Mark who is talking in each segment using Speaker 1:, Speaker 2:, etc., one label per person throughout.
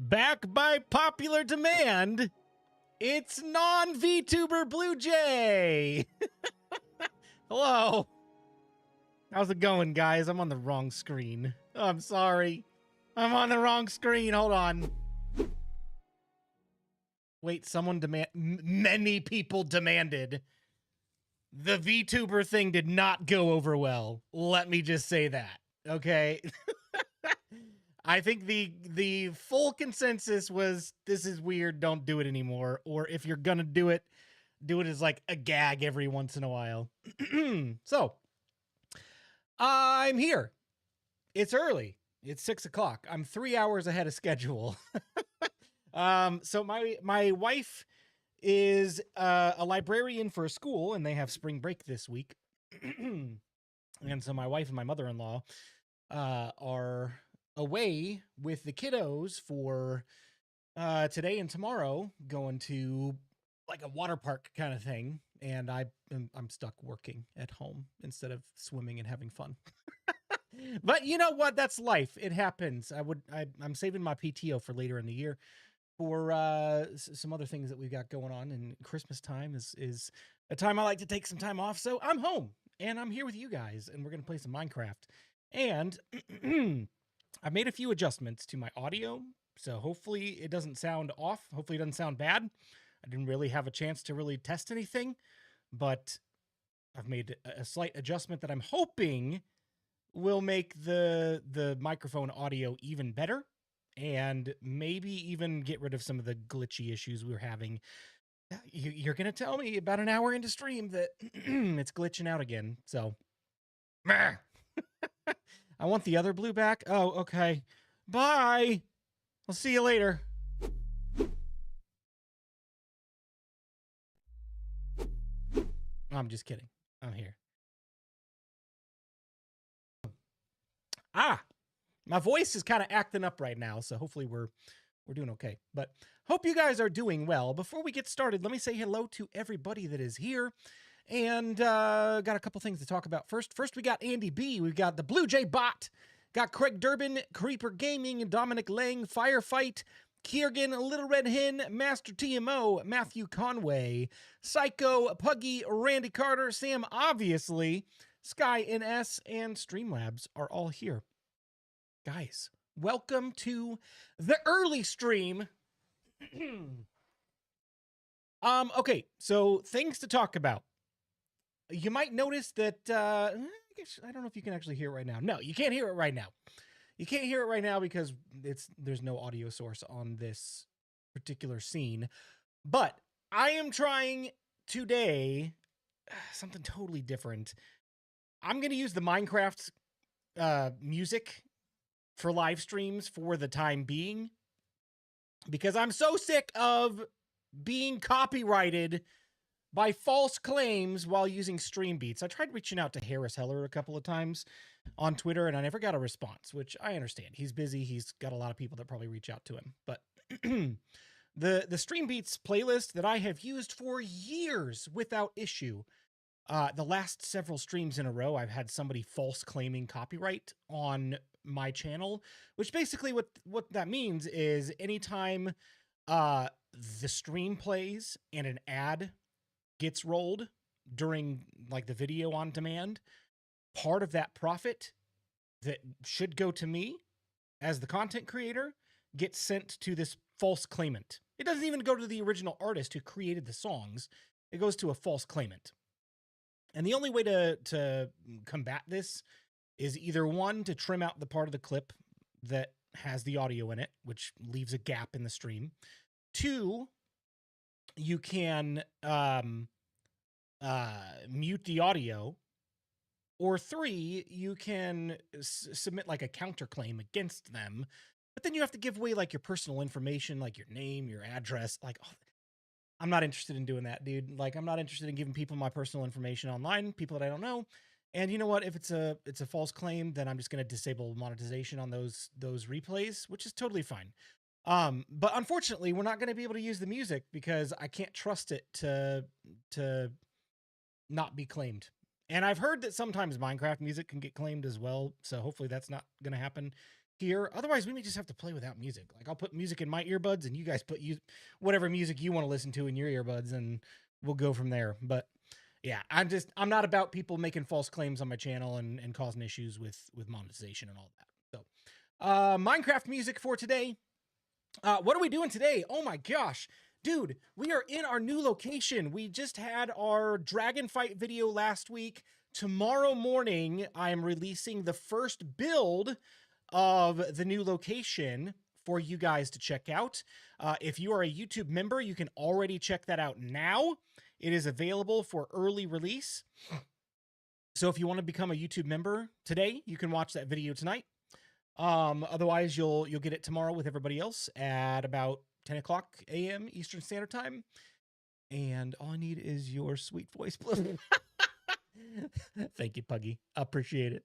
Speaker 1: Back by popular demand, it's non-VTuber BluJay. Hello. How's it going, guys? I'm on the wrong screen. Oh, I'm sorry. I'm on the wrong screen. Hold on. Wait, many people demanded. The VTuber thing did not go over well. Let me just say that, okay? I think the full consensus was, this is weird, don't do it anymore. Or if you're gonna do it as like a gag every once in a while. So, I'm here. It's early. It's 6 o'clock. I'm 3 hours ahead of schedule. So my wife is a librarian for a school, and they have spring break this week. And so my wife and my mother-in-law are away with the kiddos for today and tomorrow, going to like a water park kind of thing, and I'm stuck working at home instead of swimming and having fun. But you know what? That's life. It happens. I'm saving my PTO for later in the year for some other things that we've got going on, and Christmas time is a time I like to take some time off. So I'm home and I'm here with you guys, and we're gonna play some Minecraft. And I made a few adjustments to my audio, so hopefully it doesn't sound off. Hopefully it doesn't sound bad. I didn't really have a chance to really test anything, but I've made a slight adjustment that I'm hoping will make the microphone audio even better, and maybe even get rid of some of the glitchy issues we were having. You're going to tell me about an hour into stream that it's glitching out again, so... I want the other blue back. Oh, okay. Bye. I'll see you later. I'm just kidding. I'm here. My voice is kind of acting up right now, so hopefully we're doing okay. But hope you guys are doing well. Before we get started, let me say hello to everybody that is here. And got a couple things to talk about. First we got Andy B. We've got the BluJay bot. Got Craig Durbin, Creeper Gaming, Dominic Lang, Firefight, Kiergan, Little Red Hen, Master TMO, Matthew Conway, Psycho, Puggy, Randy Carter, Sam Obviously, Sky NS, and Streamlabs are all here. Guys, welcome to the early stream. Okay, so things to talk about. You might notice that, I don't know if you can actually hear it right now. No, you can't hear it right now. You can't hear it right now because there's no audio source on this particular scene. But I am trying today something totally different. I'm going to use the Minecraft music for live streams for the time being, because I'm so sick of being copyrighted by false claims while using stream beats. I tried reaching out to Harris Heller a couple of times on Twitter, and I never got a response, which I understand. He's busy. He's got a lot of people that probably reach out to him. But the stream beats playlist that I have used for years without issue, the last several streams in a row, I've had somebody false claiming copyright on my channel, which basically what that means is anytime the stream plays and an ad gets rolled during like the video on demand, part of that profit that should go to me as the content creator gets sent to this false claimant. It doesn't even go to the original artist who created the songs. It goes to a false claimant. And the only way to combat this is either one, to trim out the part of the clip that has the audio in it, which leaves a gap in the stream. Two, you can mute the audio, or three, you can submit like a counterclaim against them, but then you have to give away like your personal information, like your name, your address. Like, oh, I'm not interested in doing that, dude. Like, I'm not interested in giving people my personal information online, people that I don't know. And you know what? If it's a false claim, then I'm just going to disable monetization on those replays, which is totally fine. But unfortunately, we're not going to be able to use the music because I can't trust it to not be claimed. And I've heard that sometimes Minecraft music can get claimed as well, so hopefully that's not going to happen. here. Otherwise, we may just have to play without music. Like, I'll put music in my earbuds, and you guys put whatever music you want to listen to in your earbuds, and we'll go from there. But yeah, I'm not about people making false claims on my channel and causing issues with monetization and all that. So, Minecraft music for today. What are we doing today? Oh my gosh. Dude, we are in our new location. We just had our dragon fight video last week. Tomorrow morning, I'm releasing the first build of the new location for you guys to check out. If you are a YouTube member, you can already check that out now. It is available for early release. So if you want to become a YouTube member today, you can watch that video tonight. Otherwise, you'll get it tomorrow with everybody else at about 10 o'clock a.m. Eastern Standard Time. And all I need is your sweet voice. Thank you, Puggy. Appreciate it.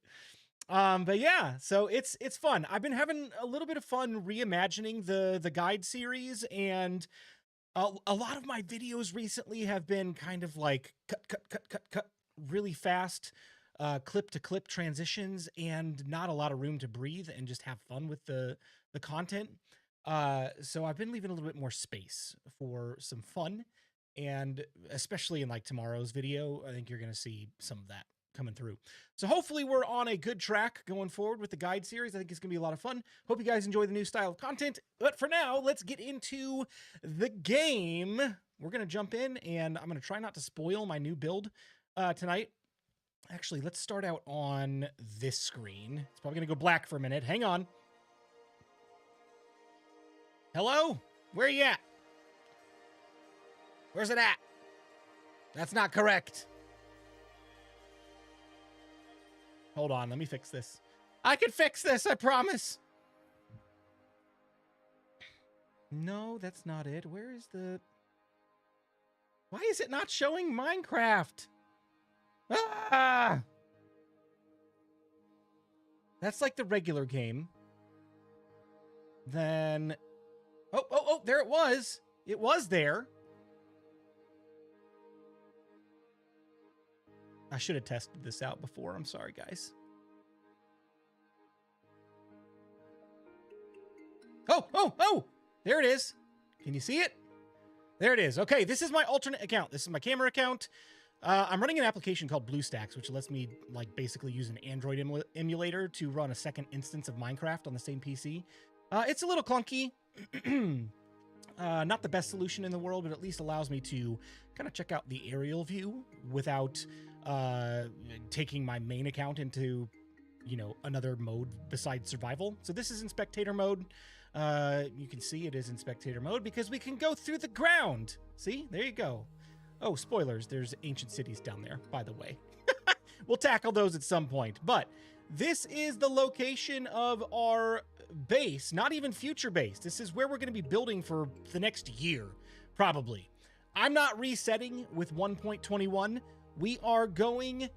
Speaker 1: But yeah, so it's fun. I've been having a little bit of fun reimagining the guide series, and a lot of my videos recently have been kind of like cut really fast, clip to clip transitions, and not a lot of room to breathe and just have fun with the content. So I've been leaving a little bit more space for some fun, and especially in like tomorrow's video, I think you're going to see some of that coming through. So hopefully we're on a good track going forward with the guide series. I think it's going to be a lot of fun. Hope you guys enjoy the new style of content. But for now, let's get into the game. We're going to jump in, and I'm going to try not to spoil my new build tonight. Actually, let's start out on this screen. It's probably going to go black for a minute. Hang on. Hello? Where are you at? Where's it at? That's not correct. Hold on, let me fix this. I can fix this, I promise. No, that's not it. Where is the... Why is it not showing Minecraft? Ah! That's like the regular game. Then... Oh, there it was. It was there. I should have tested this out before. I'm sorry, guys. Oh! There it is. Can you see it? There it is. Okay, this is my alternate account. This is my camera account. I'm running an application called BlueStacks, which lets me like basically use an Android emulator to run a second instance of Minecraft on the same PC. It's a little clunky. Not the best solution in the world, but at least allows me to kind of check out the aerial view without taking my main account into, you know, another mode besides survival. So this is in spectator mode. You can see it is in spectator mode because we can go through the ground. See, there you go. Oh, spoilers. There's ancient cities down there, by the way. We'll tackle those at some point, but this is the location of our base, not even future base. This is where we're going to be building for the next year, probably. I'm not resetting with 1.21. We are going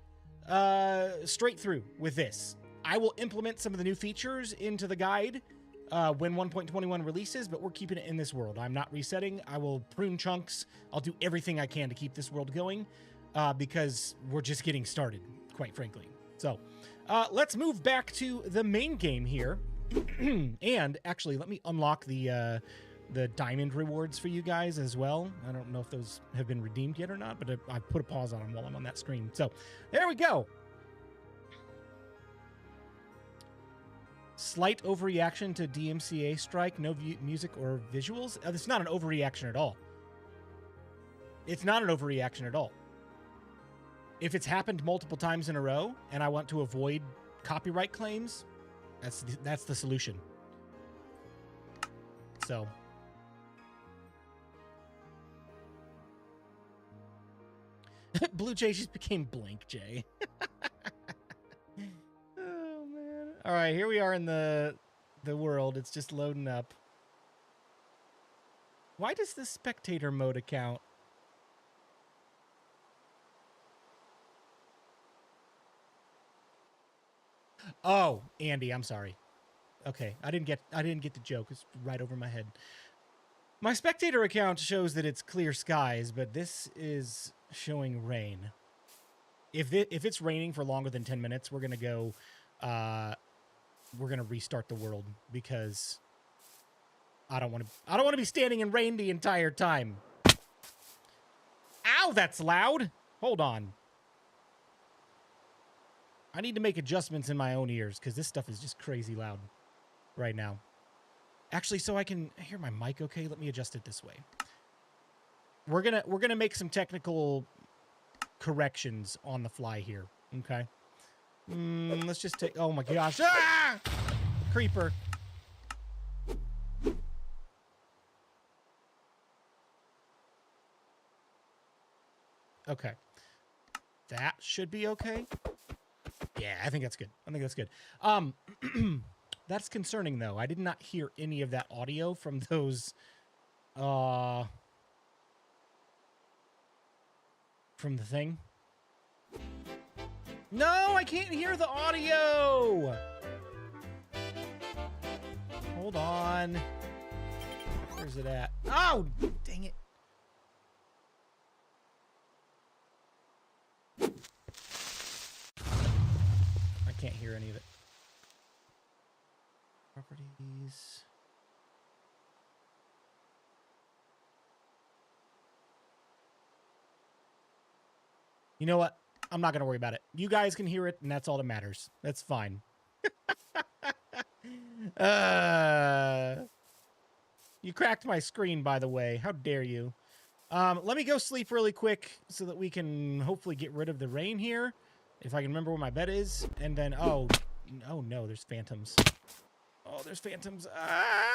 Speaker 1: straight through with this. I will implement some of the new features into the guide when 1.21 releases, but we're keeping it in this world. I'm not resetting. I will prune chunks. I'll do everything I can to keep this world going because we're just getting started, quite frankly. So let's move back to the main game here. And actually, let me unlock the diamond rewards for you guys as well. I don't know if those have been redeemed yet or not, but I put a pause on them while I'm on that screen. So there we go. Slight overreaction to DMCA strike. No music or visuals. It's not an overreaction at all. It's not an overreaction at all. If it's happened multiple times in a row and I want to avoid copyright claims, that's the solution. So BluJay just became blank Jay. Oh man. All right, here we are in the world. It's just loading up. Why does the spectator mode account? Oh, Andy, I'm sorry. Okay, I didn't get the joke. It's right over my head. My spectator account shows that it's clear skies, but this is showing rain. If it's raining for longer than 10 minutes, we're gonna go we're gonna restart the world because I don't want to be standing in rain the entire time. Ow, that's loud. Hold on. I need to make adjustments in my own ears because this stuff is just crazy loud right now. Actually, so I can hear my mic okay, let me adjust it this way. We're gonna make some technical corrections on the fly here, okay? Let's just take, oh my gosh. Ah! Creeper. Okay. That should be okay. Yeah, I think that's good. I think that's good. That's concerning though. I did not hear any of that audio from those from the thing. No, I can't hear the audio. Hold on. Where's it at? Oh, dang it. I can't hear any of it. Properties. You know what? I'm not going to worry about it. You guys can hear it, and that's all that matters. That's fine. You cracked my screen, by the way. How dare you? Let me go sleep really quick so that we can hopefully get rid of the rain here. If I can remember where my bed is. And then, oh no, there's phantoms. Oh, there's phantoms. Ah!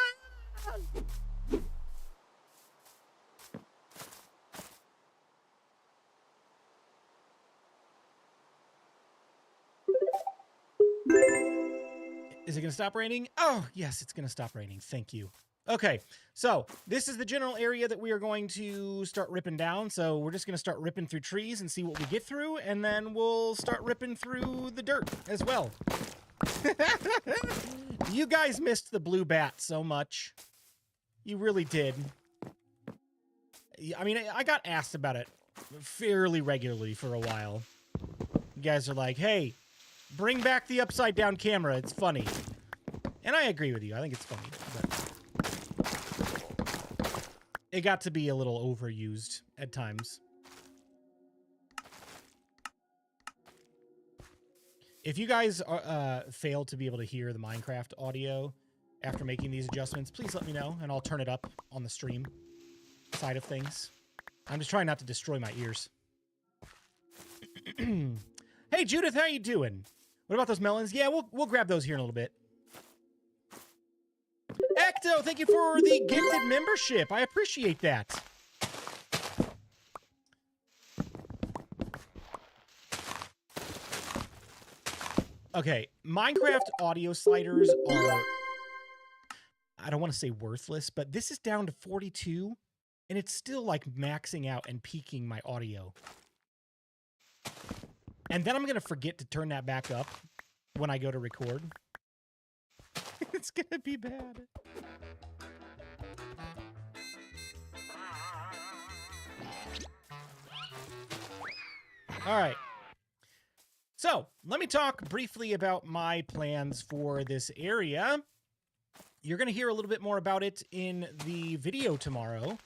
Speaker 1: Is it going to stop raining? Oh, yes, it's going to stop raining. Thank you. Okay, so this is the general area that we are going to start ripping down. So we're just going to start ripping through trees and see what we get through, and then we'll start ripping through the dirt as well. You guys missed the blue bat so much. You really did. I mean, I got asked about it fairly regularly for a while. You guys are like, hey, bring back the upside down camera. It's funny. And I agree with you. I think it's funny. But it got to be a little overused at times. If you guys fail to be able to hear the Minecraft audio after making these adjustments, please let me know, and I'll turn it up on the stream side of things. I'm just trying not to destroy my ears. Hey, Judith, how you doing? What about those melons? Yeah, we'll grab those here in a little bit. Ecto, thank you for the gifted membership. I appreciate that. Okay, Minecraft audio sliders are, I don't want to say worthless, but this is down to 42, and it's still like maxing out and peaking my audio. And then I'm going to forget to turn that back up when I go to record. It's going to be bad. All right. So, let me talk briefly about my plans for this area. You're going to hear a little bit more about it in the video tomorrow.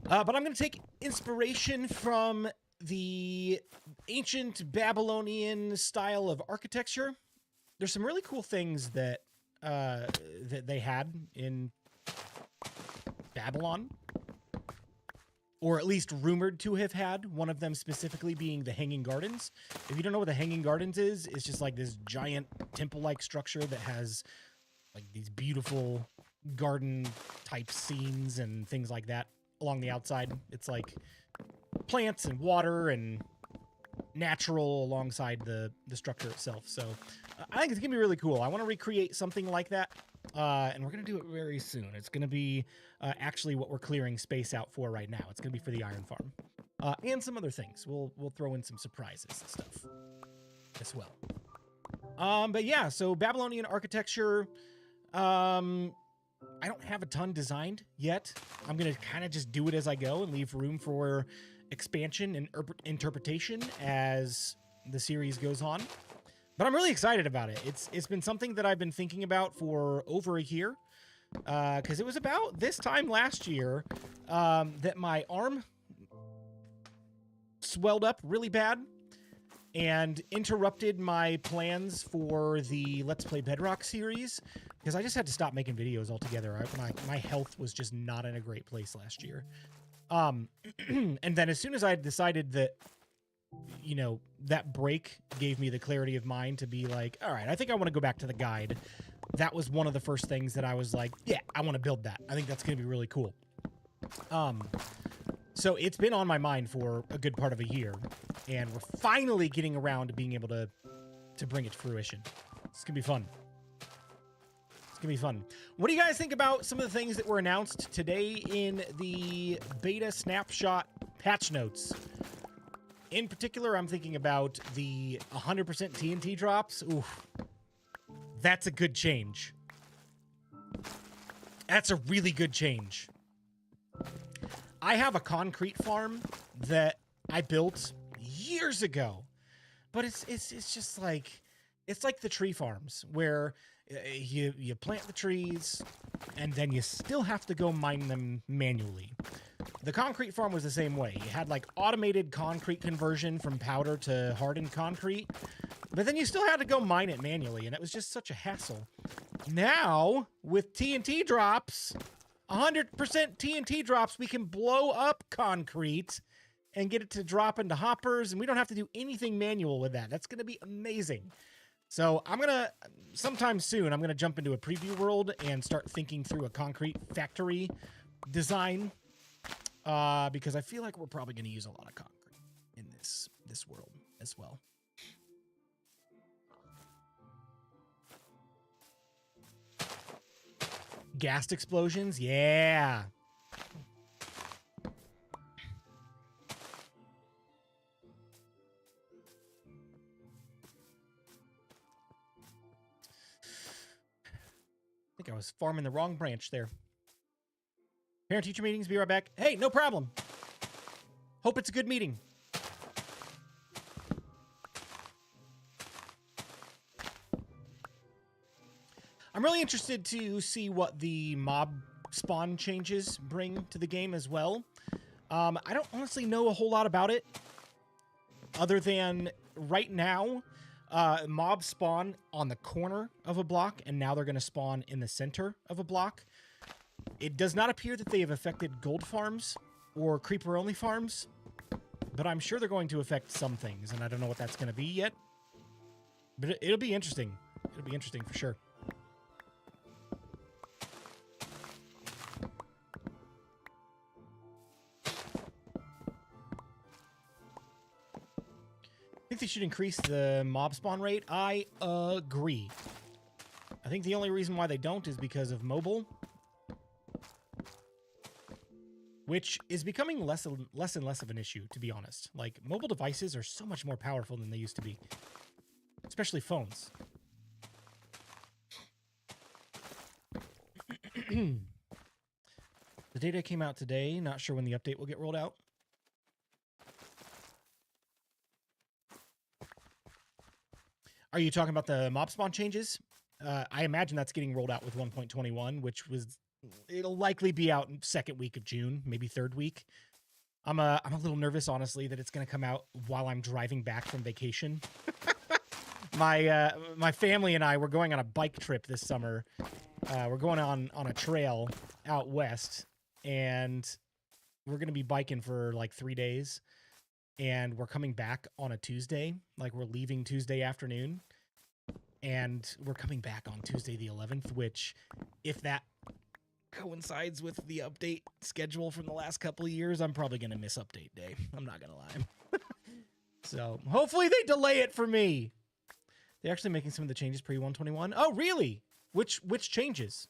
Speaker 1: But I'm going to take inspiration from the ancient Babylonian style of architecture. There's some really cool things that that they had in Babylon, or at least rumored to have had, one of them specifically being the Hanging Gardens. If you don't know what the Hanging Gardens is, it's just like this giant temple-like structure that has like these beautiful garden-type scenes and things like that along the outside. It's like plants and water and natural alongside the structure itself. So I think it's going to be really cool. I want to recreate something like that. And we're going to do it very soon. It's going to be actually what we're clearing space out for right now. It's going to be for the iron farm. And some other things. We'll throw in some surprises and stuff as well. But yeah, so Babylonian architecture. I don't have a ton designed yet. I'm going to kind of just do it as I go and leave room for expansion and interpretation as the series goes on. But I'm really excited about it. It's been something that I've been thinking about for over a year. Because it was about this time last year that my arm swelled up really bad and interrupted my plans for the Let's Play Bedrock series, because I just had to stop making videos altogether. My health was just not in a great place last year. And then as soon as I decided that, you know, that break gave me the clarity of mind to be like, all right, I think I want to go back to the guide. That was one of the first things that I was like, yeah, I want to build that. I think that's going to be really cool. So it's been on my mind for a good part of a year, and we're finally getting around to being able to bring it to fruition. It's going to be fun. It's going to be fun. What do you guys think about some of the things that were announced today in the beta snapshot patch notes? In particular, I'm thinking about the 100% TNT drops. Oof. That's a good change. That's a really good change. I have a concrete farm that I built years ago, but it's just like, it's like the tree farms where you plant the trees and then you still have to go mine them manually. The concrete farm was the same way. You had like automated concrete conversion from powder to hardened concrete, but then you still had to go mine it manually, and it was just such a hassle. Now, with TNT drops, 100% TNT drops, we can blow up concrete and get it to drop into hoppers, and we don't have to do anything manual with that. That's going to be amazing. So I'm going to, sometime soon, I'm going to jump into a preview world and start thinking through a concrete factory design, because I feel like we're probably going to use a lot of concrete in this world as well. Gas explosions? Yeah. I think I was farming the wrong branch there. Parent-teacher meetings, be right back. Hey, no problem. Hope it's a good meeting. I'm really interested to see what the mob spawn changes bring to the game as well. I don't honestly know a whole lot about it, other than right now, mobs spawn on the corner of a block, and now they're going to spawn in the center of a block. It does not appear that they have affected gold farms or creeper-only farms, but I'm sure they're going to affect some things, and I don't know what that's going to be yet. But it'll be interesting. It'll be interesting for sure. I think they should increase the mob spawn rate. I agree. I think the only reason why they don't is because of mobile, which is becoming less and less of an issue, to be honest. Like, mobile devices are so much more powerful than they used to be, especially phones. The data came out today. Not sure when the update will get rolled out. Are you talking about the mob spawn changes? I imagine that's getting rolled out with 1.21, which was, it'll likely be out in second week of June, maybe third week. I'm a little nervous, honestly, that it's going to come out while I'm driving back from vacation. My family and I, we're going on a bike trip this summer. We're going on a trail out west, and we're going to be biking for like 3 days. And we're coming back on a Tuesday. Like, we're leaving Tuesday afternoon. And we're coming back on Tuesday the 11th, which, if that coincides with the update schedule from the last couple of years, I'm probably going to miss update day. I'm not going to lie. So, hopefully they delay it for me. They're actually making some of the changes pre-121. Oh, really? Which changes?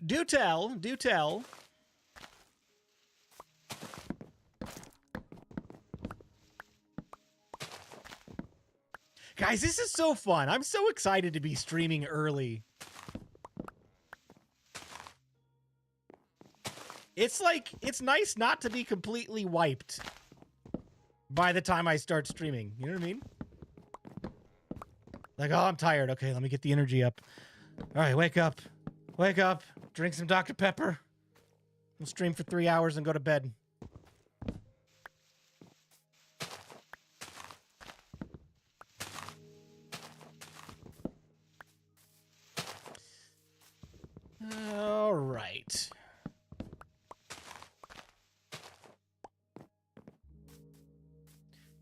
Speaker 1: Do tell, do tell. Guys, this is so fun. I'm so excited to be streaming early. It's like, it's nice not to be completely wiped by the time I start streaming. You know what I mean? Like, oh, I'm tired. Okay, let me get the energy up. All right, wake up. Wake up. Drink some Dr. Pepper. We'll stream for 3 hours and go to bed. All right.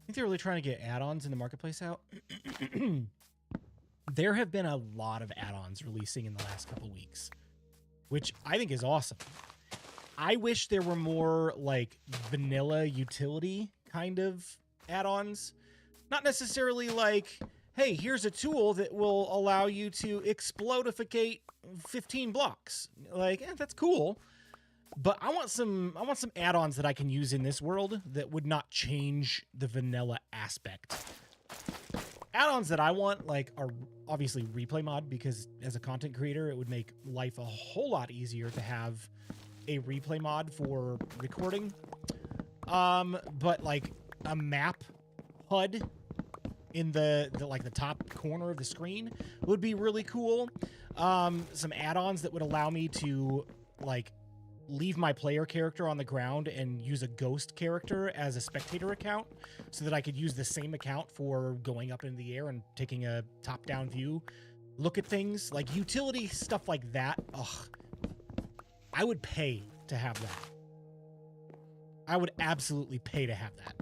Speaker 1: I think they're really trying to get add-ons in the marketplace out. There have been a lot of add-ons releasing in the last couple weeks, which I think is awesome. I wish there were more like vanilla utility kind of add-ons. Not necessarily like, hey, here's a tool that will allow you to explodificate 15 blocks. Like, that's cool. But I want some add-ons that I can use in this world that would not change the vanilla aspect. Add-ons that I want, like, are obviously replay mod, because as a content creator, it would make life a whole lot easier to have a replay mod for recording. But like a map HUD in the top corner of the screen would be really cool. Some add-ons that would allow me to like leave my player character on the ground and use a ghost character as a spectator account, so that I could use the same account for going up in the air and taking a top-down view look at things. Like utility stuff like that. Ugh. I would pay to have that. I would absolutely pay to have that.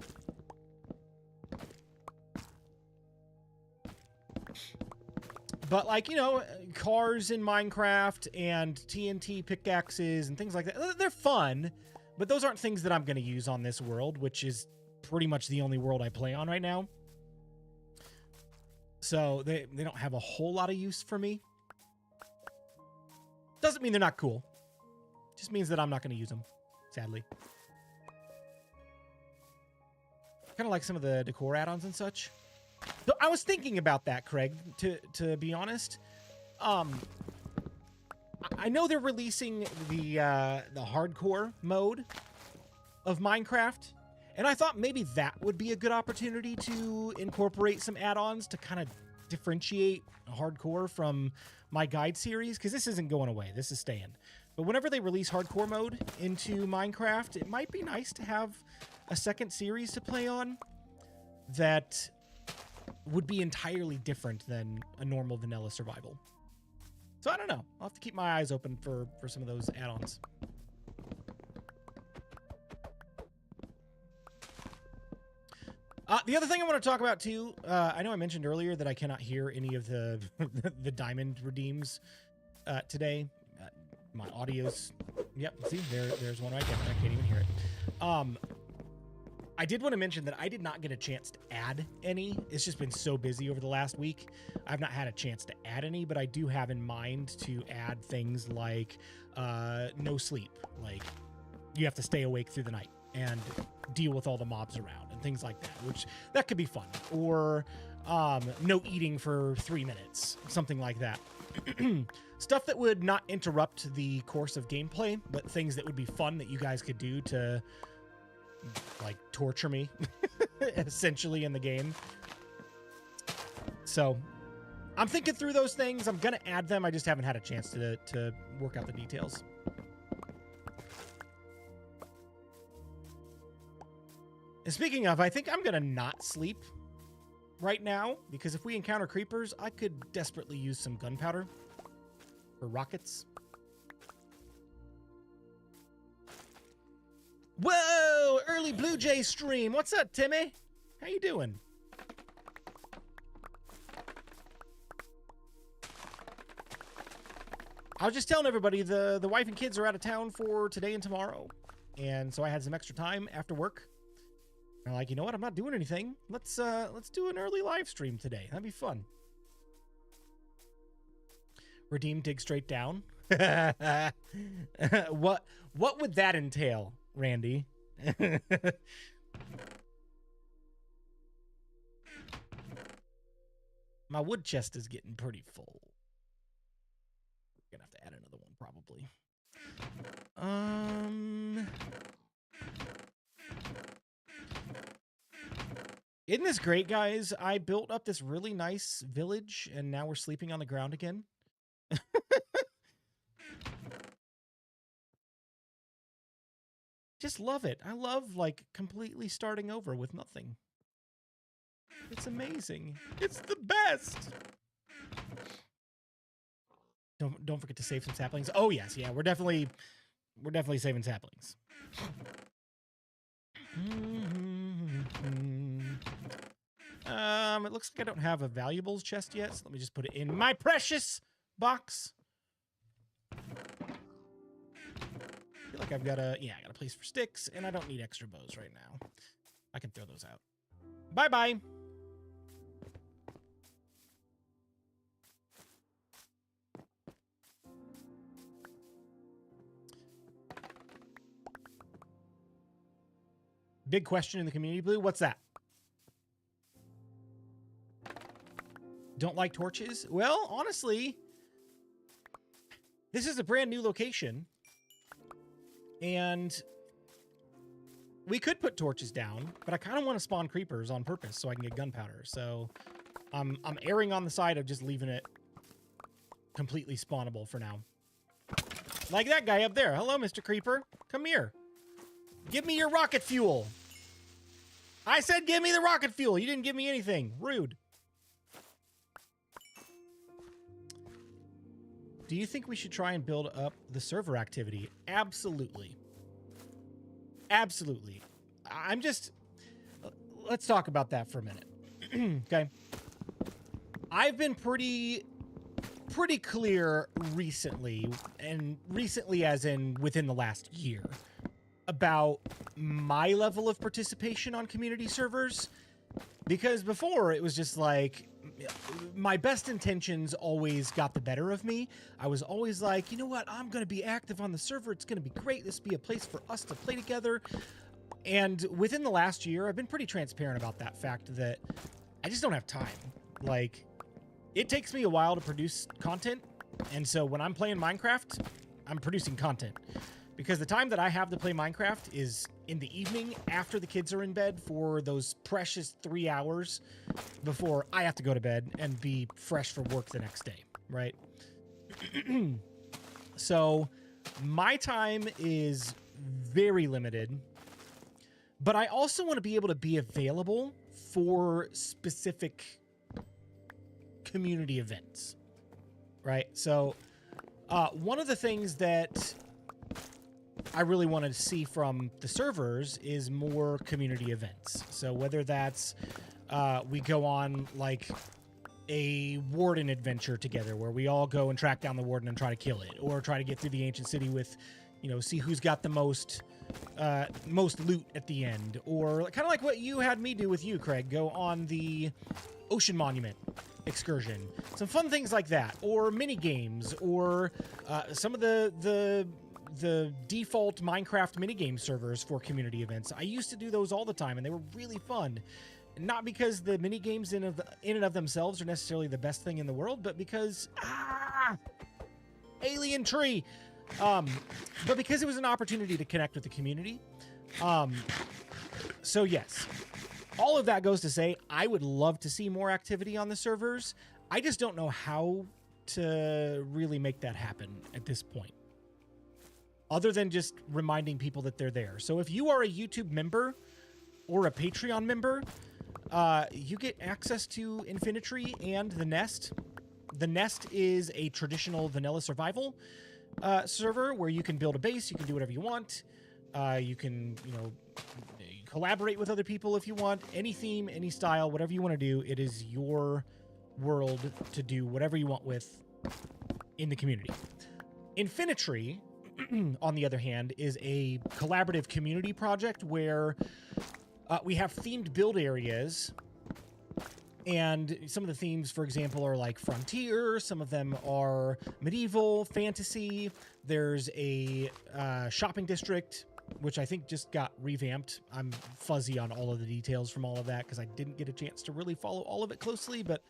Speaker 1: But like, you know, cars in Minecraft and TNT pickaxes and things like that, they're fun, but those aren't things that I'm going to use on this world, which is pretty much the only world I play on right now. So they don't have a whole lot of use for me. Doesn't mean they're not cool. Just means that I'm not going to use them, sadly. Kind of like some of the decor add-ons and such. So I was thinking about that, Craig, to be honest. I know they're releasing the hardcore mode of Minecraft, and I thought maybe that would be a good opportunity to incorporate some add-ons to kind of differentiate hardcore from my guide series, because this isn't going away. This is staying. But whenever they release hardcore mode into Minecraft, it might be nice to have a second series to play on that would be entirely different than a normal vanilla survival. So I don't know. I'll have to keep my eyes open for some of those add-ons. The other thing I want to talk about too, I know I mentioned earlier that I cannot hear any of the the diamond redeems today. My audio's, yep, see, there's one right there. I can't even hear it. I did want to mention that I did not get a chance to add any. It's just been so busy over the last week. I've not had a chance to add any, but I do have in mind to add things like no sleep. Like, you have to stay awake through the night and deal with all the mobs around and things like that, which that could be fun. Or no eating for 3 minutes, something like that. Stuff that would not interrupt the course of gameplay, but things that would be fun that you guys could do to like torture me essentially in the game. So I'm thinking through those things. I'm gonna add them. I just haven't had a chance to work out the details. And speaking of, I think I'm gonna not sleep right now, because if we encounter creepers, I could desperately use some gunpowder or rockets. Whoa! Early BluJay stream. What's up, Timmy? How you doing? I was just telling everybody the wife and kids are out of town for today and tomorrow, and so I had some extra time after work. I'm like, you know what? I'm not doing anything. Let's do an early live stream today. That'd be fun. Redeem, dig straight down. What would that entail, Randy? My wood chest is getting pretty full. We're gonna have to add another one probably. Isn't this great, guys? I built up this really nice village, and now we're sleeping on the ground again. Just love it. I love, like, completely starting over with nothing. It's amazing. It's the best. Don't forget to save some saplings. Oh yes, yeah, we're definitely saving saplings. It looks like I don't have a valuables chest yet, so let me just put it in my precious box. I feel like I've got I got a place for sticks, and I don't need extra bows right now. I can throw those out. Bye-bye. Big question in the community, Blue. What's that? Don't like torches? Well, honestly, this is a brand new location, and we could put torches down, but I kind of want to spawn creepers on purpose so I can get gunpowder. So I'm erring on the side of just leaving it completely spawnable for now. Like that guy up there. Hello, Mr. Creeper. Come here. Give me your rocket fuel. I said give me the rocket fuel. You didn't give me anything. Rude. Do you think we should try and build up the server activity? Absolutely. Absolutely. Let's talk about that for a minute. Okay. I've been pretty clear recently, and recently as in within the last year, about my level of participation on community servers, because before it was just like my best intentions always got the better of me. I was always like, you know what, I'm going to be active on the server. It's going to be great. This will be a place for us to play together. And within the last year, I've been pretty transparent about that fact that I just don't have time. Like, it takes me a while to produce content. And so when I'm playing Minecraft, I'm producing content. Because the time that I have to play Minecraft is in the evening after the kids are in bed for those precious 3 hours before I have to go to bed and be fresh for work the next day, right? So my time is very limited, but I also want to be able to be available for specific community events, right? So one of the things that I really wanted to see from the servers is more community events. So whether that's we go on like a warden adventure together where we all go and track down the warden and try to kill it, or try to get through the ancient city with, you know, see who's got the most loot at the end, or kind of like what you had me do with you, Craig, go on the ocean monument excursion. Some fun things like that, or mini games, or some of the default Minecraft minigame servers for community events. I used to do those all the time, and they were really fun. Not because the minigames in and of themselves are necessarily the best thing in the world, but because alien tree. But because it was an opportunity to connect with the community. So yes, all of that goes to say I would love to see more activity on the servers. I just don't know how to really make that happen at this point, other than just reminding people that they're there. So if you are a YouTube member or a Patreon member, you get access to Infinitry and The Nest. The Nest is a traditional vanilla survival server where you can build a base, you can do whatever you want. You can, you know, collaborate with other people if you want. Any theme, any style, whatever you want to do, it is your world to do whatever you want with in the community. Infinitry, on the other hand, is a collaborative community project where we have themed build areas, and some of the themes, for example, are like frontier. Some of them are medieval, fantasy. There's a shopping district, which I think just got revamped. I'm fuzzy on all of the details from all of that because I didn't get a chance to really follow all of it closely. But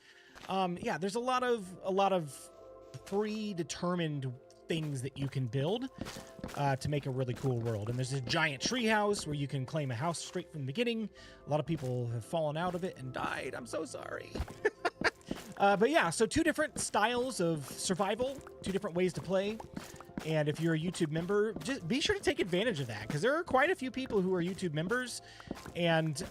Speaker 1: yeah, there's a lot of predetermined things that you can build to make a really cool world. And there's this giant tree house where you can claim a house straight from the beginning. A lot of people have fallen out of it and died. I'm so sorry. But yeah, so 2 different styles of survival, 2 different ways to play. And if you're a YouTube member, just be sure to take advantage of that, because there are quite a few people who are YouTube members, and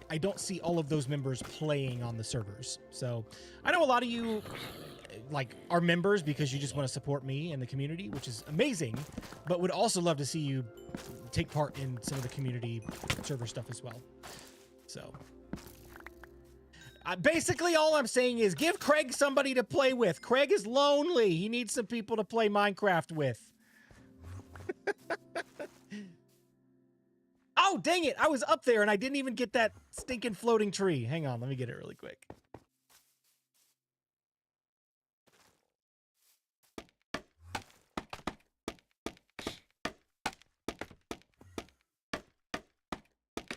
Speaker 1: I don't see all of those members playing on the servers. So I know a lot of you like are members because you just want to support me and the community, which is amazing, but would also love to see you take part in some of the community server stuff as well. So basically all I'm saying is give Craig somebody to play with. Craig is lonely. He needs some people to play Minecraft with. Oh, dang it. I was up there and I didn't even get that stinking floating tree. Hang on. Let me get it really quick.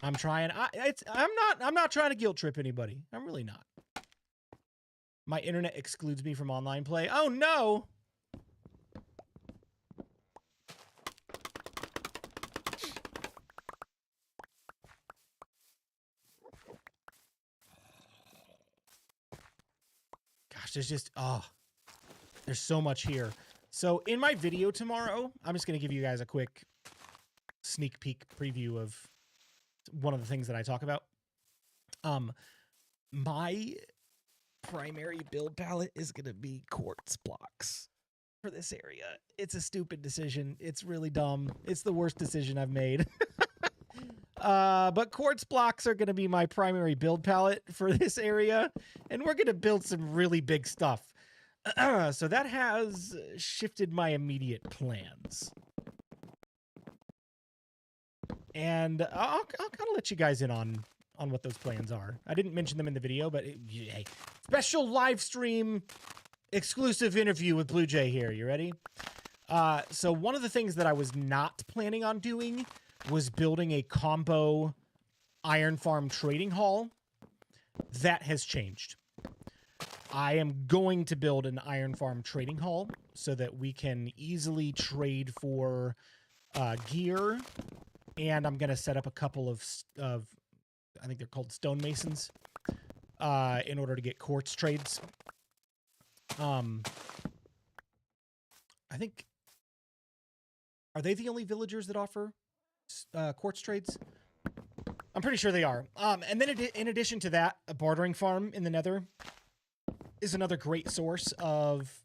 Speaker 1: I'm trying. I'm not trying to guilt trip anybody. I'm really not. My internet excludes me from online play. Oh no. Gosh, there's just there's so much here. So in my video tomorrow, I'm just going to give you guys a quick sneak peek preview of one of the things that I talk about. My primary build palette is going to be quartz blocks for this area. It's a stupid decision. It's really dumb. It's the worst decision I've made. But quartz blocks are going to be my primary build palette for this area, and we're going to build some really big stuff. So that has shifted my immediate plans. And I'll kind of let you guys in on what those plans are. I didn't mention them in the video, but hey, special live stream exclusive interview with BluJay here. You ready? So one of the things that I was not planning on doing was building a combo iron farm trading hall. That has changed. I am going to build an iron farm trading hall so that we can easily trade for gear. And I'm going to set up a couple of I think they're called stonemasons, in order to get quartz trades. I think, are they the only villagers that offer quartz trades? I'm pretty sure they are. And then in addition to that, a bartering farm in the Nether is another great source of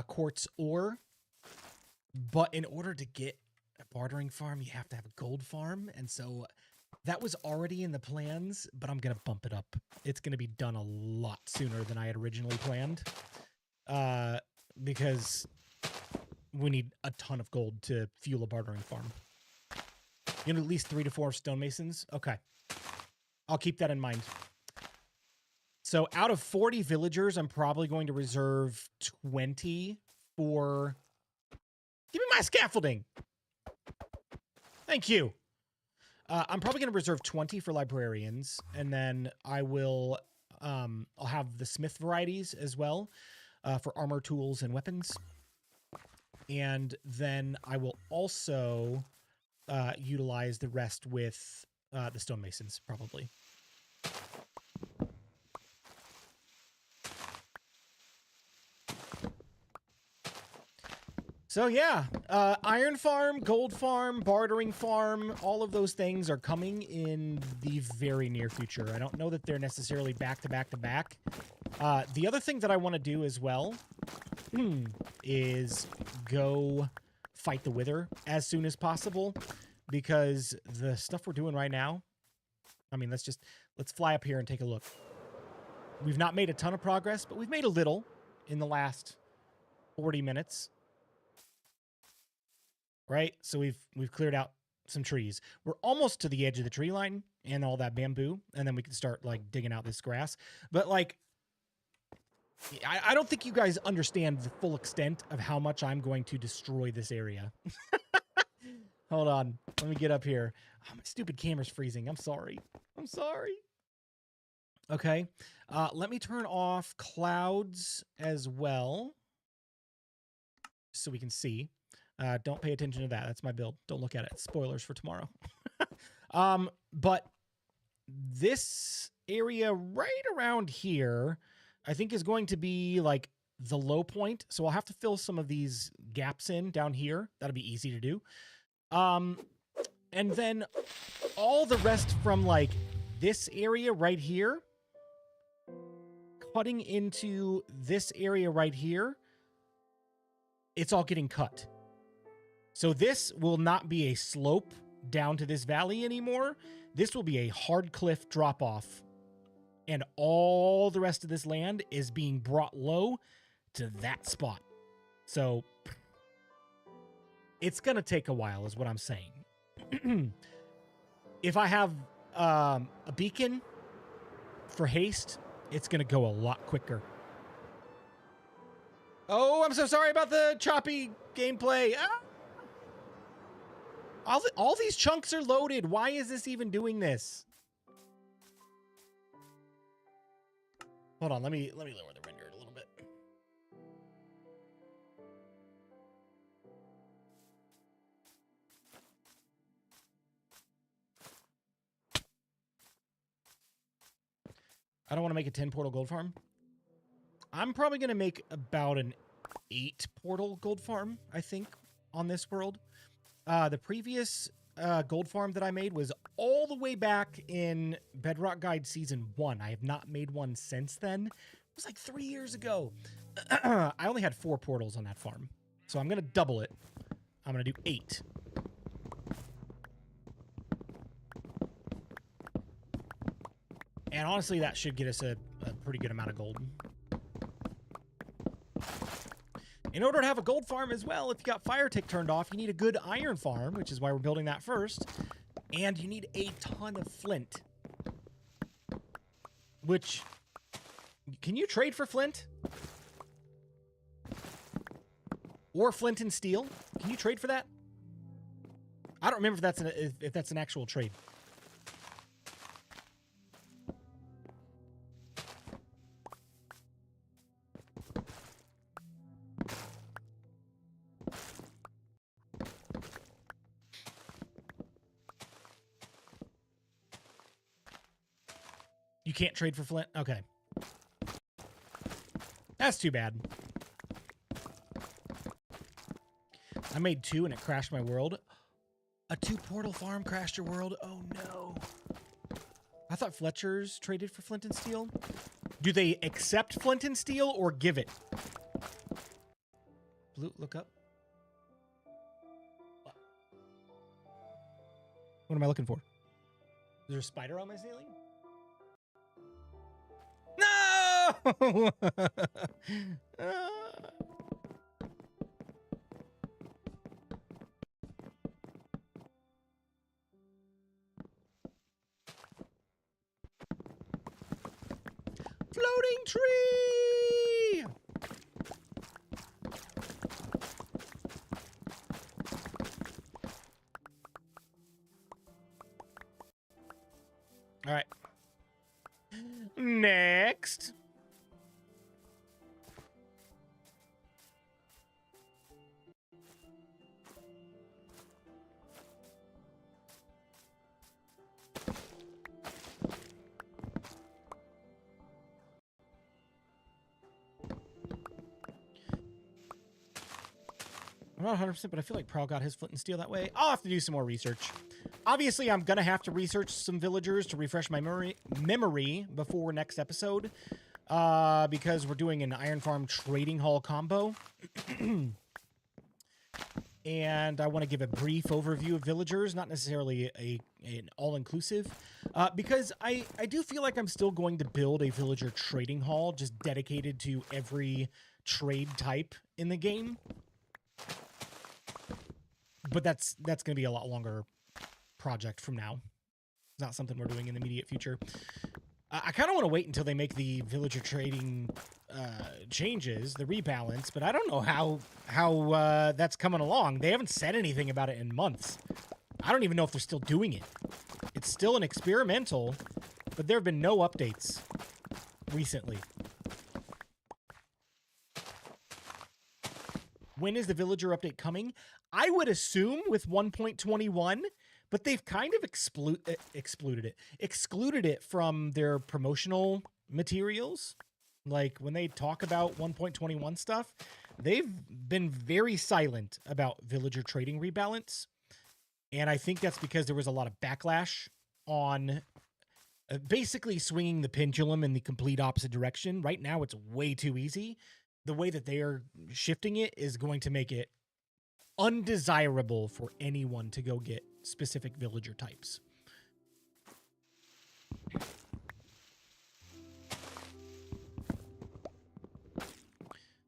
Speaker 1: quartz ore. But in order to get a bartering farm, you have to have a gold farm, and so that was already in the plans, but I'm gonna bump it up. It's gonna be done a lot sooner than I had originally planned, because we need a ton of gold to fuel a bartering farm. You know, at least 3 to 4 stonemasons. Okay, I'll keep that in mind. So out of 40 villagers, I'm probably going to reserve 20 for. Give me my scaffolding. Thank you. I'm probably going to reserve 20 for librarians, and then I will, I'll have the smith varieties as well, for armor, tools, and weapons. And then I will also utilize the rest with the stonemasons, probably. So yeah, iron farm, gold farm, bartering farm, all of those things are coming in the very near future. I don't know that they're necessarily back to back to back. The other thing that I want to do as well is go fight the Wither as soon as possible, because the stuff we're doing right now, I mean, let's fly up here and take a look. We've not made a ton of progress, but we've made a little in the last 40 minutes. Right? So we've cleared out some trees. We're almost to the edge of the tree line and all that bamboo, and then we can start like digging out this grass. But like, I don't think you guys understand the full extent of how much I'm going to destroy this area. Hold on. Let me get up here. Oh, my stupid camera's freezing. I'm sorry. I'm sorry. Okay. Let me turn off clouds as well. so we can see. Don't pay attention to that. That's my build. Don't look at it. Spoilers for tomorrow. But this area right around here, I think is going to be like the low point. So I'll have to fill some of these gaps in down here. That'll be easy to do. And then all the rest from like this area right here, cutting into this area right here, it's all getting cut. So this will not be a slope down to this valley anymore. This will be a hard cliff drop off. And all the rest of this land is being brought low to that spot. So it's going to take a while is what I'm saying. If I have a beacon for haste, it's going to go a lot quicker. Oh, I'm so sorry about the choppy gameplay. Ah! All these chunks are loaded. Why is this even doing this? Hold on, let me lower the render a little bit. I don't want to make a 10 portal gold farm. I'm probably going to make about an 8 portal gold farm, I think, on this world. The previous gold farm that I made was all the way back in Bedrock Guide Season 1. I have not made one since then. It was like 3 years ago. I only had 4 portals on that farm. So I'm going to double it. I'm going to do 8. And honestly, that should get us a pretty good amount of gold. In order to have a gold farm as well, if you got fire tick turned off, you need a good iron farm, which is why we're building that first. And you need a ton of flint. Which, can you trade for flint? Or flint and steel? Can you trade for that? I don't remember if that's an actual trade. You can't trade for flint? Okay. That's too bad. I made 2 and it crashed my world. A 2 portal farm crashed your world? Oh no. I thought Fletcher's traded for flint and steel. Do they accept flint and steel or give it? Blue, look up. What am I looking for? Is there a spider on my ceiling? No! Floating tree! All right. Next. I'm not 100%, but I feel like Prowl got his flint and steel that way. I'll have to do some more research. Obviously, I'm going to have to research some villagers to refresh my memory before next episode. Because we're doing an Iron Farm Trading Hall combo. And I want to give a brief overview of villagers, not necessarily an all-inclusive. Because I do feel like I'm still going to build a villager trading hall just dedicated to every trade type in the game. But that's going to be a lot longer project from now. It's not something we're doing in the immediate future. I kind of want to wait until they make the villager trading changes, the rebalance, but I don't know how that's coming along. They haven't said anything about it in months. I don't even know if they're still doing it. It's still an experimental, but there have been no updates recently. when is the villager update coming? I would assume with 1.21, but they've kind of excluded it from their promotional materials. Like when they talk about 1.21 stuff, they've been very silent about villager trading rebalance. And I think that's because there was a lot of backlash on basically swinging the pendulum in the complete opposite direction. Right now, it's way too easy. The way that they are shifting it is going to make it undesirable for anyone to go get specific villager types.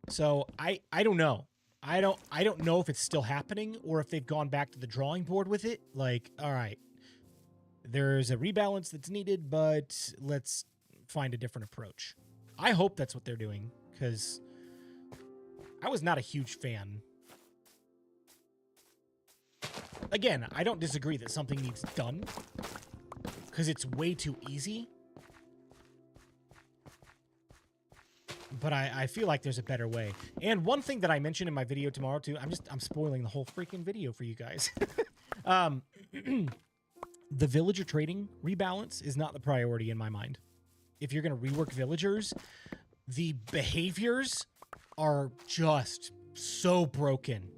Speaker 1: So I don't know. I don't know if it's still happening or if they've gone back to the drawing board with it. Like, all right, there's a rebalance that's needed, but let's find a different approach. I hope that's what they're doing, because I was not a huge fan. Again, I don't disagree that something needs done, because it's way too easy. But I feel like there's a better way. And one thing that I mentioned in my video tomorrow too, I'm spoiling the whole freaking video for you guys. The villager trading rebalance is not the priority in my mind. If you're going to rework villagers, the behaviors are just so broken.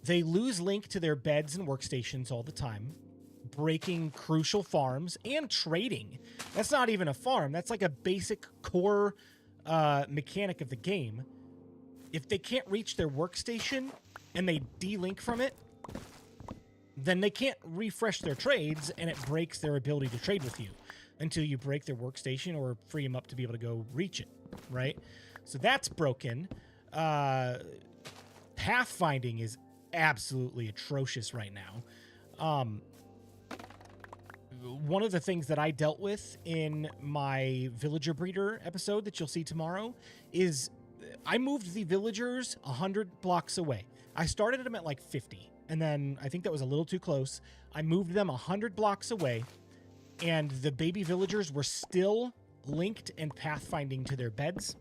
Speaker 1: They lose link to their beds and workstations all the time, breaking crucial farms and trading. That's not even a farm. That's like a basic core mechanic of the game. If they can't reach their workstation and they de-link from it, then they can't refresh their trades, and it breaks their ability to trade with you until you break their workstation or free them up to be able to go reach it, right? So that's broken. Pathfinding is absolutely atrocious right now. One of the things that I dealt with in my villager breeder episode that you'll see tomorrow is I moved the villagers 100 blocks away. I started them at like 50, and then I think that was a little too close. I moved them 100 blocks away, and the baby villagers were still linked and pathfinding to their beds.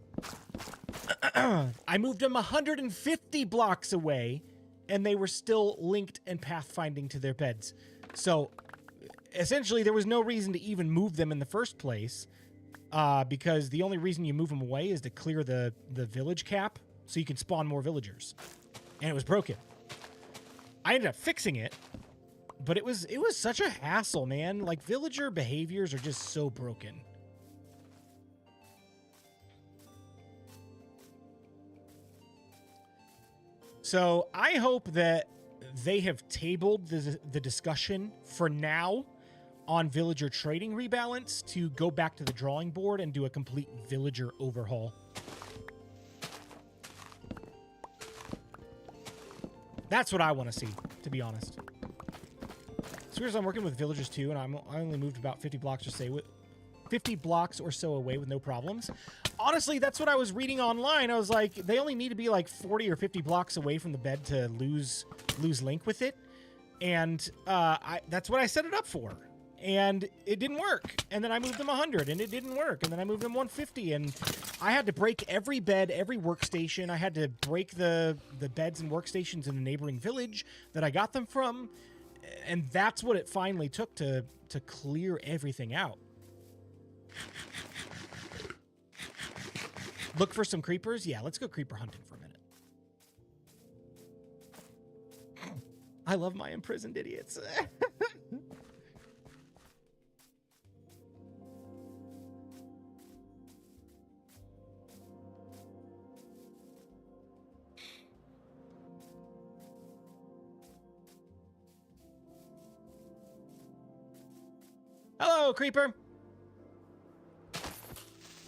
Speaker 1: I moved them 150 blocks away, and they were still linked and pathfinding to their beds. So essentially, there was no reason to even move them in the first place, because the only reason you move them away is to clear the village cap so you can spawn more villagers. And it was broken. I ended up fixing it, but it was such a hassle, man. Like, villager behaviors are just so broken. So I hope that they have tabled the discussion for now on villager trading rebalance to go back to the drawing board and do a complete villager overhaul. That's what I want to see, to be honest. So here's I'm working with villagers too, and I only moved about 50 blocks or so away with no problems. Honestly, that's what I was reading online. I was like, they only need to be like 40 or 50 blocks away from the bed to lose link with it. And that's what I set it up for. And it didn't work. And then I moved them 100, and it didn't work. And then I moved them 150, and I had to break every bed, every workstation. I had to break the beds and workstations in the neighboring village that I got them from. And that's what it finally took to clear everything out. Look for some creepers? Yeah, let's go creeper hunting for a minute. I love my imprisoned idiots. Hello, creeper.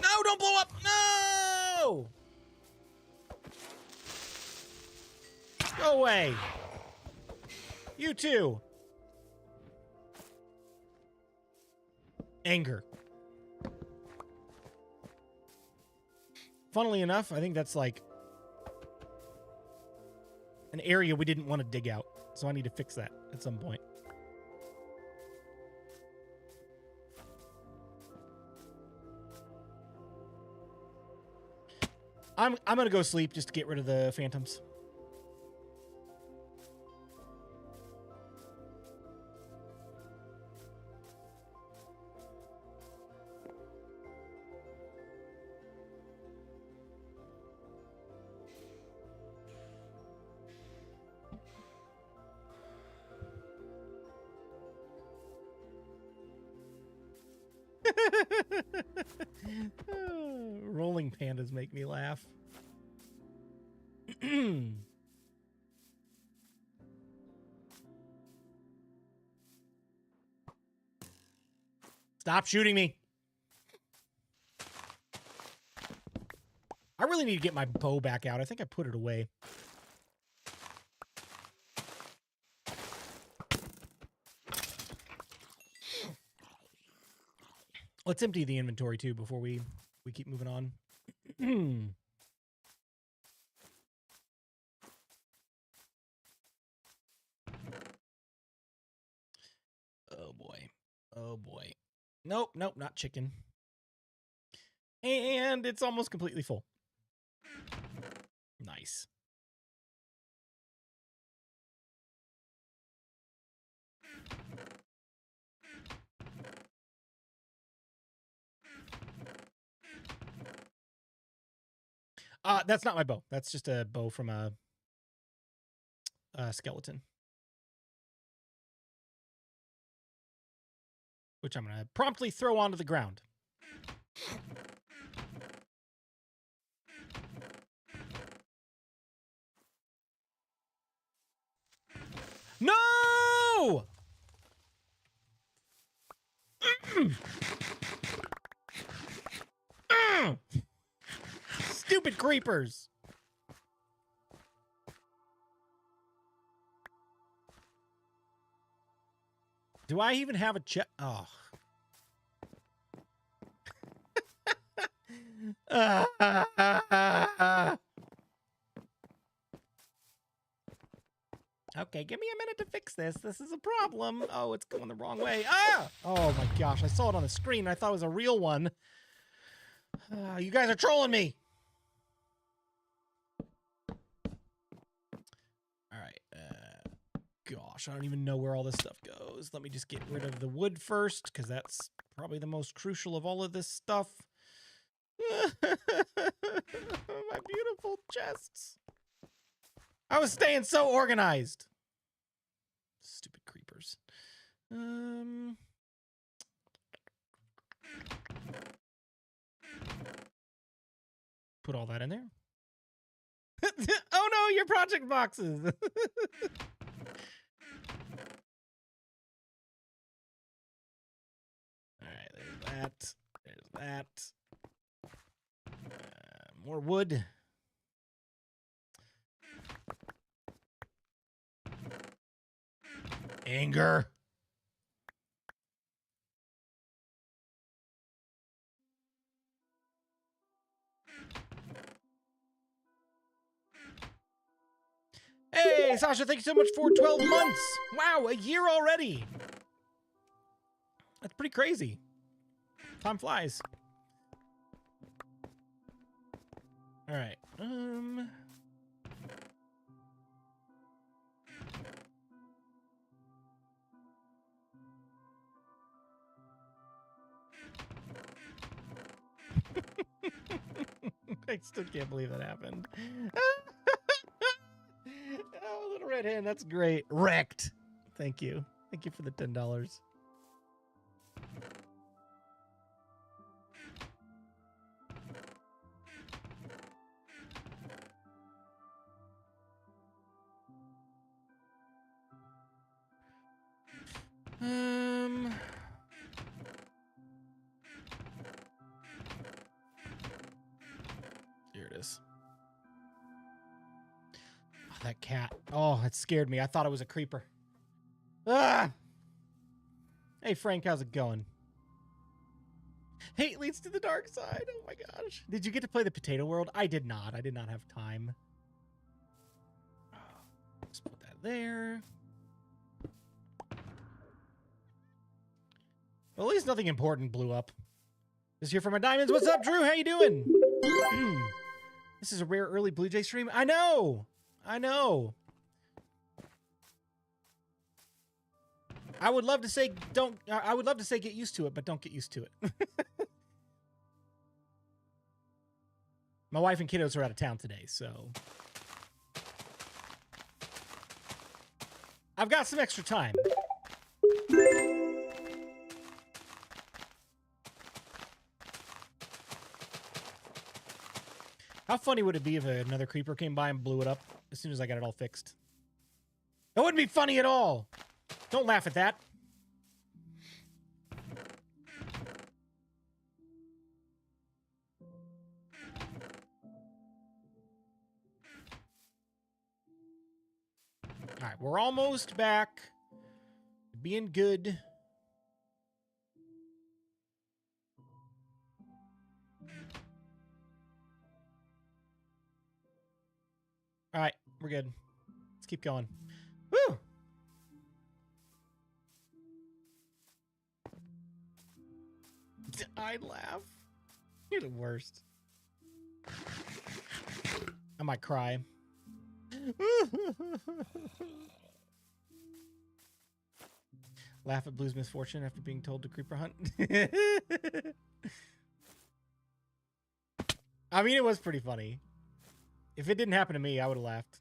Speaker 1: No, don't blow up. No! Go away. You too. Anger. Funnily enough, I think that's like an area we didn't want to dig out. So I need to fix that at some point. I'm gonna go sleep just to get rid of the phantoms. Rolling pandas make me laugh. Stop shooting me. I really need to get my bow back out. I think I put it away. Let's empty the inventory too before we keep moving on. Oh boy. Oh boy. Nope, nope, not chicken. And it's almost completely full. Nice. That's not my bow. That's just a bow from a skeleton. Which I'm going to promptly throw onto the ground. No! Stupid creepers. Do I even have a chest? Oh. Okay, give me a minute to fix this. This is a problem. Oh, it's going the wrong way. Ah! Oh my gosh, I saw it on the screen. I thought it was a real one. You guys are trolling me. All right. Gosh, I don't even know where all this stuff goes. Let me just get rid of the wood first, because that's probably the most crucial of all of this stuff. My beautiful chests. I was staying so organized. Stupid creepers. Put all that in there. Oh no, your project boxes. All right, there's that. There's that. More wood. Anger. Hey, Sasha, thank you so much for 12 months. Wow, a year already. That's pretty crazy. Time flies. All right. I still can't believe that happened. Oh, little red hen, that's great. Wrecked. Thank you. Thank you for the $10. Here it is. Oh, that cat. Oh, it scared me. I thought it was a creeper. Ah! Hey, Frank, how's it going? Hate leads to the dark side. Oh my gosh. Did you get to play the potato world? I did not. I did not have time. Let's put that there. Well, at least nothing important blew up. Just here for my diamonds. What's up, Drew? How you doing? This is a rare early BluJay stream. I know. I know. I would love to say don't. I would love to say get used to it, but don't get used to it. My wife and kiddos are out of town today, so I've got some extra time. How funny would it be if another creeper came by and blew it up as soon as I got it all fixed? That wouldn't be funny at all. Don't laugh at that. All right, we're almost back. Being good. All right, we're good. Let's keep going. Woo! I laugh. You're the worst. I might cry. Laugh at Blue's misfortune after being told to creeper hunt. I mean, it was pretty funny. If it didn't happen to me, I would have laughed.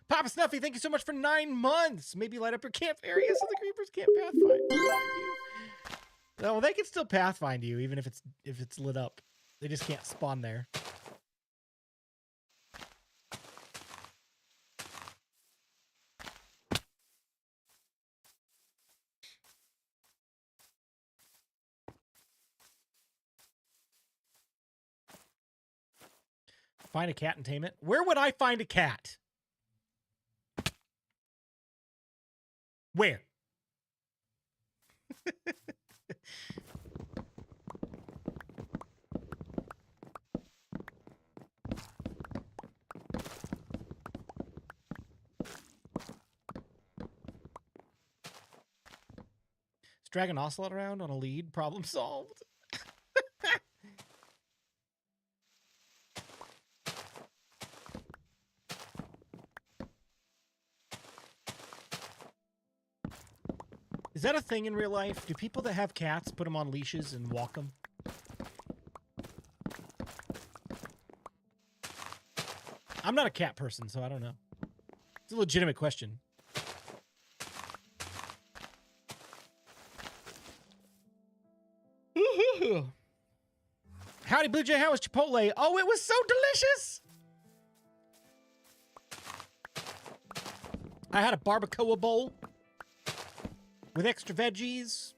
Speaker 1: Papa Snuffy, thank you so much for 9 months. Maybe light up your camp area so the creepers can't pathfind you. No, well, they can still pathfind you even if it's lit up. They just can't spawn there. Find a cat and tame it. Where would I find a cat? Where? Is Dragon Ocelot around on a lead? Problem solved. Is that a thing in real life? Do people that have cats put them on leashes and walk them? I'm not a cat person, so I don't know. It's a legitimate question. Howdy, BluJay. How was Chipotle? Oh, it was so delicious! I had a barbacoa bowl with extra veggies,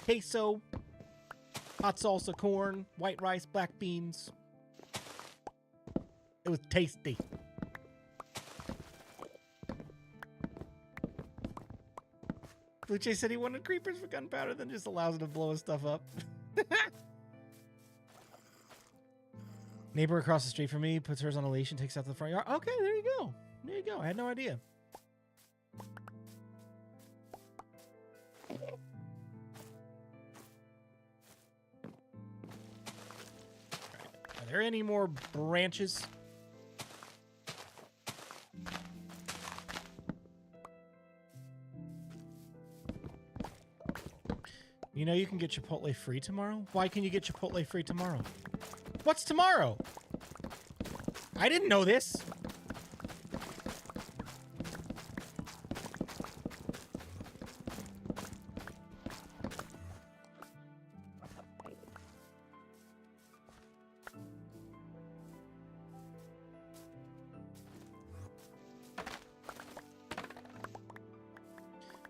Speaker 1: queso, hot salsa, corn, white rice, black beans. It was tasty. BluJay said he wanted creepers for gunpowder, then just allows it to blow his stuff up. Neighbor across the street from me puts hers on a leash and takes out the front yard. Okay, there you go. There you go. I had no idea. Are there any more branches? You know you can get Chipotle free tomorrow? Why can you get Chipotle free tomorrow? What's tomorrow? I didn't know this.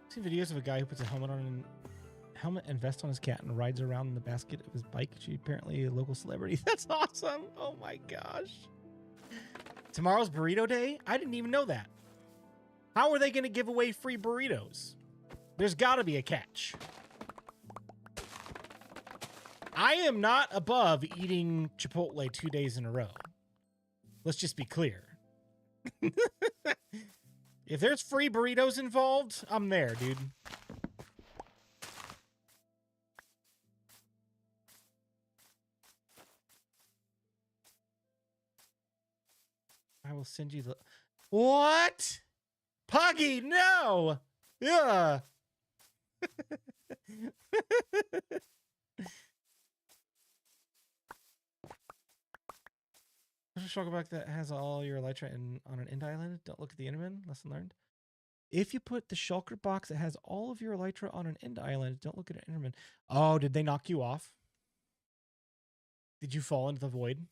Speaker 1: I've seen videos of a guy who puts a helmet and vest on his cat and rides around in the basket of his bike. She's apparently a local celebrity. That's awesome. Oh my gosh. Tomorrow's burrito day? I didn't even know that. How are they going to give away free burritos? There's got to be a catch. I am not above eating Chipotle 2 days in a row. Let's just be clear. If there's free burritos involved, I'm there, dude. I will send you the... What? Puggy, no! Yeah. There's a shulker box that has all your elytra on an end island. Don't look at the Enderman. Lesson learned. If you put the shulker box that has all of your elytra on an end island, don't look at an Enderman. Oh, did they knock you off? Did you fall into the void?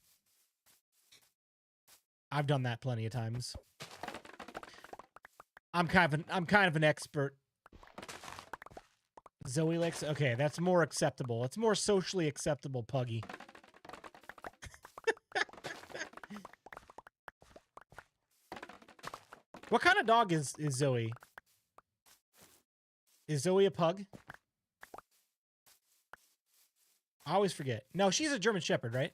Speaker 1: I've done that plenty of times. I'm kind of an expert. Zoe likes... Okay, that's more acceptable. It's more socially acceptable, Puggy. What kind of dog is Zoe? Is Zoe a pug? I always forget. No, she's a German Shepherd, right?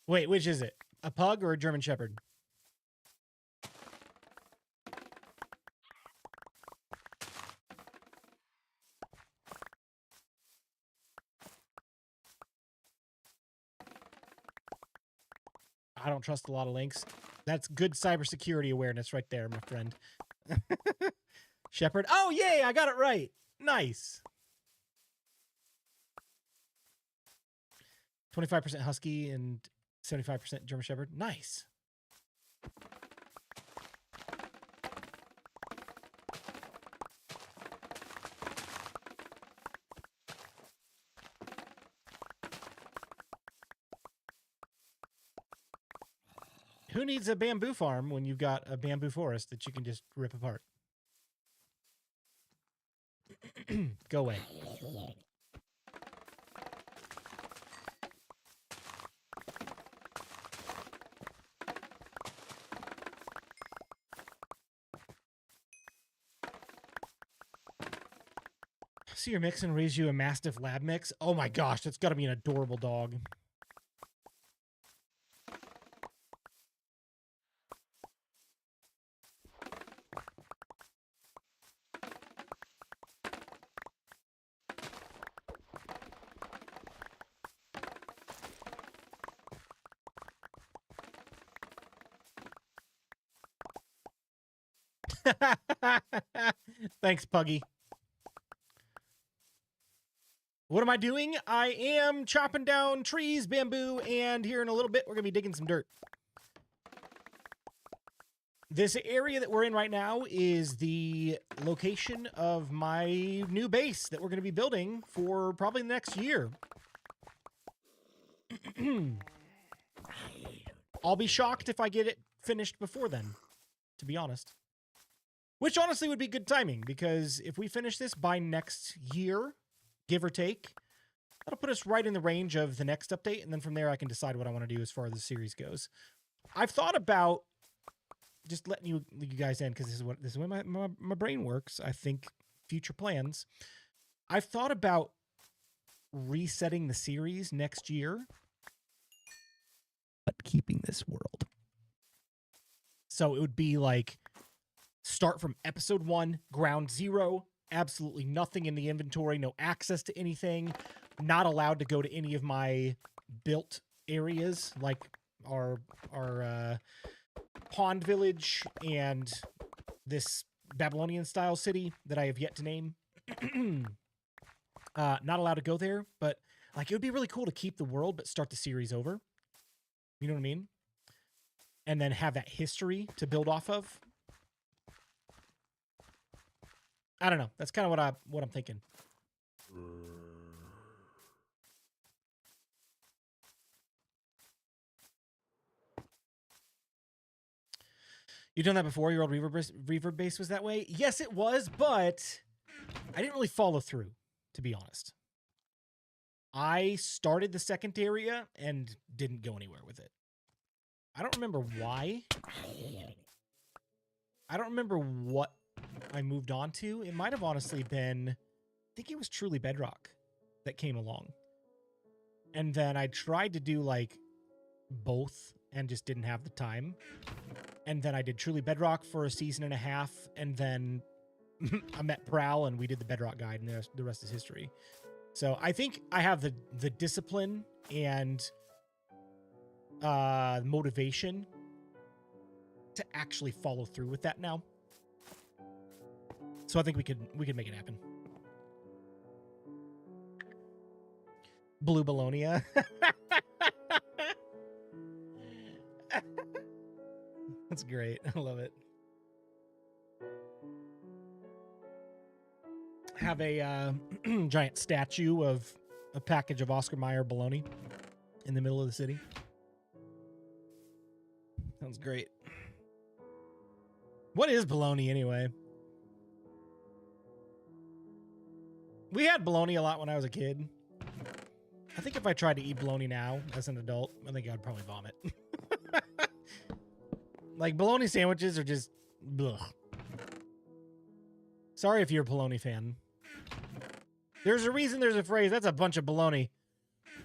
Speaker 1: Wait, which is it? A pug or a German Shepherd? I don't trust a lot of links. That's good cybersecurity awareness right there, my friend. Shepherd. Oh, yay! I got it right. Nice. 25% Husky and 75% German Shepherd. Nice. Who needs a bamboo farm when you've got a bamboo forest that you can just rip apart? Go away. See your mix and raise you a Mastiff Lab mix. Oh my gosh, that's got to be an adorable dog. Thanks, Puggy. What am I doing? I am chopping down trees, bamboo, and here in a little bit, we're going to be digging some dirt. This area that we're in right now is the location of my new base that we're going to be building for probably the next year. I'll be shocked if I get it finished before then, to be honest. Which honestly would be good timing, because if we finish this by next year, give or take, that'll put us right in the range of the next update, and then from there I can decide what I want to do as far as the series goes. I've thought about just letting you guys in, because this is the way my brain works. I think future plans. I've thought about resetting the series next year, but keeping this world. So it would be like start from episode 1, ground zero, absolutely nothing in the inventory, no access to anything, not allowed to go to any of my built areas like our pond village and this Babylonian style city that I have yet to name. Not allowed to go there, but like it would be really cool to keep the world but start the series over. You know what I mean? And then have that history to build off of. I don't know. That's kind of what I'm thinking. You've done that before? Your old reverb base was that way? Yes, it was, but I didn't really follow through, to be honest. I started the second area and didn't go anywhere with it. I don't remember why. I don't remember what I moved on to. It might have honestly been think it was Truly Bedrock that came along. And then I tried to do like both and just didn't have the time. And then I did Truly Bedrock for a season and a half, and then I met Prowl and we did the Bedrock guide, and the rest is history. So I think I have the discipline and motivation to actually follow through with that now. So I think we could make it happen. Blue Bologna. That's great. I love it. Have a giant statue of a package of Oscar Mayer bologna in the middle of the city. Sounds great. What is bologna anyway? We had bologna a lot when I was a kid. I think if I tried to eat bologna now as an adult, I think I'd probably vomit. Like, bologna sandwiches are just... blech. Sorry if you're a bologna fan. There's a reason there's a phrase, that's a bunch of bologna.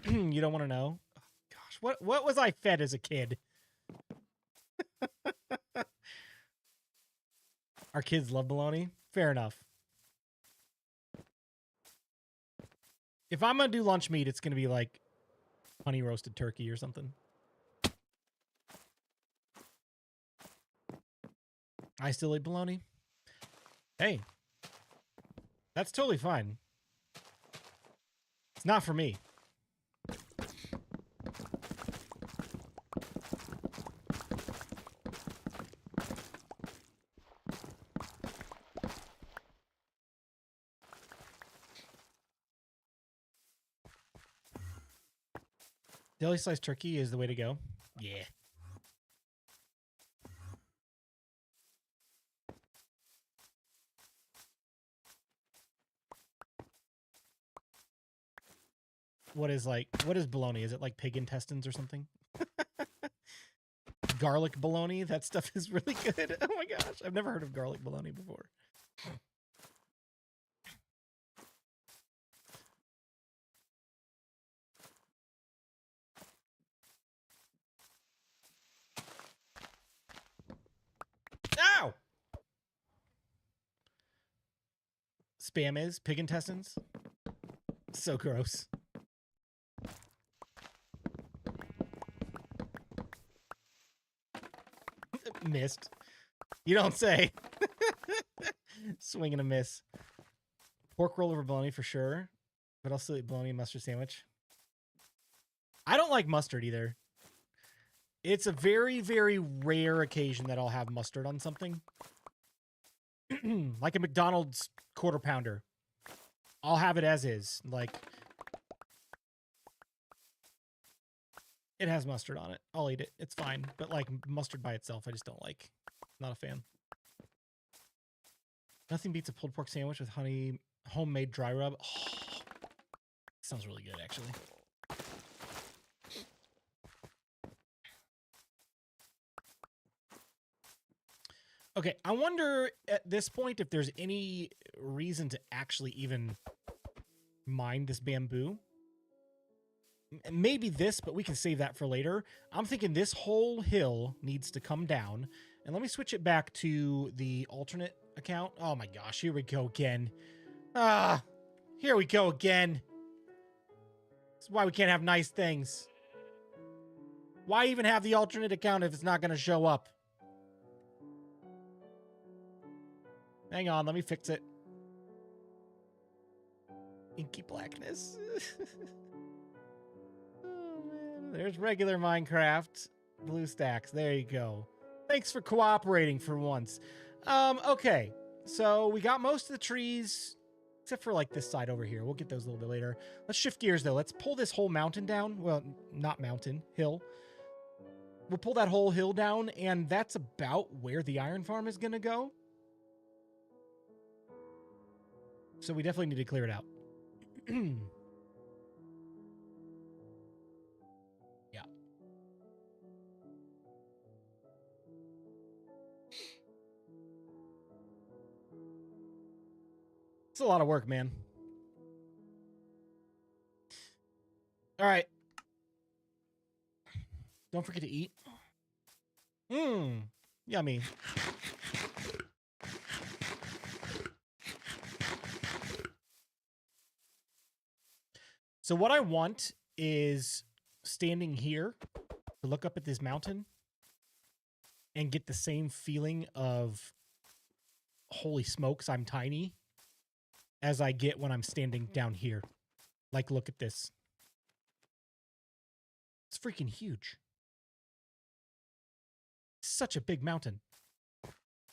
Speaker 1: You don't want to know? Oh, gosh, what was I fed as a kid? Our kids love bologna? Fair enough. If I'm going to do lunch meat, it's going to be like honey roasted turkey or something. I still eat bologna. Hey, that's totally fine. It's not for me. Deli sliced turkey is the way to go. Yeah. What is bologna? Is it like pig intestines or something? Garlic bologna? That stuff is really good. Oh my gosh. I've never heard of garlic bologna before. Ow! Spam is pig intestines? So gross. Missed. You don't say. Swing and a miss. Pork roll over bologna for sure. But I'll still eat bologna and mustard sandwich. I don't like mustard either. It's a very, very rare occasion that I'll have mustard on something. Like a McDonald's quarter pounder. I'll have it as is. Like, it has mustard on it. I'll eat it. It's fine. But like mustard by itself, I just don't like. Not a fan. Nothing beats a pulled pork sandwich with honey, homemade dry rub. Oh, sounds really good, actually. Okay, I wonder at this point if there's any reason to actually even mine this bamboo. Maybe this, but we can save that for later. I'm thinking this whole hill needs to come down. And let me switch it back to the alternate account. Oh my gosh, here we go again. Ah, here we go again. That's why we can't have nice things. Why even have the alternate account if it's not going to show up? Hang on, let me fix it. Inky blackness. Oh, man. There's regular Minecraft. Blue stacks. There you go. Thanks for cooperating for once. Okay. So we got most of the trees, except for like this side over here. We'll get those a little bit later. Let's shift gears though. Let's pull this whole mountain down. Well, not mountain, hill. We'll pull that whole hill down, and that's about where the iron farm is going to go. So we definitely need to clear it out. Yeah. It's a lot of work, man. All right. Don't forget to eat. Mmm. Yummy. So what I want is standing here to look up at this mountain and get the same feeling of holy smokes, I'm tiny as I get when I'm standing down here. Like, look at this. It's freaking huge. Such a big mountain.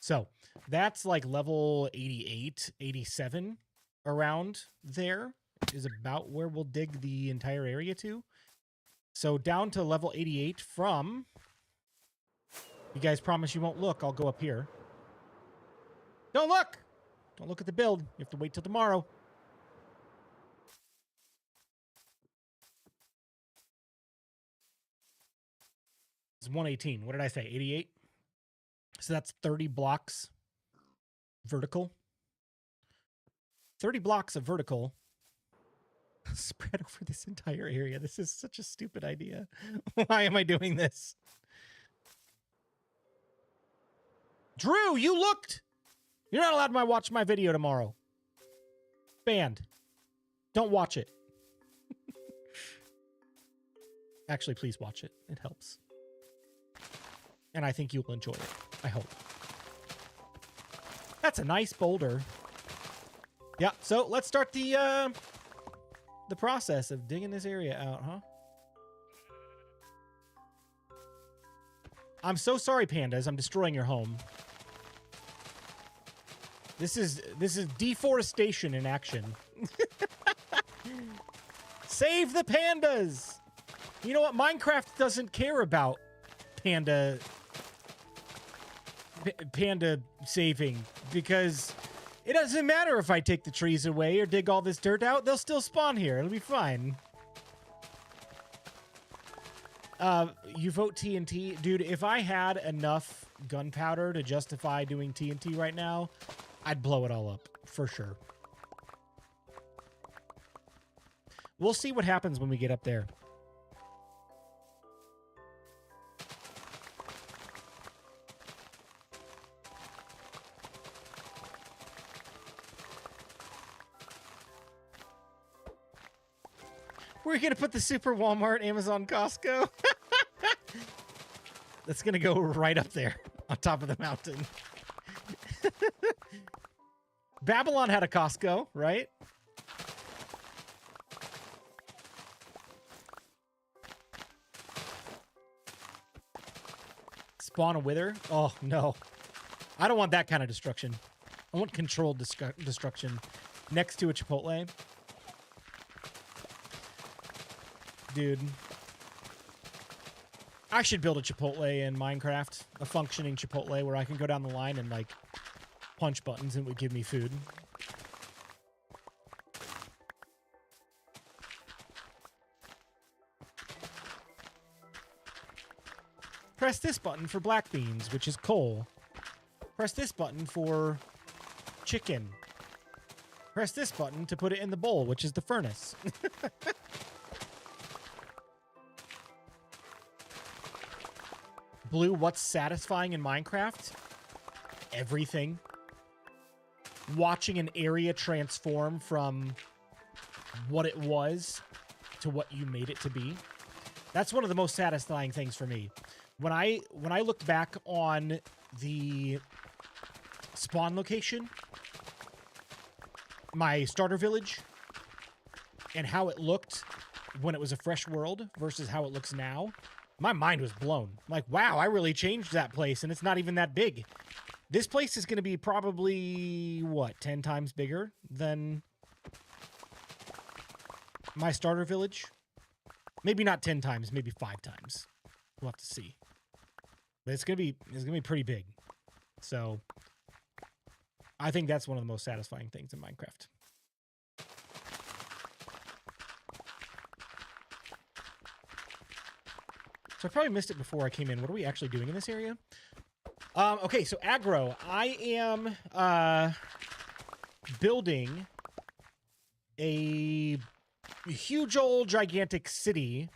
Speaker 1: So that's like level 88, 87 around there is about where we'll dig the entire area to. So down to level 88 from, you guys promise you won't look, I'll go up here. Don't look! Don't look at the build. You have to wait till tomorrow. It's 118. What did I say? 88? So that's 30 blocks vertical. 30 blocks of vertical spread over this entire area. This is such a stupid idea. Why am I doing this? Drew, you looked! You're not allowed to watch my video tomorrow. Banned. Don't watch it. Actually, please watch it. It helps. And I think you'll enjoy it. I hope. That's a nice boulder. Yeah, so let's start the process of digging this area out, huh? I'm so sorry, pandas. I'm destroying your home. This is deforestation in action. Save the pandas! You know what? Minecraft doesn't care about panda saving, because it doesn't matter if I take the trees away or dig all this dirt out. They'll still spawn here. It'll be fine. You vote TNT? Dude, if I had enough gunpowder to justify doing TNT right now, I'd blow it all up, for sure. We'll see what happens when we get up there. We're going to put the Super Walmart, Amazon, Costco. That's going to go right up there on top of the mountain. Babylon had a Costco, right? Spawn a wither? Oh, no. I don't want that kind of destruction. I want controlled destruction next to a Chipotle. Dude. I should build a Chipotle in Minecraft. A functioning Chipotle where I can go down the line and, like, punch buttons and it would give me food. Press this button for black beans, which is coal. Press this button for chicken. Press this button to put it in the bowl, which is the furnace. Blue, what's satisfying in Minecraft? Everything. Watching an area transform from what it was to what you made it to be. That's one of the most satisfying things for me. When I looked back on the spawn location, my starter village, and how it looked when it was a fresh world versus how it looks now, my mind was blown. I'm like, wow, I really changed that place, and it's not even that big. This place is going to be probably, what, 10 times bigger than my starter village? Maybe not 10 times, maybe 5 times. We'll have to see. But it's gonna be pretty big. So I think that's one of the most satisfying things in Minecraft. So I probably missed it before I came in. What are we actually doing in this area? Okay, so aggro. I am building a huge old gigantic city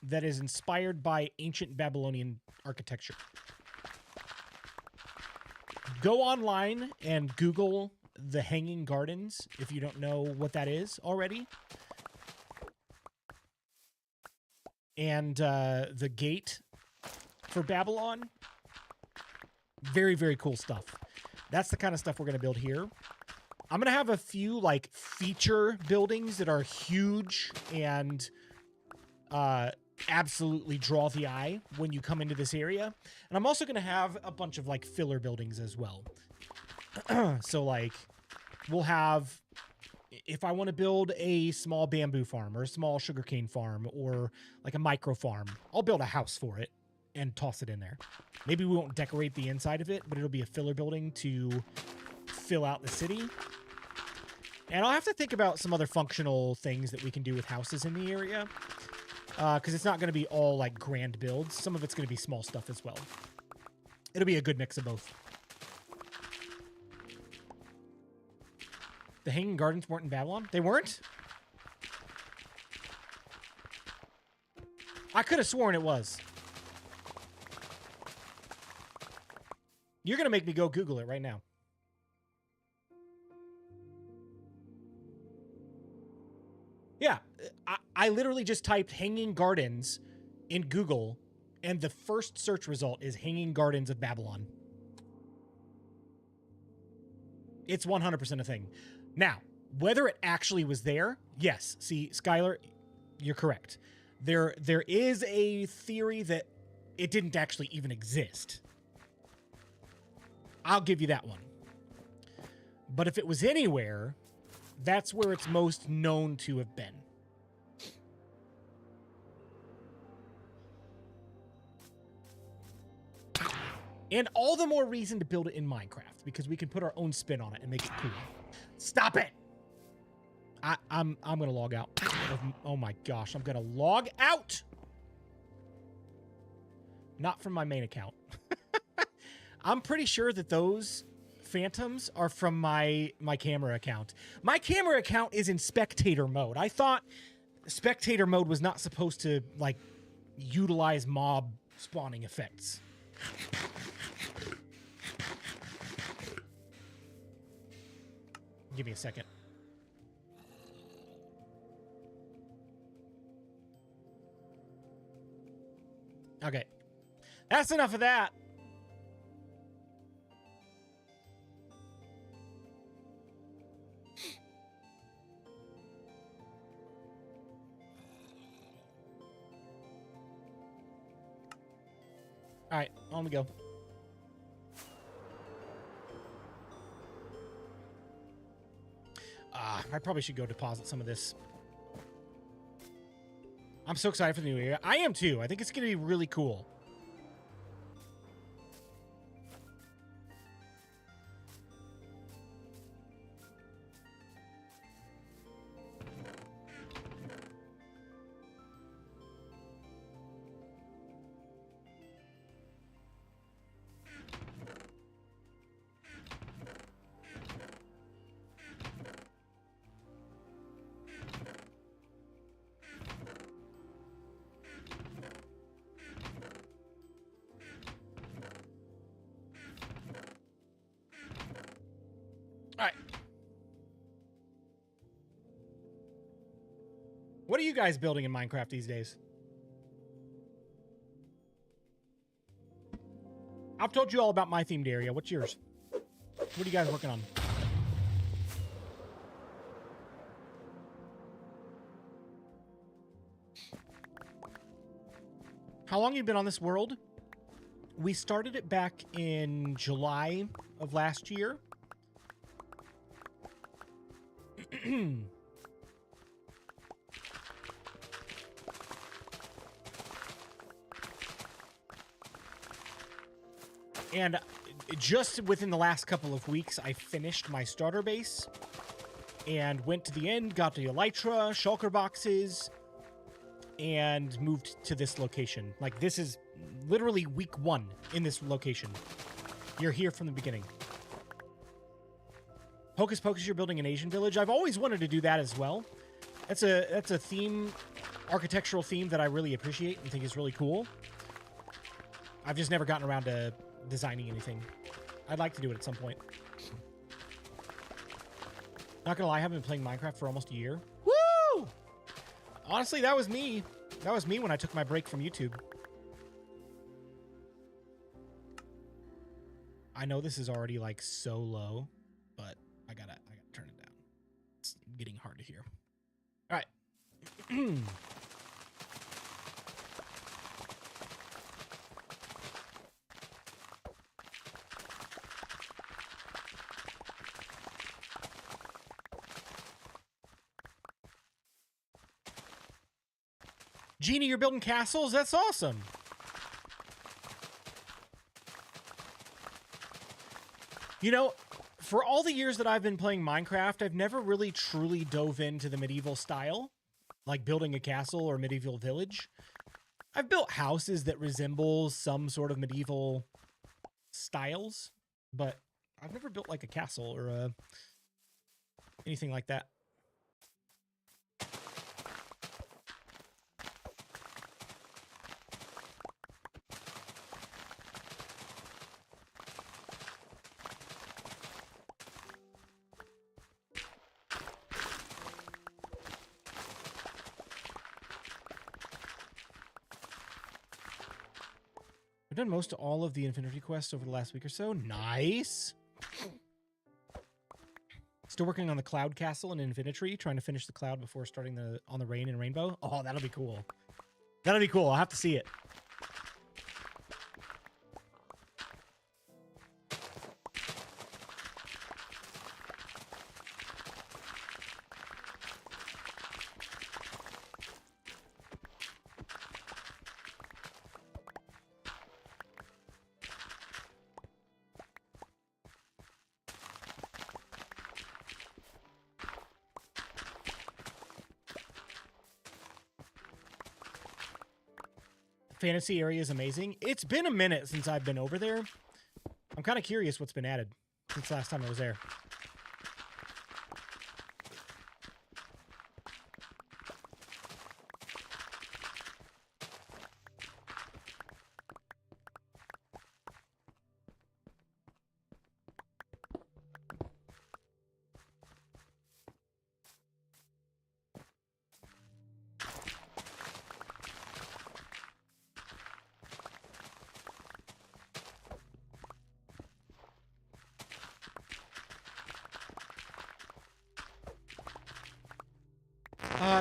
Speaker 1: that is inspired by ancient Babylonian architecture. Go online and Google the Hanging Gardens if you don't know what that is already. And the gate for Babylon. Very, very cool stuff. That's the kind of stuff we're going to build here. I'm going to have a few, like, feature buildings that are huge and absolutely draw the eye when you come into this area. And I'm also going to have a bunch of, like, filler buildings as well. So, like, we'll have... If I want to build a small bamboo farm or a small sugarcane farm or, like, a micro farm, I'll build a house for it and toss it in there. Maybe we won't decorate the inside of it, but it'll be a filler building to fill out the city. And I'll have to think about some other functional things that we can do with houses in the area. Because it's not going to be all, like, grand builds. Some of it's going to be small stuff as well. It'll be a good mix of both. The Hanging Gardens weren't in Babylon? They weren't? I could have sworn it was. You're going to make me go Google it right now. Yeah, I literally just typed Hanging Gardens in Google, and the first search result is Hanging Gardens of Babylon. It's 100% a thing. Now, whether it actually was there, yes. See, Skylar, you're correct. There is a theory that it didn't actually even exist. I'll give you that one. But if it was anywhere, that's where it's most known to have been. And all the more reason to build it in Minecraft, because we can put our own spin on it and make it cool. Stop it! I'm gonna log out. Oh my gosh, I'm gonna log out! Not from my main account. I'm pretty sure that those phantoms are from my camera account. My camera account is in spectator mode. I thought spectator mode was not supposed to, like, utilize mob spawning effects. Give me a second. Okay. That's enough of that. All right, on we go. I probably should go deposit some of this. I'm so excited for the new area. I am too. I think it's going to be really cool. What are you guys building in Minecraft these days? I've told you all about my themed area. What's yours? What are you guys working on? How long have you been on this world? We started it back in July of last year. And just within the last couple of weeks, I finished my starter base and went to the end, got the elytra, shulker boxes, and moved to this location. Like, this is literally week 1 in this location. You're here from the beginning. Hocus Pocus, you're building an Asian village. I've always wanted to do that as well. That's a theme, architectural theme that I really appreciate and think is really cool. I've just never gotten around to designing anything. I'd like to do it at some point. Not gonna lie, I haven't been playing Minecraft for almost a year. Woo! Honestly, that was me. That was me when I took my break from YouTube. I know this is already like so low, but I gotta turn it down. It's getting hard to hear. All right. Genie, you're building castles? That's awesome. You know, for all the years that I've been playing Minecraft, I've never really truly dove into the medieval style, like building a castle or medieval village. I've built houses that resemble some sort of medieval styles, but I've never built like a castle or anything like that. I've done most of all of the Infinity quests over the last week or so. Nice. Still working on the Cloud Castle and Infinity, trying to finish the cloud before starting on the Rain and Rainbow. Oh, that'll be cool. That'll be cool. I'll have to see it. Fantasy area is amazing. It's been a minute since I've been over there. I'm kind of curious what's been added since last time I was there.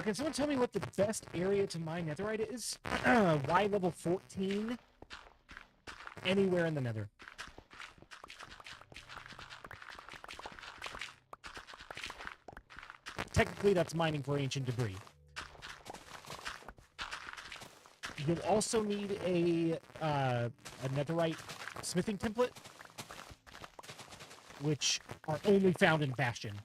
Speaker 1: Can someone tell me what the best area to mine netherite is? Y level 14. Anywhere in the nether. Technically, that's mining for ancient debris. You'll also need a netherite smithing template, which are only found in Bastion.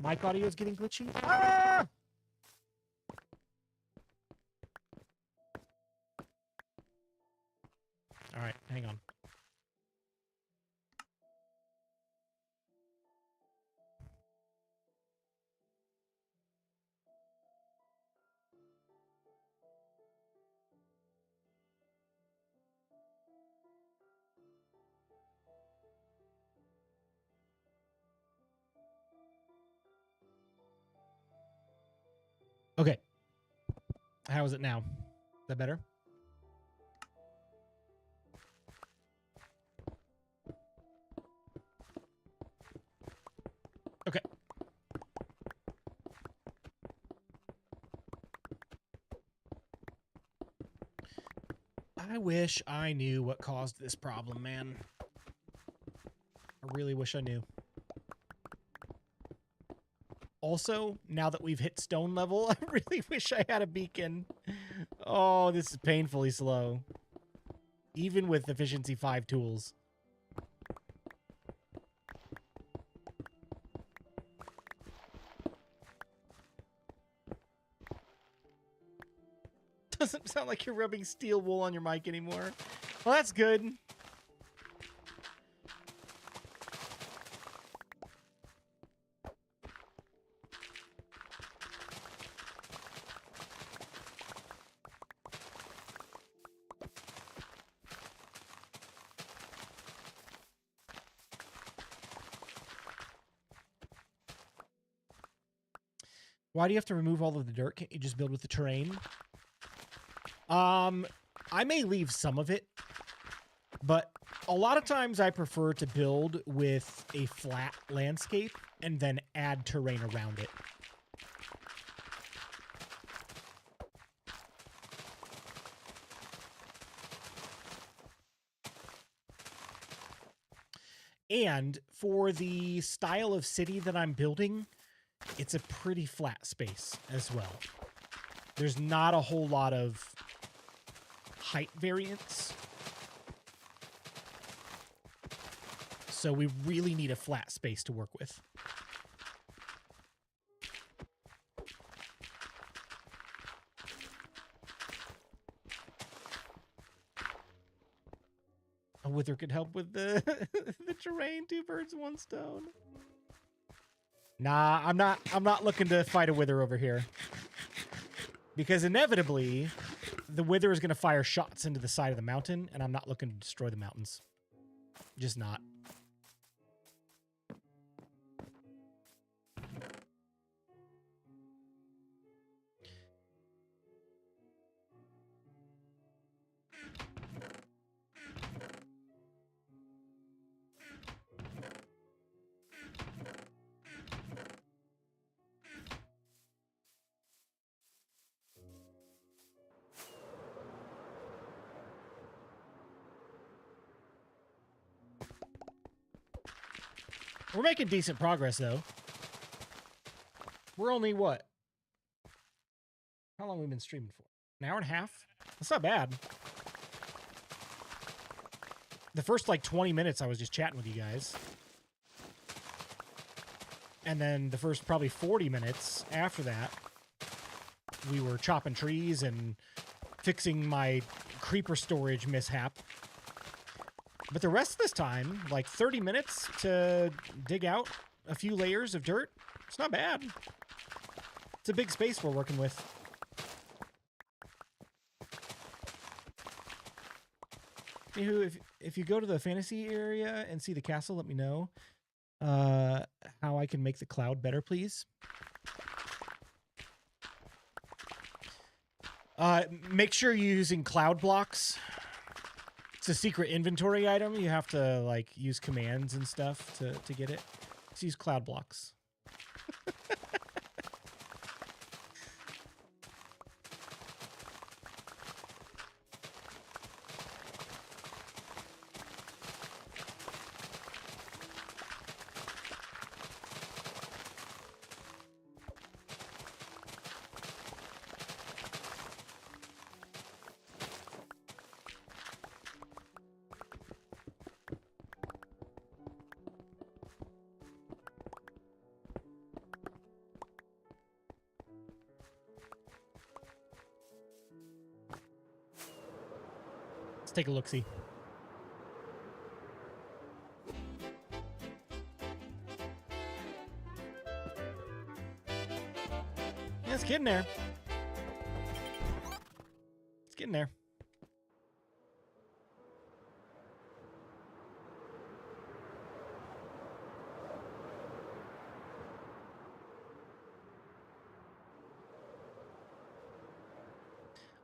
Speaker 1: Mic audio is getting glitchy. Ah! All right, hang on. Okay. How is it now? Is that better? Okay. I wish I knew what caused this problem, man. I really wish I knew. Also, now that we've hit stone level, I really wish I had a beacon. Oh, this is painfully slow. Even with efficiency 5 tools. Doesn't sound like you're rubbing steel wool on your mic anymore. Well, that's good. Why do you have to remove all of the dirt? Can't you just build with the terrain? I may leave some of it, but a lot of times I prefer to build with a flat landscape and then add terrain around it. And for the style of city that I'm building, it's a pretty flat space as well. There's not a whole lot of height variance. So we really need a flat space to work with. A wither could help with the the terrain. 2 birds, 1 stone. Nah, I'm not looking to fight a wither over here. Because inevitably, the wither is going to fire shots into the side of the mountain, and I'm not looking to destroy the mountains. Just not. We're making decent progress, though. We're only, what? How long have we been streaming for? An hour and a half? That's not bad. The first, like, 20 minutes I was just chatting with you guys. And then the first probably 40 minutes after that, we were chopping trees and fixing my creeper storage mishap. But the rest of this time, like 30 minutes to dig out a few layers of dirt, it's not bad. It's a big space we're working with. Anywho, if you go to the fantasy area and see the castle, let me know how I can make the cloud better, please. Make sure you're using cloud blocks. It's a secret inventory item. You have to, like, use commands and stuff to get it. Let's use cloud blocks. Let's take a look-see. Yeah, it's getting there. It's getting there.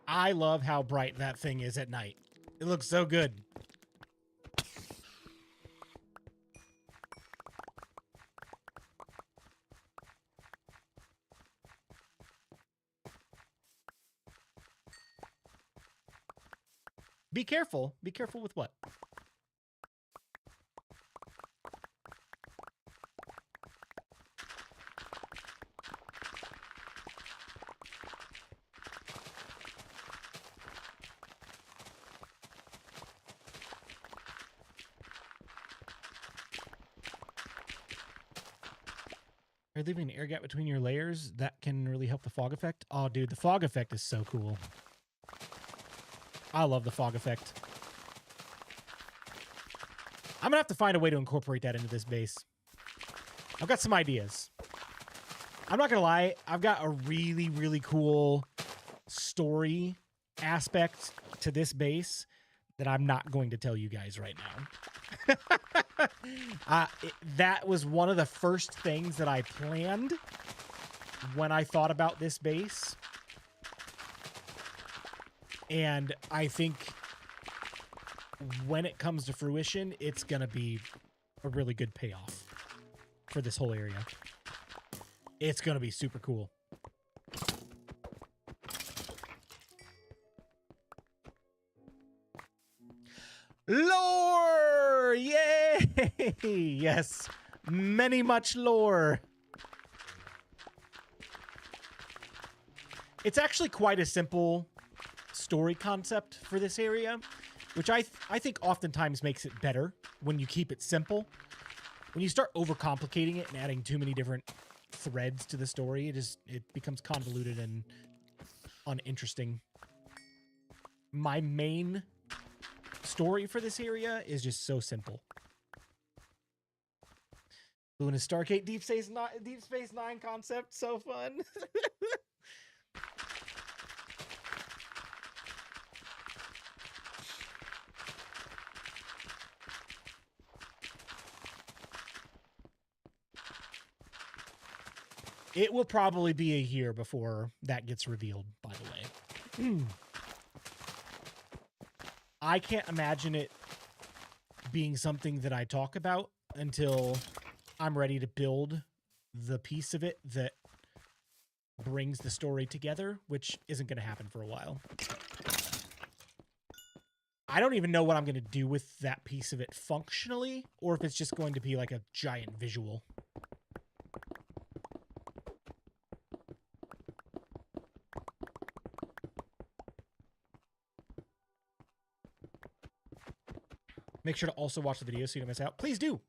Speaker 1: I love how bright that thing is at night. It looks so good. Be careful. Be careful with what? Are you leaving an air gap between your layers? That can really help the fog effect. Oh, dude, the fog effect is so cool. I love the fog effect. I'm gonna have to find a way to incorporate that into this base. I've got some ideas. I'm not gonna lie, I've got a really, really cool story aspect to this base that I'm not going to tell you guys right now. That was one of the first things that I planned when I thought about this base. And I think when it comes to fruition, it's going to be a really good payoff for this whole area. It's going to be super cool. Lore! Yay! Yes. Many much lore. It's actually quite a simple story concept for this area, which I think oftentimes makes it better when you keep it simple. When you start overcomplicating it and adding too many different threads to the story, it becomes convoluted and uninteresting. My main story for this area is just so simple. Luna Stargate Deep Space Nine concept, so fun. It will probably be a year before that gets revealed, by the way. I can't imagine it being something that I talk about until I'm ready to build the piece of it that brings the story together, which isn't going to happen for a while. I don't even know what I'm going to do with that piece of it functionally, or if it's just going to be like a giant visual. Make sure to also watch the video so you don't miss out. Please do.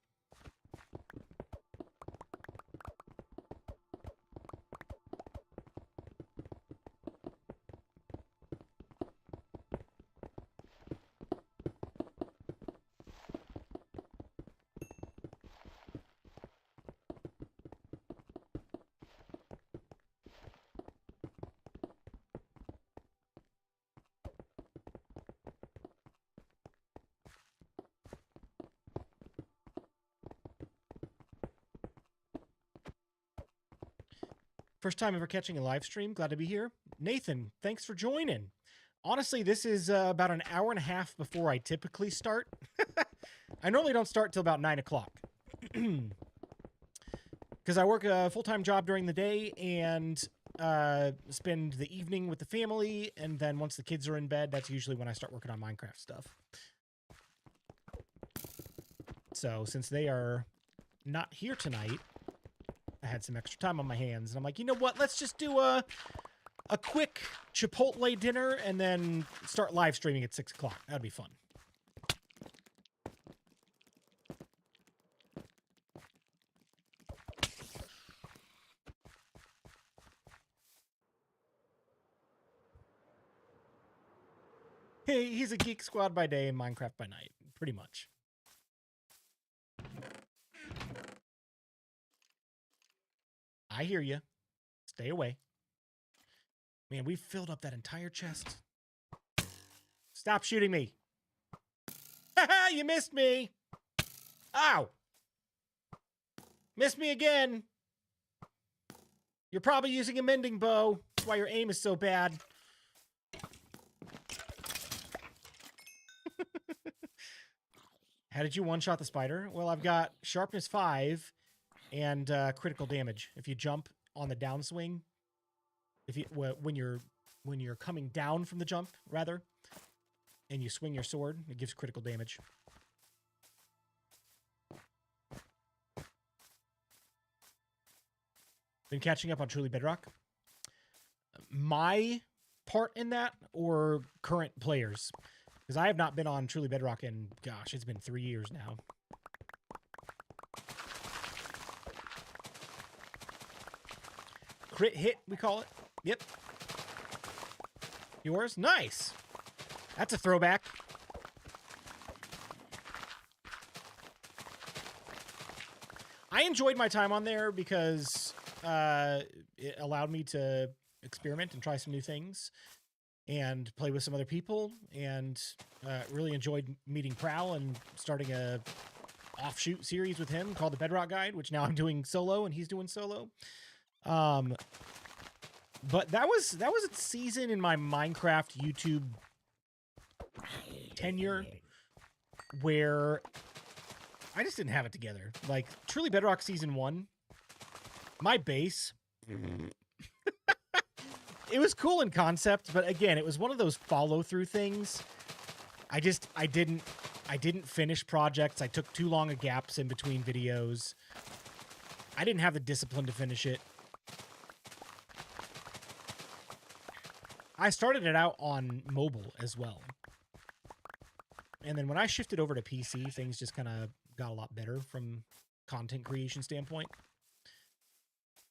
Speaker 1: First time ever catching a live stream. Glad to be here. Nathan, thanks for joining. Honestly, this is about an hour and a half before I typically start. I normally don't start till about 9 o'clock. Because I work a full-time job during the day and spend the evening with the family. And then once the kids are in bed, that's usually when I start working on Minecraft stuff. So since they are not here tonight, I had some extra time on my hands, and I'm like, you know what? Let's just do a quick Chipotle dinner and then start live streaming at 6 o'clock. That'd be fun. Hey, he's a Geek Squad by day and Minecraft by night, pretty much. I hear you. Stay away. Man, we filled up that entire chest. Stop shooting me. Haha, you missed me. Ow. Missed me again. You're probably using a mending bow. That's why your aim is so bad. How did you one-shot the spider? Well, I've got sharpness 5 and critical damage. If you jump on the downswing, when you're coming down from the jump, rather, and you swing your sword, it gives critical damage. Been catching up on Truly Bedrock. My part in that, or current players? Because I have not been on Truly Bedrock in, gosh, it's been 3 years now. Crit hit, we call it. Yep. Yours? Nice. That's a throwback. I enjoyed my time on there because it allowed me to experiment and try some new things and play with some other people, and really enjoyed meeting Prowl and starting a offshoot series with him called the Bedrock Guide, which now I'm doing solo and he's doing solo. But that was a season in my Minecraft YouTube tenure where I just didn't have it together. Like, truly Bedrock Season 1, my base, it was cool in concept, but again, it was one of those follow-through things. I didn't finish projects. I took too long of gaps in between videos. I didn't have the discipline to finish it. I started it out on mobile as well. And then when I shifted over to PC, things just kind of got a lot better from content creation standpoint.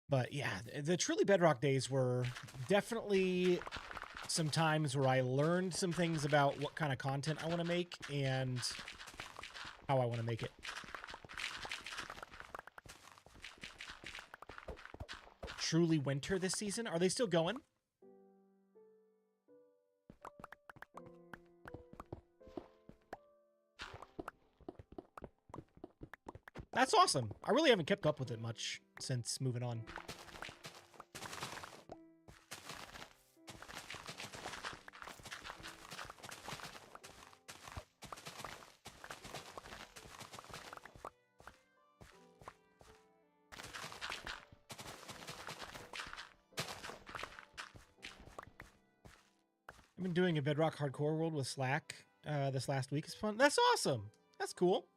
Speaker 1: But yeah, the truly Bedrock days were definitely some times where I learned some things about what kind of content I want to make and how I want to make it. Truly winter this season? Are they still going? That's awesome. I really haven't kept up with it much since moving on. I've been doing a Bedrock Hardcore World with Slack this last week. It's fun. That's awesome. That's cool.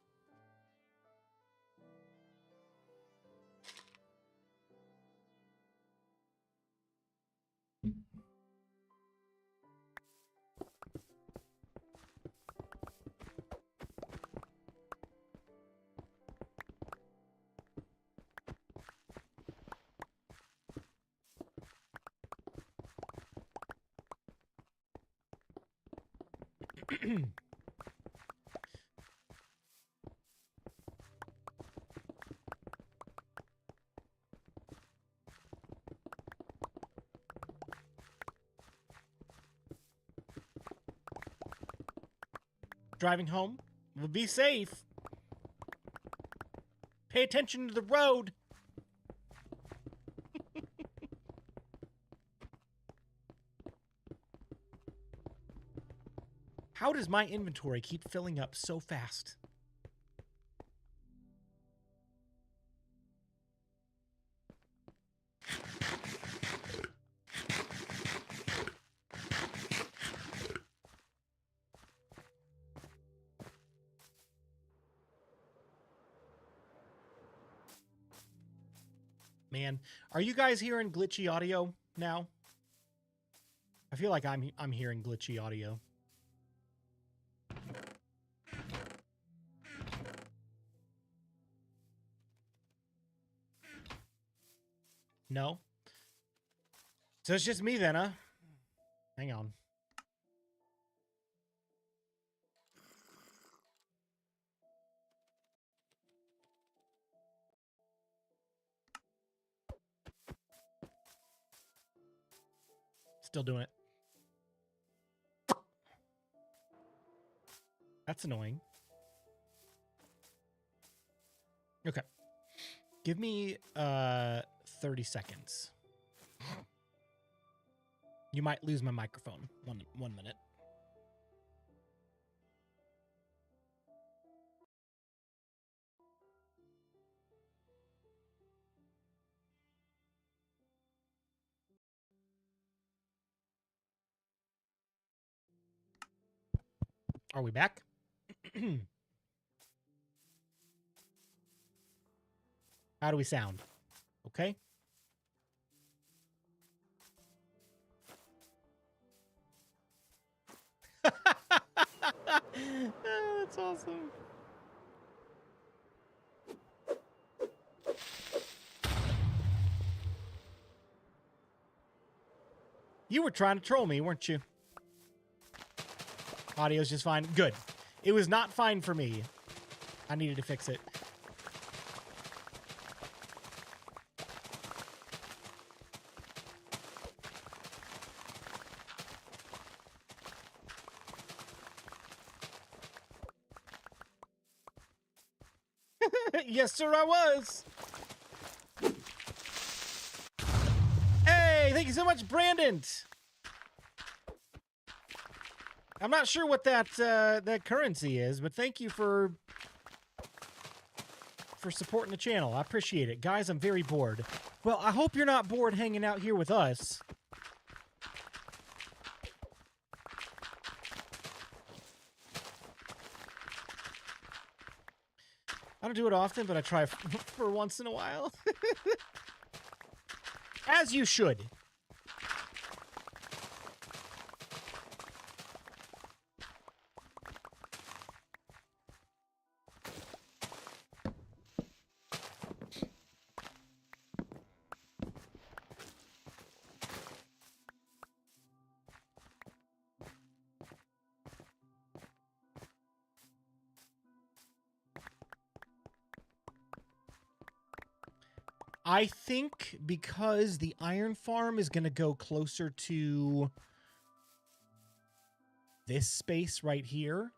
Speaker 1: Driving home, well, be safe. Pay attention to the road. How does my inventory keep filling up so fast? Man, are you guys hearing glitchy audio now? I feel like I'm hearing glitchy audio. No? So it's just me then, huh? Hang on. Still doing it. That's annoying. Okay. Give me 30 seconds. You might lose my microphone. One minute. Are we back? How do we sound? Okay. That's awesome. You were trying to troll me, weren't you? Audio's just fine. Good. It was not fine for me. I needed to fix it. Yes, sir, I was. Hey, thank you so much, Brandon. I'm not sure what that currency is, but thank you for supporting the channel. I appreciate it. Guys, I'm very bored. Well, I hope you're not bored hanging out here with us. I don't do it often, but I try for once in a while. As you should. I think because the iron farm is going to go closer to this space right here,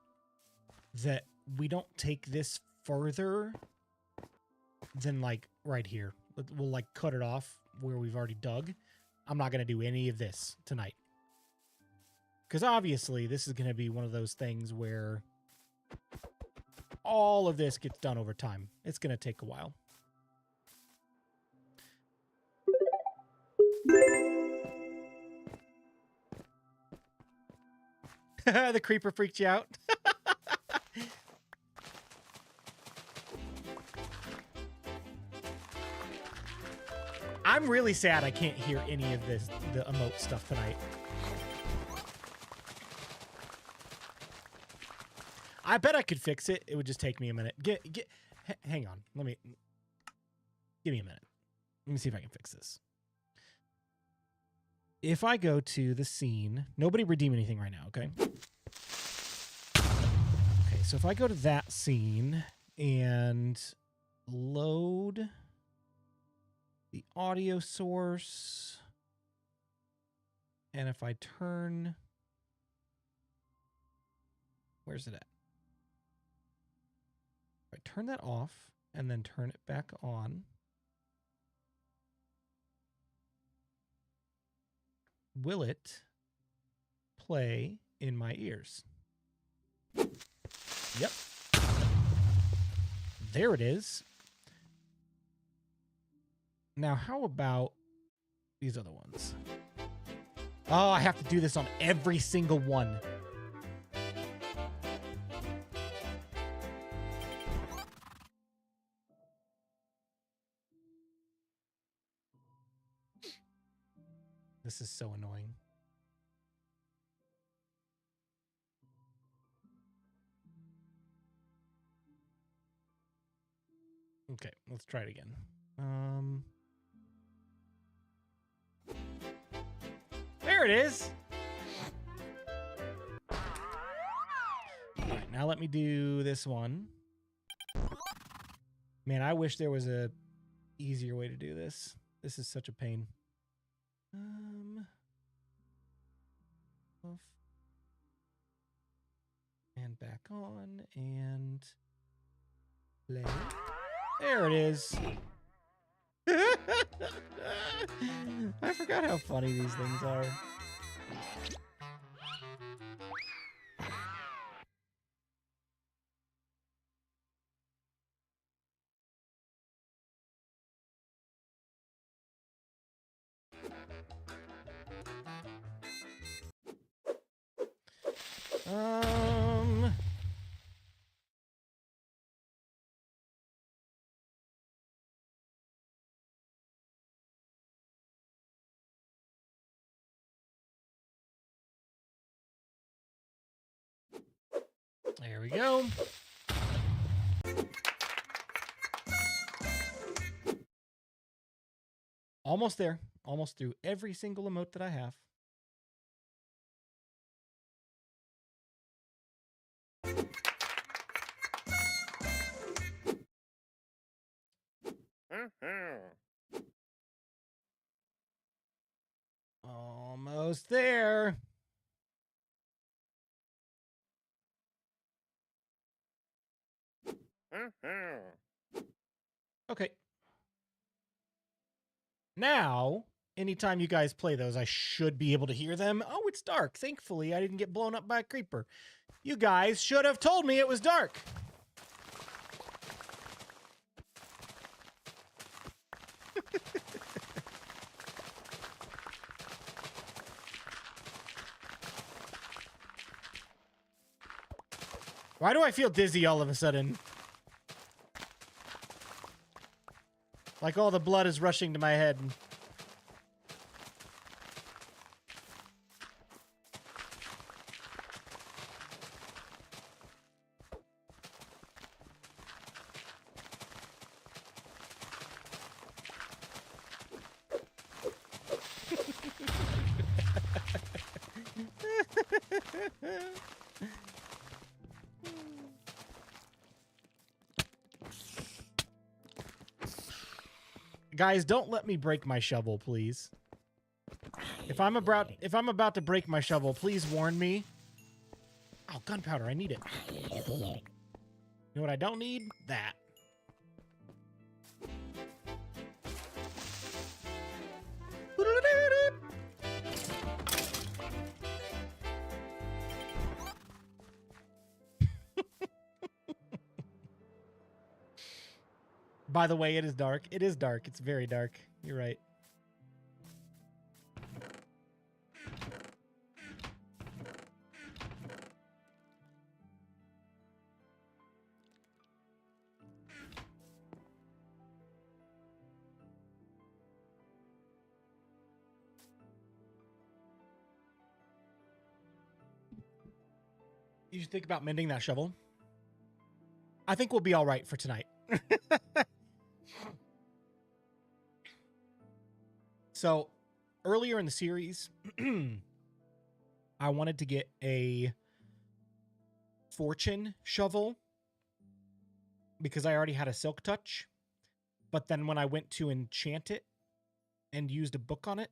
Speaker 1: that we don't take this further than, like, right here. We'll, like, cut it off where we've already dug. I'm not going to do any of this tonight. Because obviously this is going to be one of those things where all of this gets done over time. It's going to take a while. The creeper freaked you out. I'm really sad I can't hear any of the emote stuff tonight. I bet I could fix it. It would just take me a minute. Hang on. Give me a minute. Let me see if I can fix this. If I go to the scene, nobody redeem anything right now, okay? Okay, so if I go to that scene and load the audio source, and if I turn, where's it at? If I turn that off and then turn it back on, will it play in my ears? Yep. There it is. Now, how about these other ones? Oh, I have to do this on every single one. This is so annoying. Okay, let's try it again. There it is. All right, now let me do this one. Man, I wish there was a easier way to do this. This is such a pain. Off. And back on and play. There it is. I forgot how funny these things are. There we go. Almost there. Almost through every single emote that I have. Almost there. Okay. Now, anytime you guys play those, I should be able to hear them. Oh, it's dark. Thankfully, I didn't get blown up by a creeper. You guys should have told me it was dark. Why do I feel dizzy all of a sudden? Like all the blood is rushing to my head. Guys, don't let me break my shovel, please. If I'm about to break my shovel, please warn me. Oh, gunpowder, I need it. You know what I don't need? That. By the way, it is dark. It is dark. It's very dark. You're right. You should think about mending that shovel. I think we'll be all right for tonight. So, earlier in the series, I wanted to get a fortune shovel because I already had a silk touch. But then when I went to enchant it and used a book on it,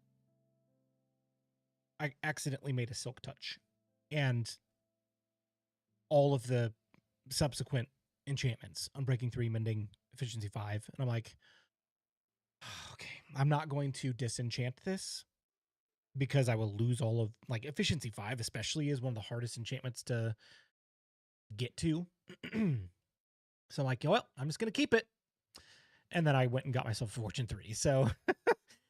Speaker 1: I accidentally made a silk touch. And all of the subsequent enchantments, Unbreaking 3, Mending, Efficiency 5. And I'm like, okay, I'm not going to disenchant this because I will lose all of, like, Efficiency 5 especially is one of the hardest enchantments to get to. So I'm like, well, I'm just going to keep it. And then I went and got myself Fortune 3. So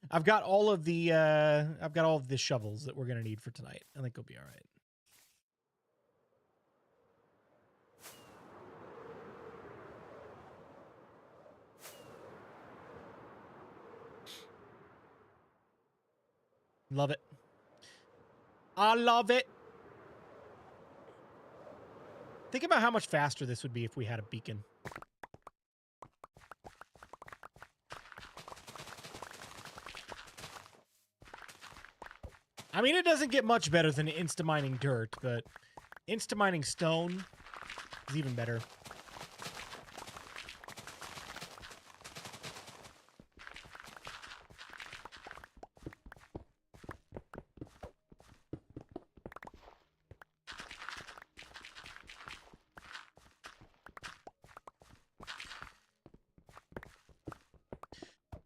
Speaker 1: I've got all of the shovels that we're going to need for tonight. I think it'll be all right. Love it. I love it. Think about how much faster this would be if we had a beacon. I mean, it doesn't get much better than insta-mining dirt, but insta-mining stone is even better.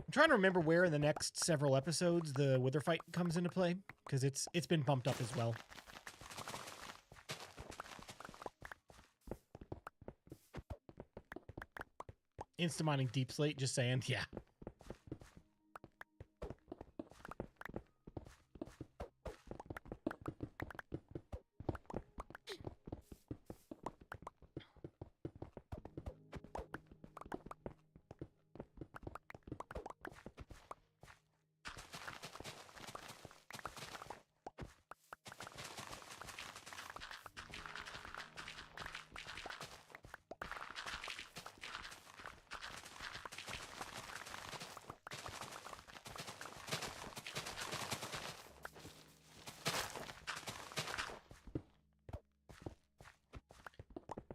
Speaker 1: I'm trying to remember where in the next several episodes the Wither fight comes into play, because it's been bumped up as well. Insta-mining deep slate, just saying, yeah.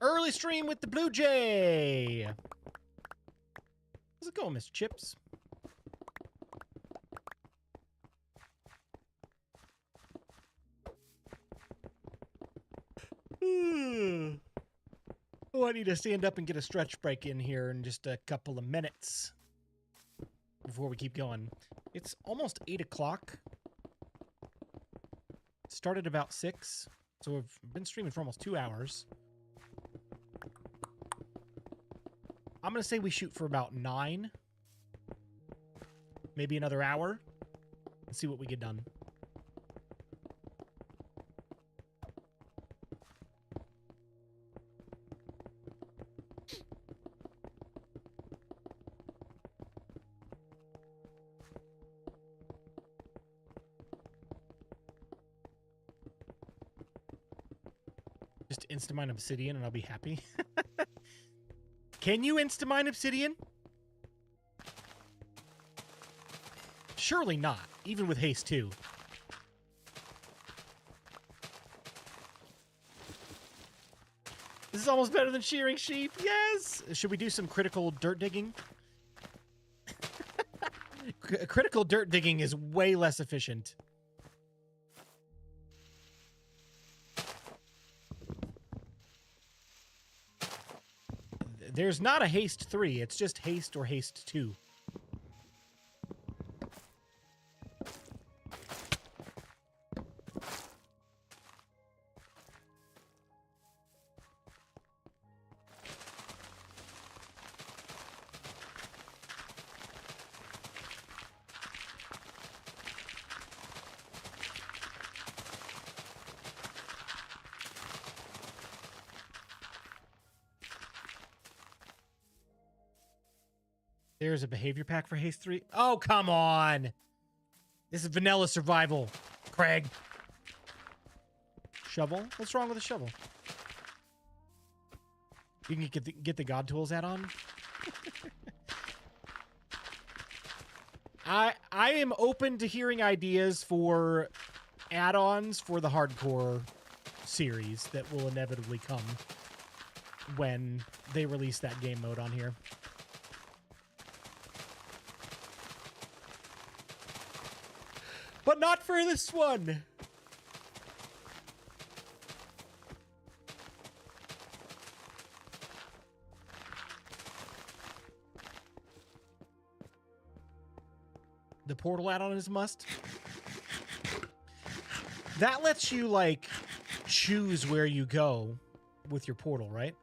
Speaker 1: Early stream with the BluJay. How's it going, Mr. Chips? Oh, I need to stand up and get a stretch break in here in just a couple of minutes. before we keep going. It's almost 8 o'clock. Started about 6, so we've been streaming for almost 2 hours. I'm going to say we shoot for about 9. Maybe another hour. And see what we get done. Just insta-mine obsidian and I'll be happy. Can you insta-mine obsidian? Surely not, even with haste 2. This is almost better than shearing sheep. Yes! Should we do some critical dirt digging? Critical dirt digging is way less efficient. There's not a haste 3, it's just haste or haste 2. There's a behavior pack for haste 3. Oh, come on. This is vanilla survival, Craig. Shovel? What's wrong with a shovel? You can get the God Tools add-on. I am open to hearing ideas for add-ons for the hardcore series that will inevitably come when they release that game mode on here. But not for this one. The portal add-on is a must. That lets you, like, choose where you go with your portal, right?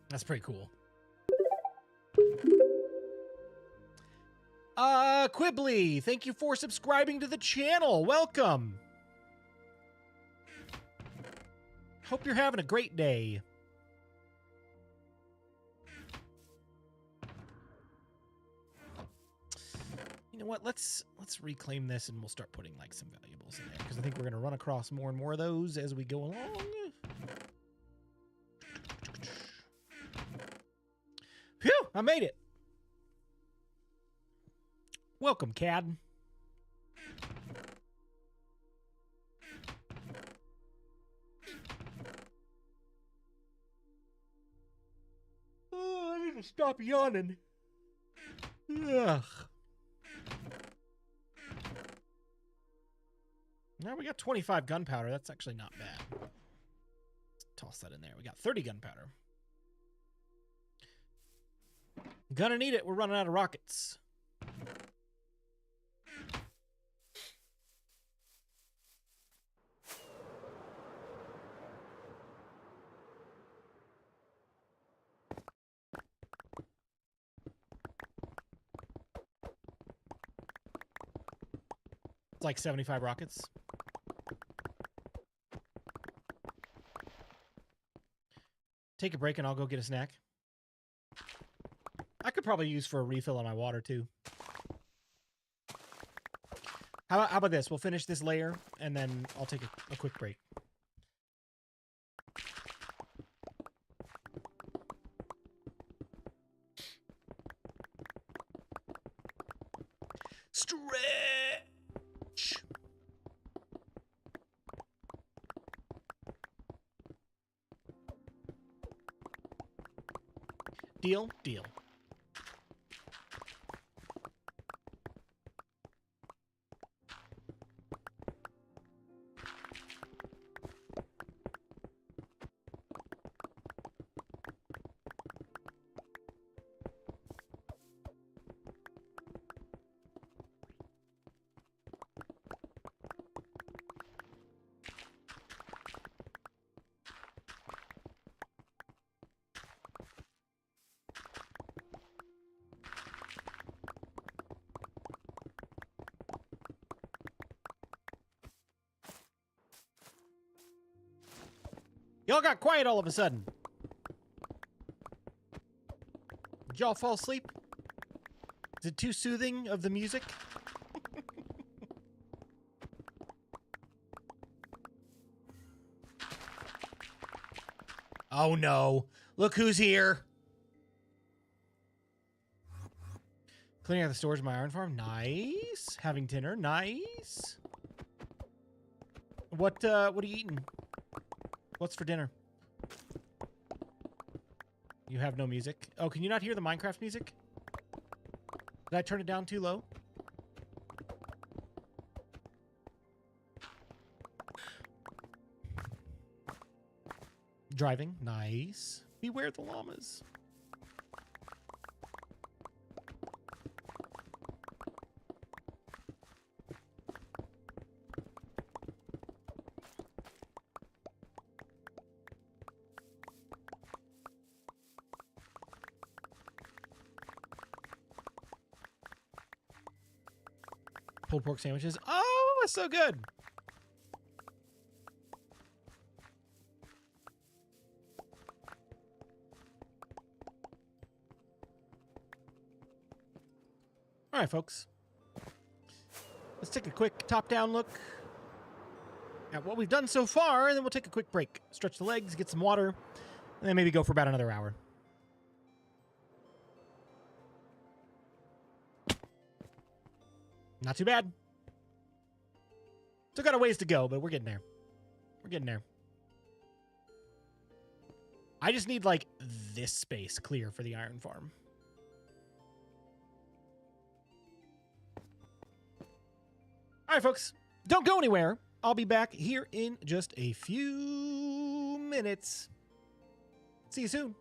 Speaker 1: That's pretty cool. Quibbly, thank you for subscribing to the channel. Welcome. Hope you're having a great day. You know what? Let's reclaim this and we'll start putting like some valuables in there because I think we're going to run across more and more of those as we go along. Phew, I made it. Welcome, Cad. Oh, I need to stop yawning. Ugh. Now we got 25 gunpowder. That's actually not bad. Let's toss that in there. We got 30 gunpowder. Gonna need it. We're running out of rockets. It's like 75 rockets. Take a break and I'll go get a snack. I could probably use for a refill on my water too. How about this? We'll finish this layer and then I'll take a quick break. Stretch. Deal? Deal. Y'all got quiet all of a sudden. Did y'all fall asleep? Is it too soothing of the music? Oh no. Look who's here. Cleaning out the storage of my iron farm. Nice. Having dinner. Nice. What are you eating? What's for dinner? You have no music. Oh, can you not hear the Minecraft music? Did I turn it down too low? Driving. Nice. Beware the llamas. Pulled pork sandwiches. Oh, that's so good. All right, folks. Let's take a quick top-down look at what we've done so far, and then we'll take a quick break. Stretch the legs, get some water, and then maybe go for about another hour. Not too bad. Still got a ways to go, but we're getting there. We're getting there. I just need, like, this space clear for the iron farm. All right, folks. Don't go anywhere. I'll be back here in just a few minutes. See you soon.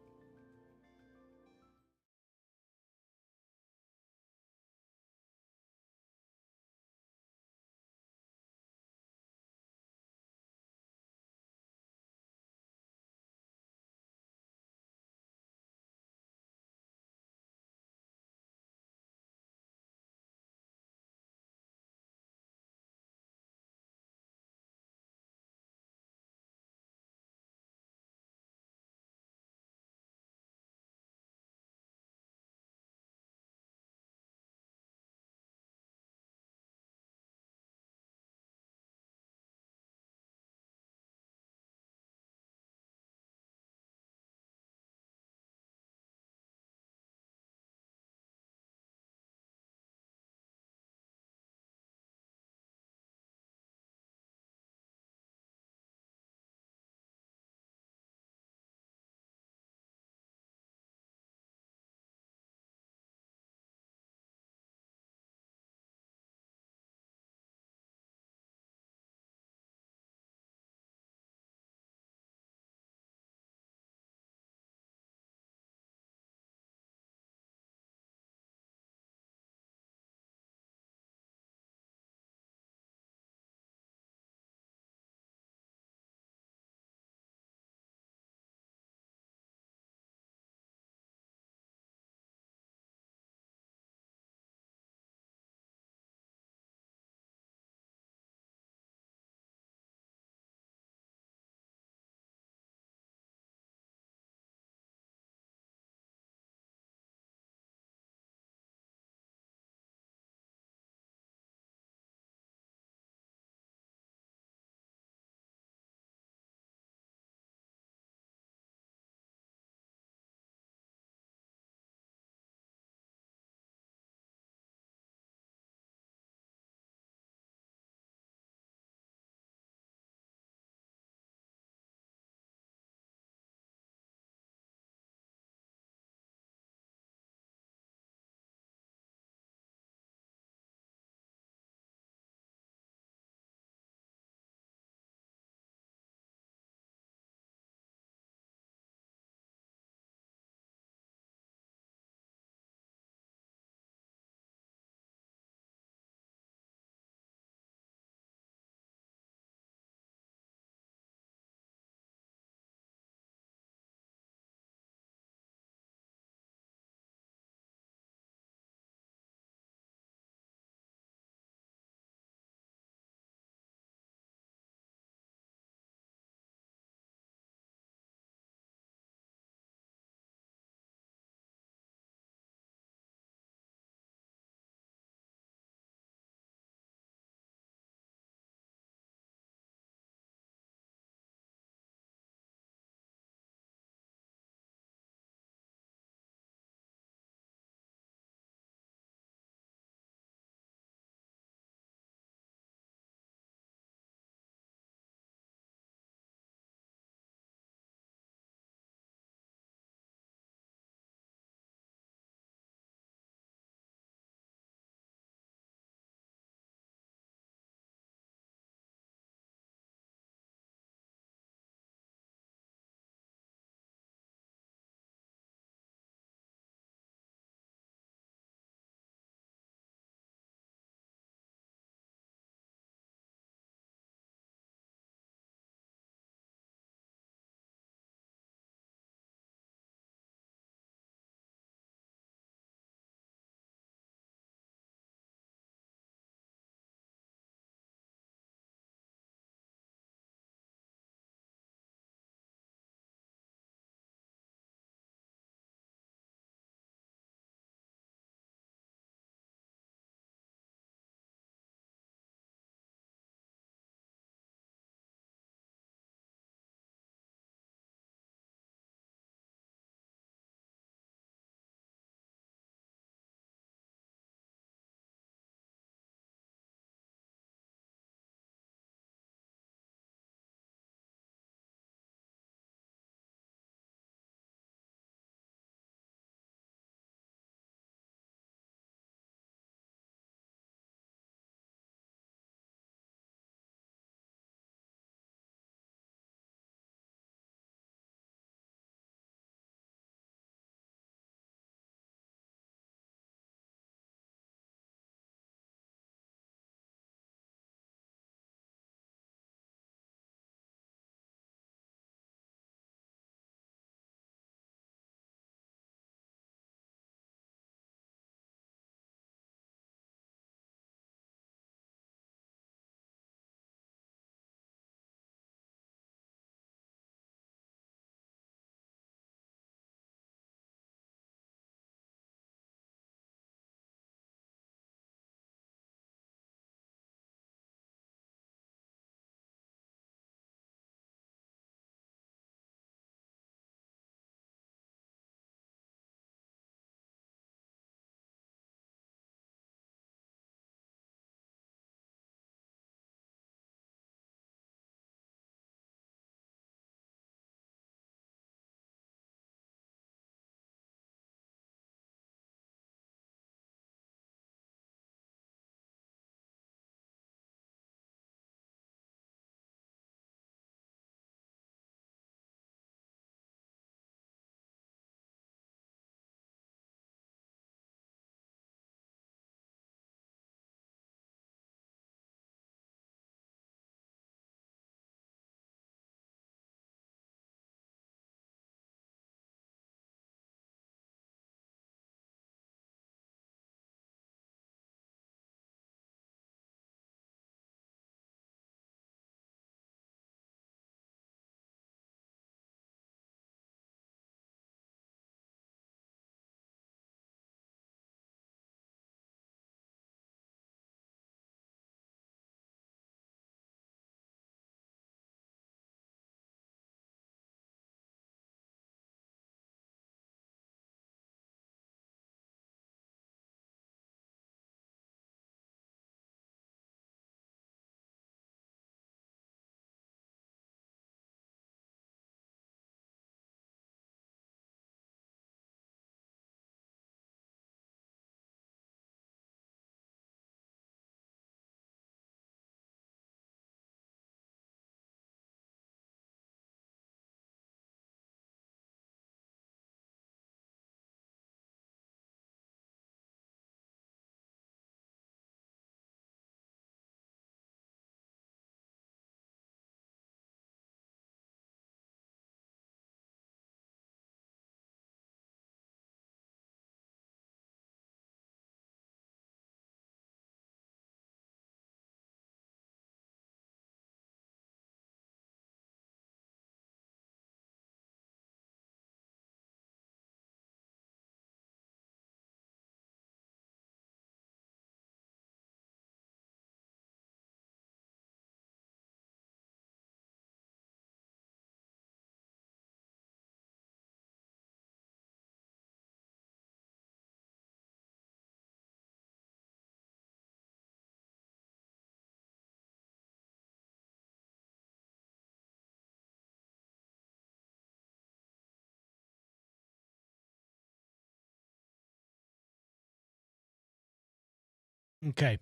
Speaker 1: Okay.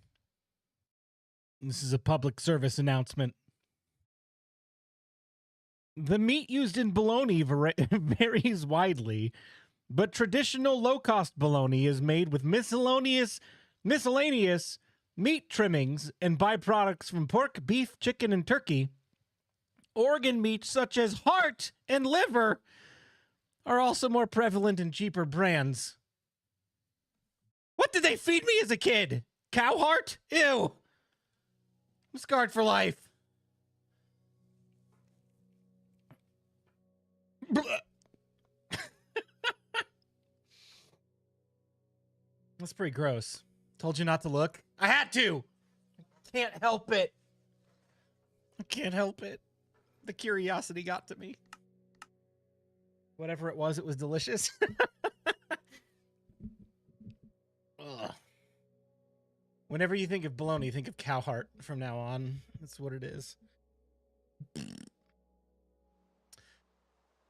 Speaker 1: This is a public service announcement. The meat used in bologna varies widely, but traditional low-cost bologna is made with miscellaneous meat trimmings and byproducts from pork, beef, chicken, and turkey. Organ meats such as heart and liver are also more prevalent in cheaper brands. What did they feed me as a kid? Cow heart? Ew. I'm scarred for life. That's pretty gross. Told you not to look. I had to. I can't help it. I can't help it. The curiosity got to me. Whatever it was delicious. Ugh. Whenever you think of bologna, think of cow heart from now on. That's what it is.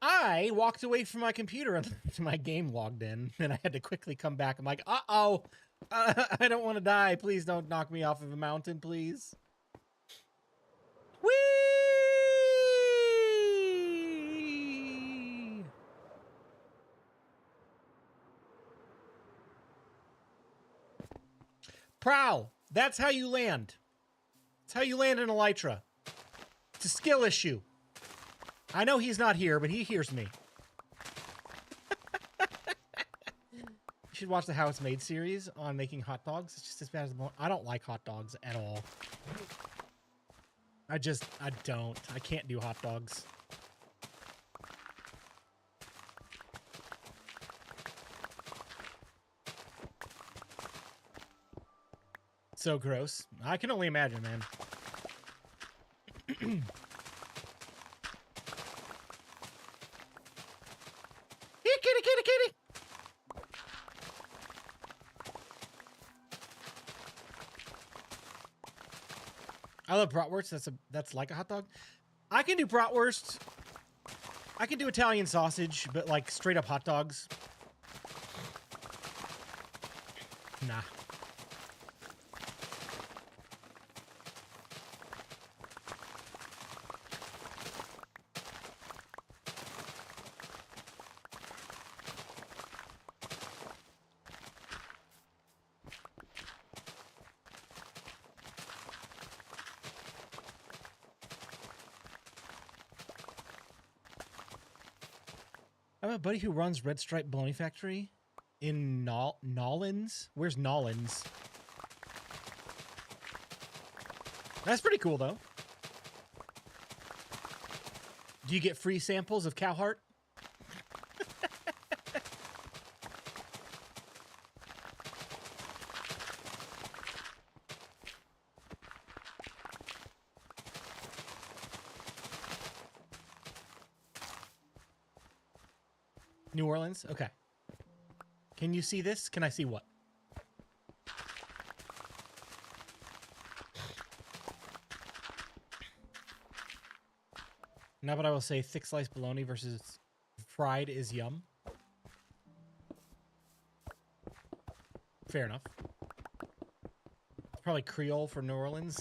Speaker 1: I walked away from my computer and my game logged in, and I had to quickly come back. I'm like, uh-oh, I don't want to die. Please don't knock me off of a mountain, please. Whee! Prowl. That's how you land. That's how you land in Elytra. It's a skill issue. I know he's not here, but he hears me. You should watch the How It's Made series on making hot dogs. It's just as bad as the... I don't like hot dogs at all. I don't. I can't do hot dogs. So gross. I can only imagine, man. Kitty, kitty, kitty, kitty. I love bratwurst. That's like a hot dog. I can do bratwurst. I can do Italian sausage, but like straight up hot dogs. Nah. I have a buddy who runs Red Stripe Bologna Factory in Nolans. Where's Nolans? That's pretty cool, though. Do you get free samples of cow heart? New Orleans? Okay. Can you see this? Can I see what? Now, but I will say thick sliced bologna versus fried is yum. Fair enough. It's probably Creole for New Orleans.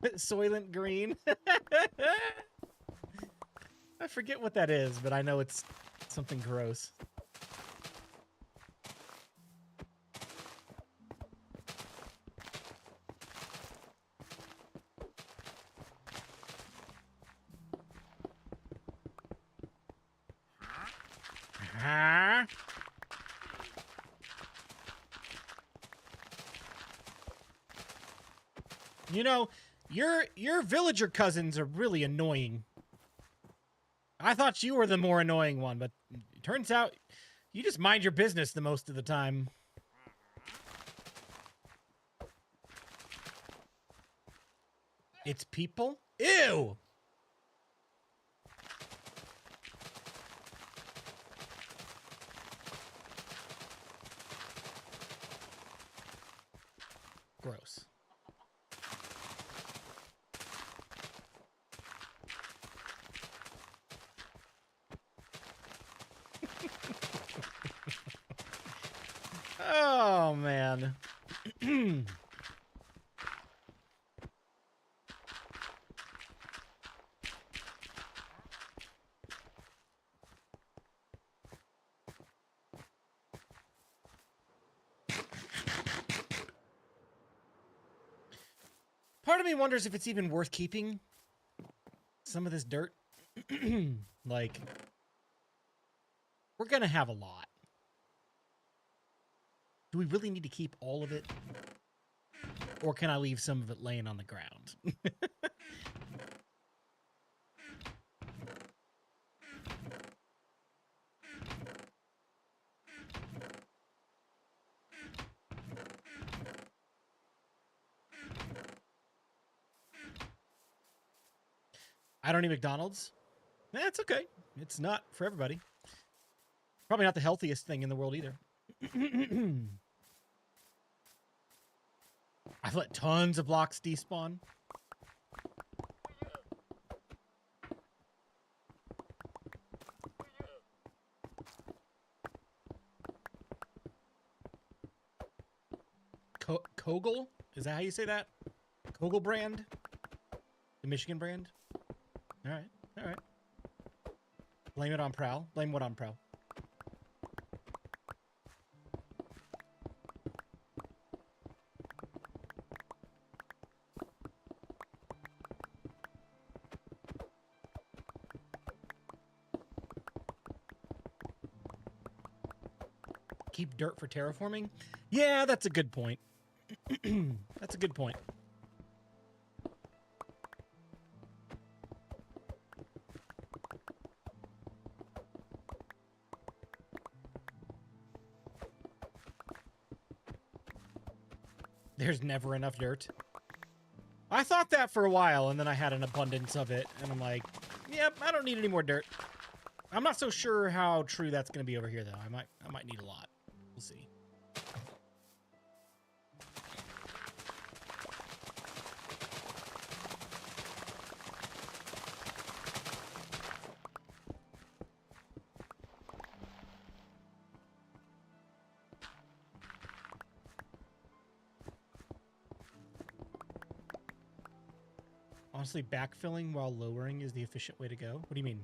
Speaker 1: Soylent Green. I forget what that is, but I know it's something gross. You know, your villager cousins are really annoying. I thought you were the more annoying one, but it turns out you just mind your business the most of the time. It's people? Ew! Gross. Oh, man. Part of me wonders if it's even worth keeping some of this dirt. Like, we're gonna have a lot. Do we really need to keep all of it? Or can I leave some of it laying on the ground? I don't eat McDonald's. That's okay. It's not for everybody. Probably not the healthiest thing in the world either. I've let tons of blocks despawn. Kogel? Is that how you say that? Kogel brand? The Michigan brand? All right. All right. Blame it on Prowl. Blame what on Prowl? Keep dirt for terraforming? Yeah, that's a good point. That's a good point. There's never enough dirt. I thought that for a while, and then I had an abundance of it, and I'm like, yep, I don't need any more dirt. I'm not so sure how true that's going to be over here, though. I might need a lot. We'll see. Honestly, backfilling while lowering is the efficient way to go. What do you mean?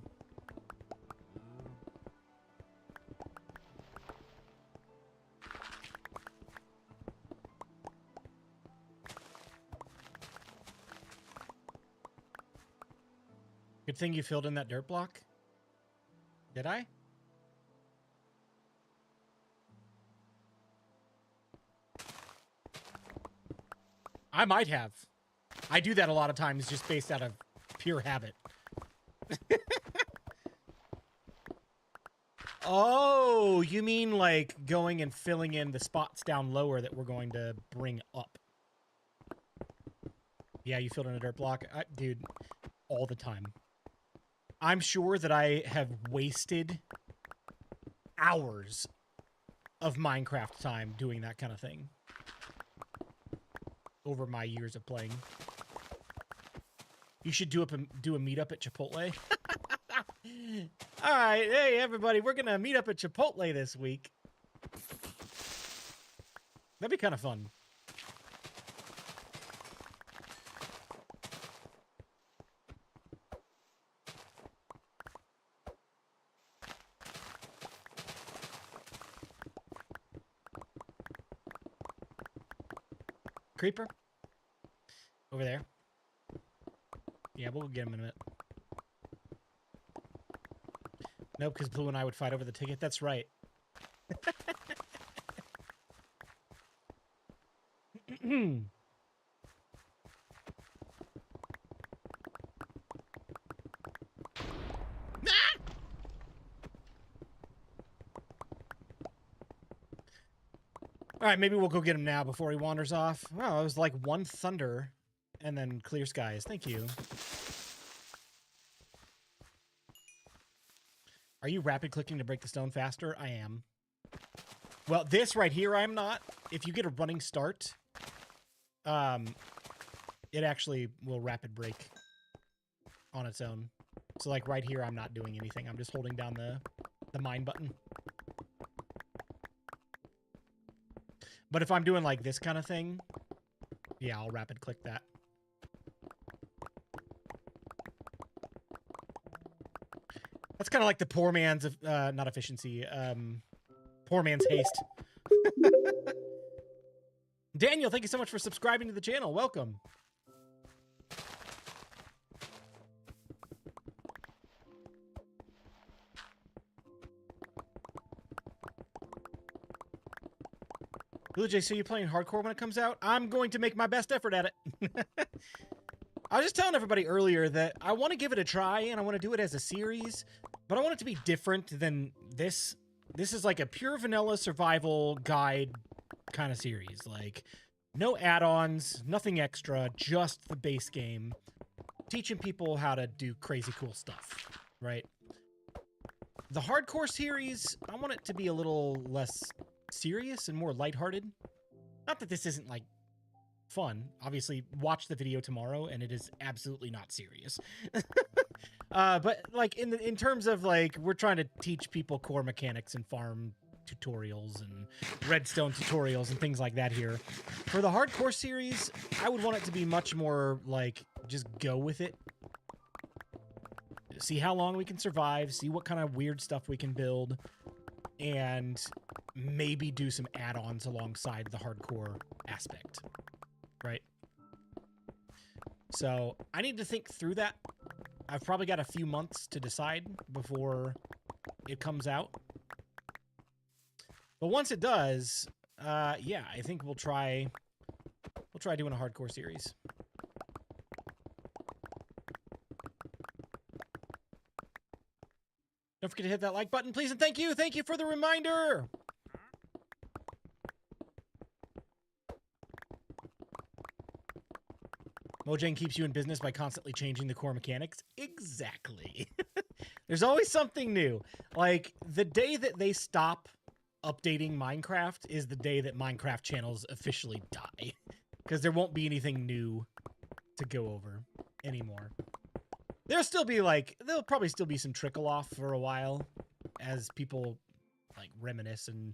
Speaker 1: Good thing you filled in that dirt block. Did I? I might have. I do that a lot of times just based out of pure habit. Oh, you mean like going and filling in the spots down lower that we're going to bring up. Yeah, you filled in a dirt block. Dude, all the time. I'm sure that I have wasted hours of Minecraft time doing that kind of thing over my years of playing. You should do a meetup at Chipotle. All right, hey everybody, we're gonna meet up at Chipotle this week. That'd be kind of fun. Creeper? Over there. Yeah, we'll get him in a minute. Nope, because Blue and I would fight over the ticket. That's right. All right, maybe we'll go get him now before he wanders off. Wow, it was like one thunder and then clear skies. Thank you. Are you rapid clicking to break the stone faster? I am. Well, this right here, I'm not. If you get a running start, it actually will rapid break on its own. So like right here, I'm not doing anything. I'm just holding down the mine button. But if I'm doing like this kind of thing, yeah, I'll rapid click that. That's kind of like the poor man's, not efficiency, poor man's haste. Daniel, thank you so much for subscribing to the channel. Welcome. BluJay, so you playing hardcore when it comes out? I'm going to make my best effort at it. I was just telling everybody earlier that I want to give it a try, and I want to do it as a series, but I want it to be different than this. This is like a pure vanilla survival guide kind of series. Like, no add-ons, nothing extra, just the base game. Teaching people how to do crazy cool stuff, right? The hardcore series, I want it to be a little less serious and more lighthearted. Not that this isn't, like, fun. Obviously, watch the video tomorrow, and it is absolutely not serious. But, like, in terms of, like, we're trying to teach people core mechanics and farm tutorials and redstone tutorials and things like that here. For the hardcore series, I would want it to be much more, like, just go with it. See how long we can survive, see what kind of weird stuff we can build, and maybe do some add-ons alongside the hardcore aspect, right? So I need to think through that. I've probably got a few months to decide before it comes out. But once it does, yeah, I think we'll try doing a hardcore series. Don't forget to hit that like button, please, and thank you for the reminder. Mojang keeps you in business by constantly changing the core mechanics. Exactly. There's always something new. Like, the day that they stop updating Minecraft is the day that Minecraft channels officially die. Because there won't be anything new to go over anymore. There'll probably still be some trickle off for a while as people, like, reminisce and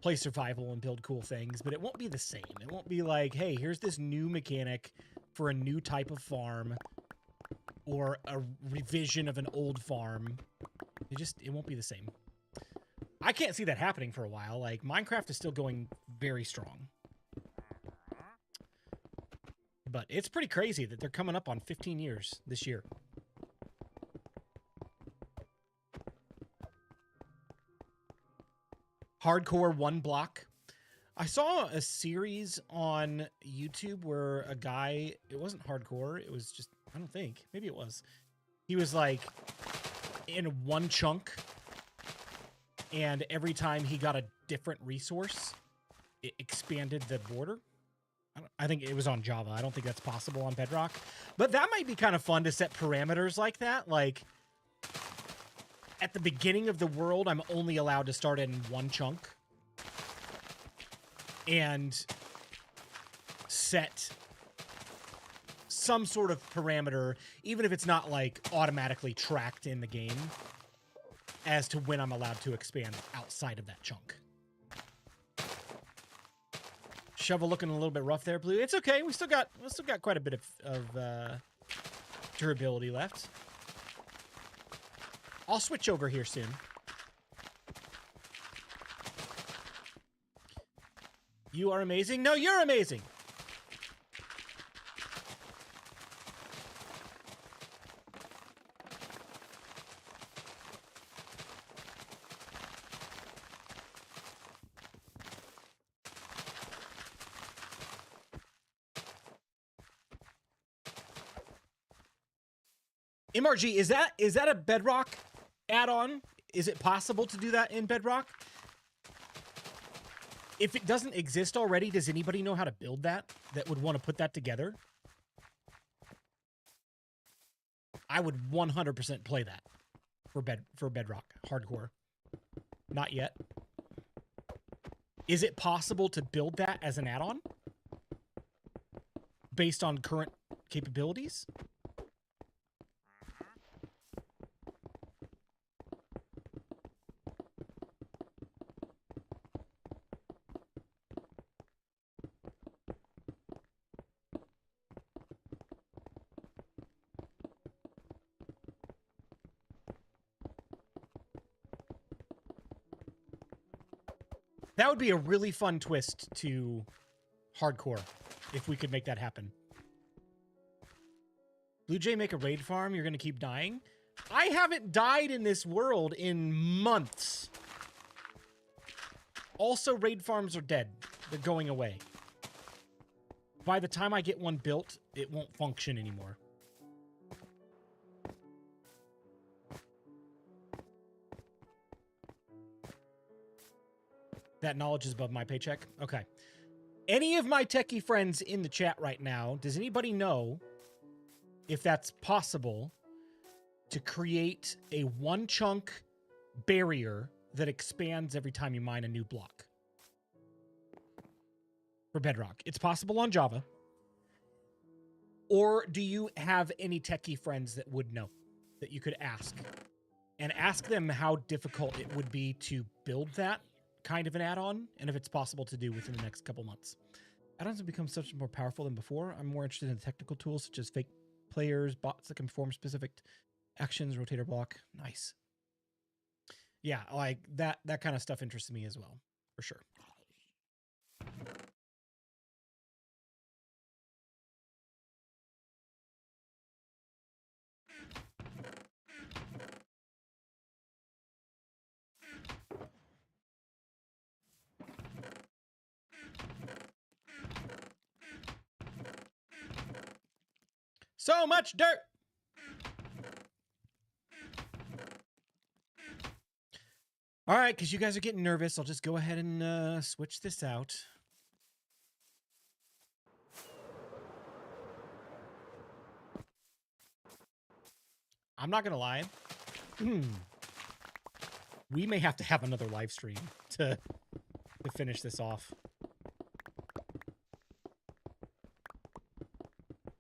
Speaker 1: play survival and build cool things, but it won't be the same. It won't be like, hey, here's this new mechanic for a new type of farm or a revision of an old farm. It won't be the same. I can't see that happening for a while. Like, Minecraft is still going very strong. But it's pretty crazy that they're coming up on 15 years this year. Hardcore one block. I saw a series on YouTube where a guy, it wasn't hardcore, it was just, I don't think, maybe it was. He was like in one chunk, and every time he got a different resource, it expanded the border. I think it was on Java. I don't think that's possible on Bedrock. But that might be kind of fun to set parameters like that. Like, at the beginning of the world, I'm only allowed to start in one chunk. And set some sort of parameter, even if it's not, like, automatically tracked in the game, as to when I'm allowed to expand outside of that chunk. Shovel looking a little bit rough there, Blue. It's okay. We still got quite a bit of durability left. I'll switch over here soon. You are amazing. No, you're amazing. MRG, is that a Bedrock add-on? Is it possible to do that in Bedrock? If it doesn't exist already, does anybody know how to build that would want to put that together? I would 100% play that for Bedrock hardcore. Not yet. Is it possible to build that as an add-on based on current capabilities? That would be a really fun twist to hardcore if we could make that happen. BluJay, make a raid farm. You're going to keep dying. I haven't died in this world in months. Also, raid farms are dead. They're going away. By the time I get one built, it won't function anymore. That knowledge is above my paycheck? Okay. Any of my techie friends in the chat right now, does anybody know if that's possible to create a one-chunk barrier that expands every time you mine a new block? For Bedrock. It's possible on Java. Or do you have any techie friends that would know, that you could ask? And ask them how difficult it would be to build that kind of an add-on, and if it's possible to do within the next couple months. Add-ons have become such more powerful than before. I'm more interested in technical tools such as fake players, bots that can perform specific actions, rotator block. Nice. Yeah, like that kind of stuff interests me as well, for sure. So much dirt. All right, because you guys are getting nervous, I'll just go ahead and switch this out. I'm not going to lie. We may have to have another live stream to finish this off.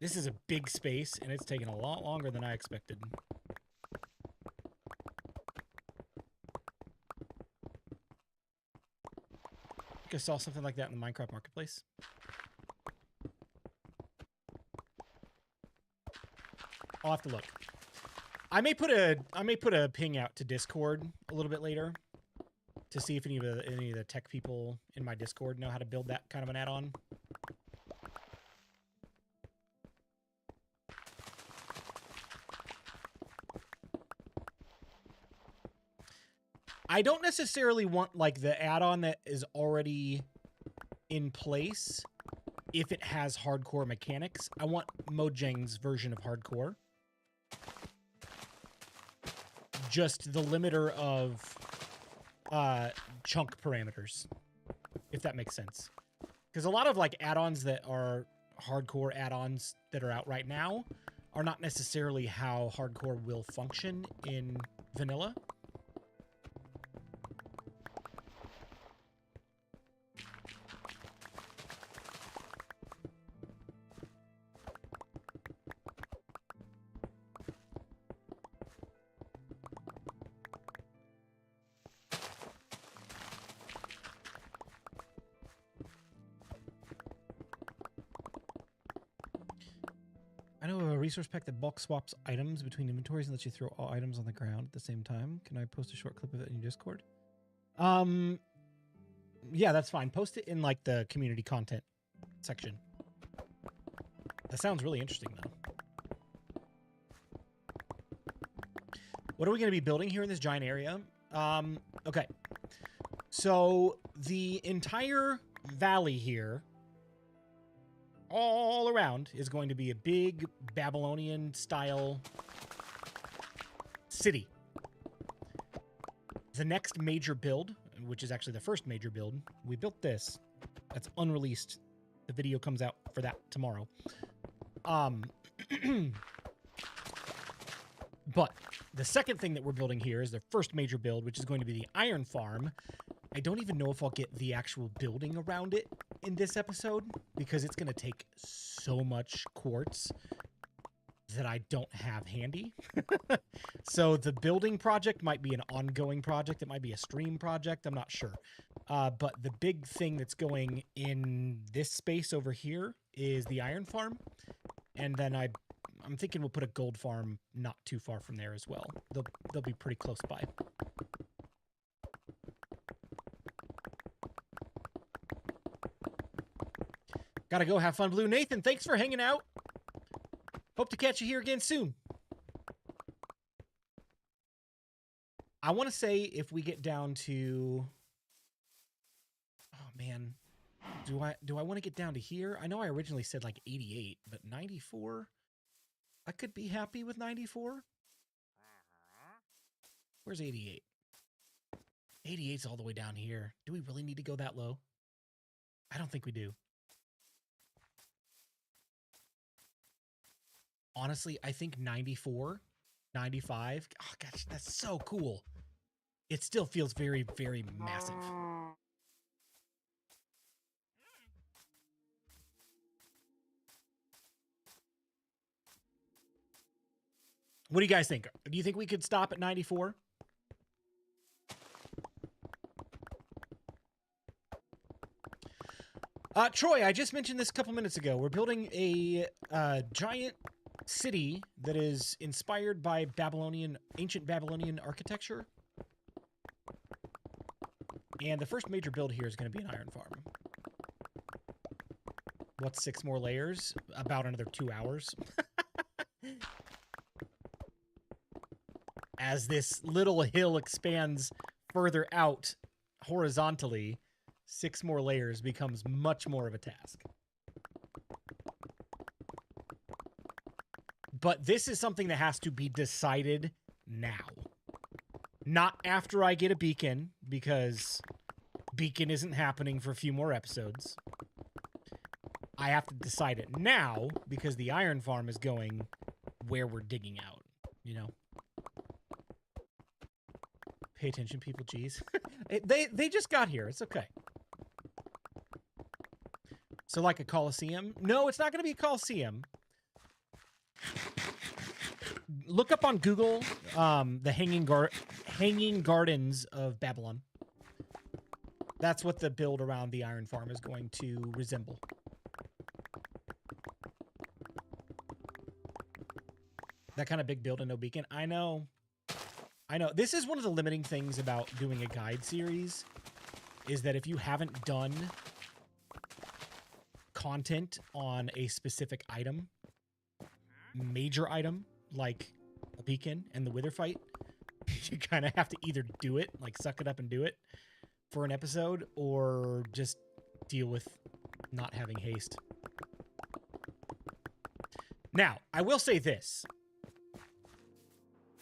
Speaker 1: This is a big space, and it's taking a lot longer than I expected. I saw something like that in the Minecraft marketplace. I'll have to look. I may put a ping out to Discord a little bit later to see if any of the tech people in my Discord know how to build that kind of an add-on. I don't necessarily want like the add-on that is already in place if it has hardcore mechanics. I want Mojang's version of hardcore. Just the limiter of chunk parameters, if that makes sense. Because a lot of like add-ons that are hardcore add-ons that are out right now are not necessarily how hardcore will function in vanilla. I know a resource pack that bulk swaps items between inventories and lets you throw all items on the ground at the same time. Can I post a short clip of it in your Discord? Yeah, that's fine. Post it in like the community content section. That sounds really interesting though. What are we going to be building here in this giant area? Okay. So the entire valley here all around is going to be a big Babylonian-style city. The next major build, which is actually the first major build, we built this. That's unreleased. The video comes out for that tomorrow. But the second thing that we're building here is the first major build, which is going to be the iron farm. I don't even know if I'll get the actual building around it in this episode because it's going to take so much quartz that I don't have handy. So the building project might be an ongoing project. It might be a stream project. I'm not sure. But the big thing that's going in this space over here is the iron farm. And then I'm thinking we'll put a gold farm not too far from there as well. They'll be pretty close by. Gotta go have fun, Blue. Nathan, thanks for hanging out. Hope to catch you here again soon. I want to say if we get down to... Oh, man. Do I want to get down to here? I know I originally said like 88, but 94? I could be happy with 94. Where's 88? 88's all the way down here. Do we really need to go that low? I don't think we do. Honestly, I think 94, 95. Oh, gosh, that's so cool. It still feels very, very massive. What do you guys think? Do you think we could stop at 94? Troy, I just mentioned this a couple minutes ago. We're building a giant city that is inspired by ancient Babylonian architecture. And the first major build here is going to be an iron farm. What's 6 more layers? About another 2 hours. As this little hill expands further out horizontally, 6 more layers becomes much more of a task. But this is something that has to be decided now. Not after I get a beacon, because beacon isn't happening for a few more episodes. I have to decide it now, because the iron farm is going where we're digging out, you know? Pay attention, people, jeez. They just got here. It's okay. So like a Coliseum? No, it's not going to be a Coliseum. Look up on Google the Hanging Gardens of Babylon. That's what the build around the iron farm is going to resemble. That kind of big build and no beacon. I know. I know. This is one of the limiting things about doing a guide series, is that if you haven't done content on a specific item, major item, like a beacon and the wither fight, you kind of have to either do it, like suck it up and do it for an episode, or just deal with not having haste. Now, I will say this.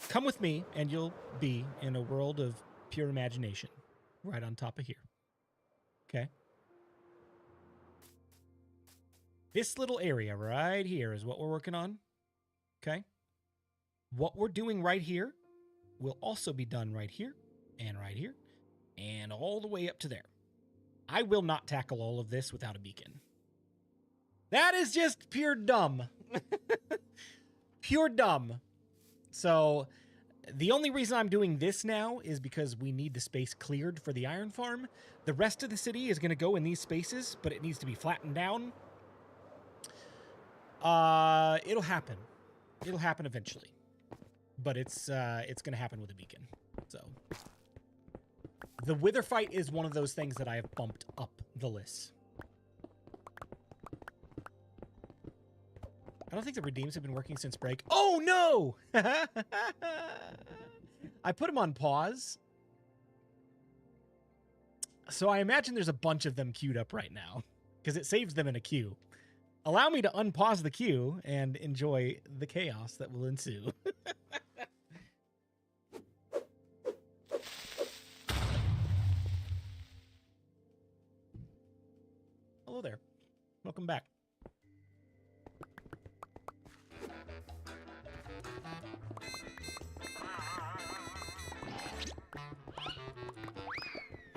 Speaker 1: Come with me, and you'll be in a world of pure imagination right on top of here. Okay? This little area right here is what we're working on. Okay? What we're doing right here will also be done right here, and all the way up to there. I will not tackle all of this without a beacon. That is just pure dumb. Pure dumb. So, the only reason I'm doing this now is because we need the space cleared for the iron farm. The rest of the city is going to go in these spaces, but it needs to be flattened down. It'll happen. It'll happen eventually. But it's going to happen with a beacon. So, the wither fight is one of those things that I have bumped up the list. I don't think the redeems have been working since break. Oh, no! I put them on pause. So I imagine there's a bunch of them queued up right now, because it saves them in a queue. Allow me to unpause the queue and enjoy the chaos that will ensue. Hello there. Welcome back.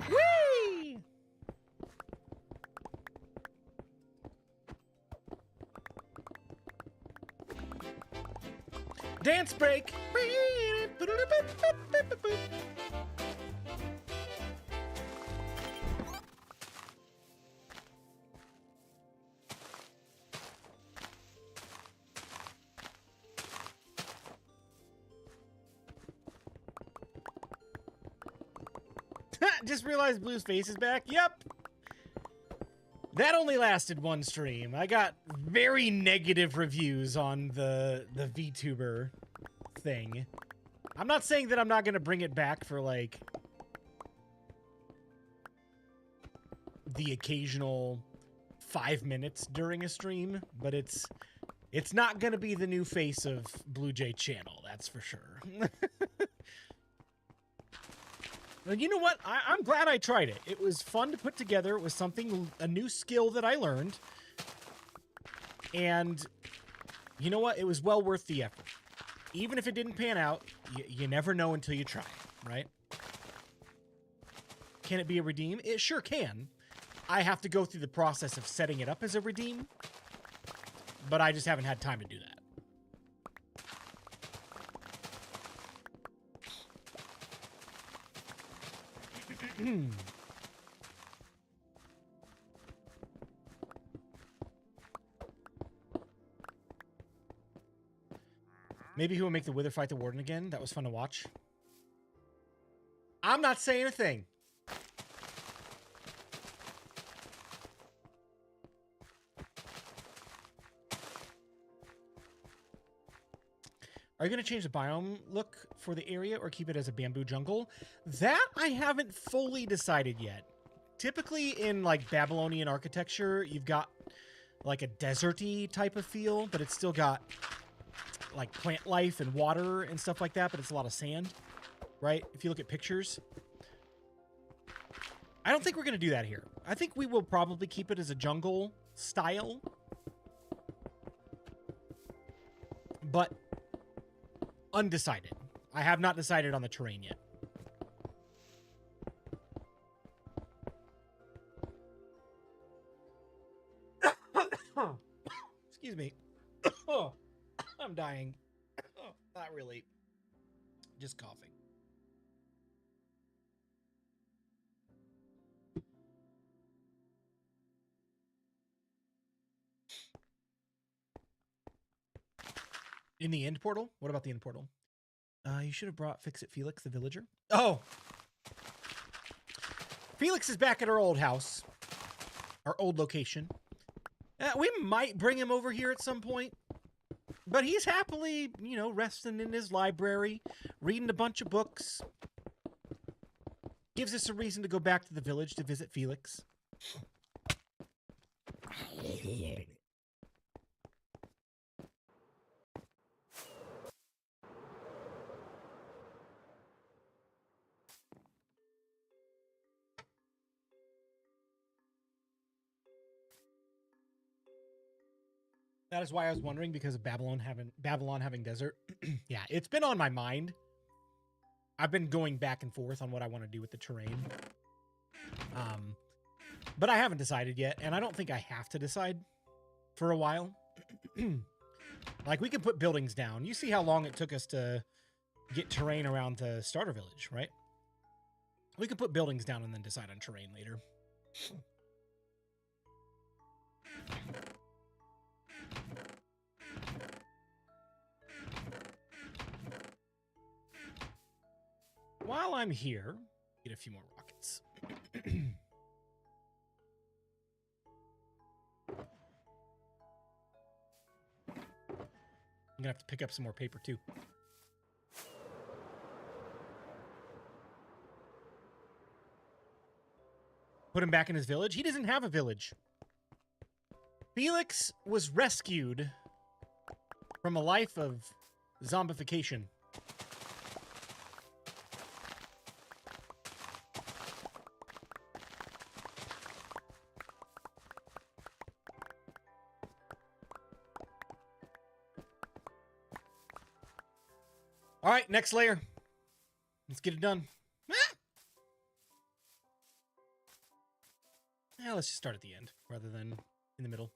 Speaker 1: Whee! Dance break. Just realized Blue's face is back. Yep. That only lasted one stream. I got very negative reviews on the VTuber thing. I'm not saying that I'm not gonna bring it back for like the occasional 5 minutes during a stream, but it's not gonna be the new face of BluJay channel, that's for sure. But you know what? I'm glad I tried it. It was fun to put together. It was something, a new skill that I learned. And you know what? It was well worth the effort. Even if it didn't pan out, you never know until you try, right? Can it be a redeem? It sure can. I have to go through the process of setting it up as a redeem, but I just haven't had time to do that. Maybe he will make the Wither fight the Warden again. That was fun to watch. I'm not saying a thing. Are you going to change the biome look for the area or keep it as a bamboo jungle? That I haven't fully decided yet. Typically in like Babylonian architecture, you've got like a deserty type of feel, but it's still got like plant life and water and stuff like that, but it's a lot of sand, right? If you look at pictures. I don't think we're going to do that here. I think we will probably keep it as a jungle style. But undecided. I have not decided on the terrain yet. Excuse me. Oh, I'm dying. Oh, not really. Just coughing. In the end portal? What about the end portal? You should have brought Fix-It Felix, the villager. Oh! Felix is back at our old house. Our old location. We might bring him over here at some point. But he's happily, you know, resting in his library, reading a bunch of books. Gives us a reason to go back to the village to visit Felix. That is why I was wondering, because of Babylon having desert. Yeah, it's been on my mind. I've been going back and forth on what I want to do with the terrain. But I haven't decided yet, and I don't think I have to decide for a while. Like, we can put buildings down. You see how long it took us to get terrain around the starter village, right? We can put buildings down and then decide on terrain later. While I'm here, get a few more rockets. I'm gonna have to pick up some more paper too. Put him back in his village? He doesn't have a village. Felix was rescued from a life of zombification. All right, next layer. Let's get it done. Yeah, let's just start at the end rather than in the middle.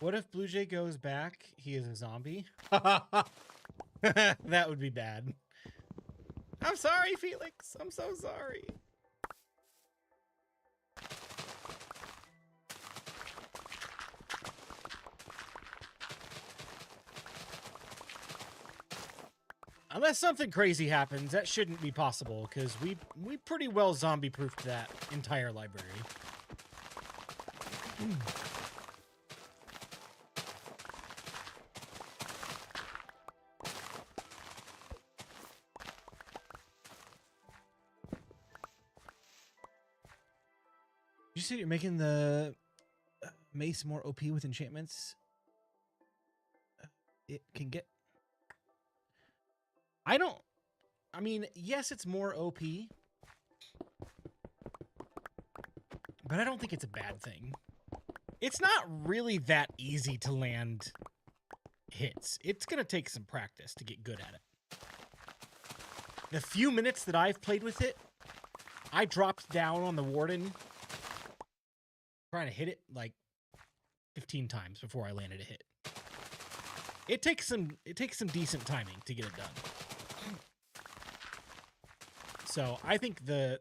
Speaker 1: What if BluJay goes back? He is a zombie? That would be bad. I'm sorry, Felix. I'm so sorry. Unless something crazy happens, that shouldn't be possible, because we pretty well zombie-proofed that entire library. You see you're making the mace more OP with enchantments? It can get... I mean, yes, it's more OP, but I don't think it's a bad thing. It's not really that easy to land hits. It's going to take some practice to get good at it. The few minutes that I've played with it, I dropped down on the warden trying to hit it like 15 times before I landed a hit. It takes some decent timing to get it done. So I think the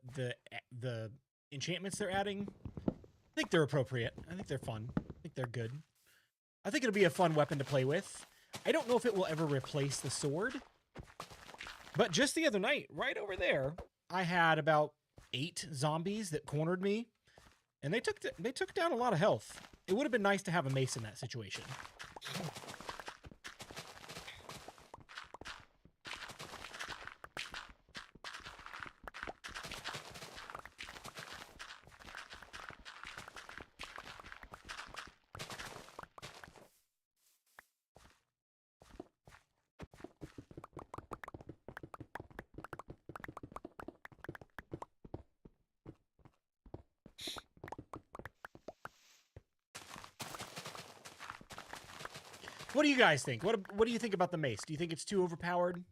Speaker 1: enchantments they're adding, I think they're appropriate. I think they're fun. I think they're good. I think it'll be a fun weapon to play with. I don't know if it will ever replace the sword, but just the other night, right over there, I had about 8 zombies that cornered me, and they took down a lot of health. It would have been nice to have a mace in that situation. What do you guys think? What do you think about the mace? Do you think it's too overpowered?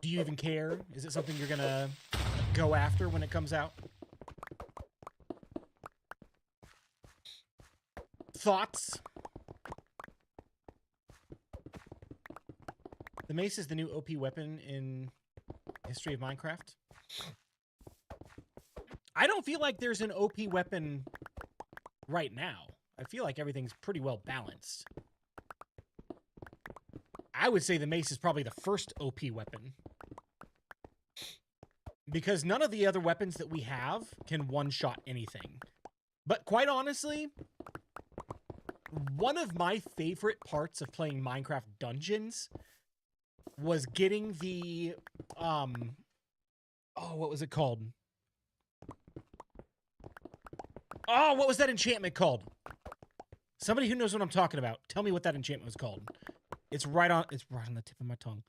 Speaker 1: Do you even care? Is it something you're gonna go after when it comes out? Thoughts? The mace is the new OP weapon in history of Minecraft. I don't feel like there's an OP weapon right now. I feel like everything's pretty well balanced. I would say the mace is probably the first OP weapon. Because none of the other weapons that we have can one-shot anything. But quite honestly, one of my favorite parts of playing Minecraft Dungeons was getting the, oh, what was it called? Oh, what was that enchantment called? Somebody who knows what I'm talking about, tell me what that enchantment was called. It's right on the tip of my tongue.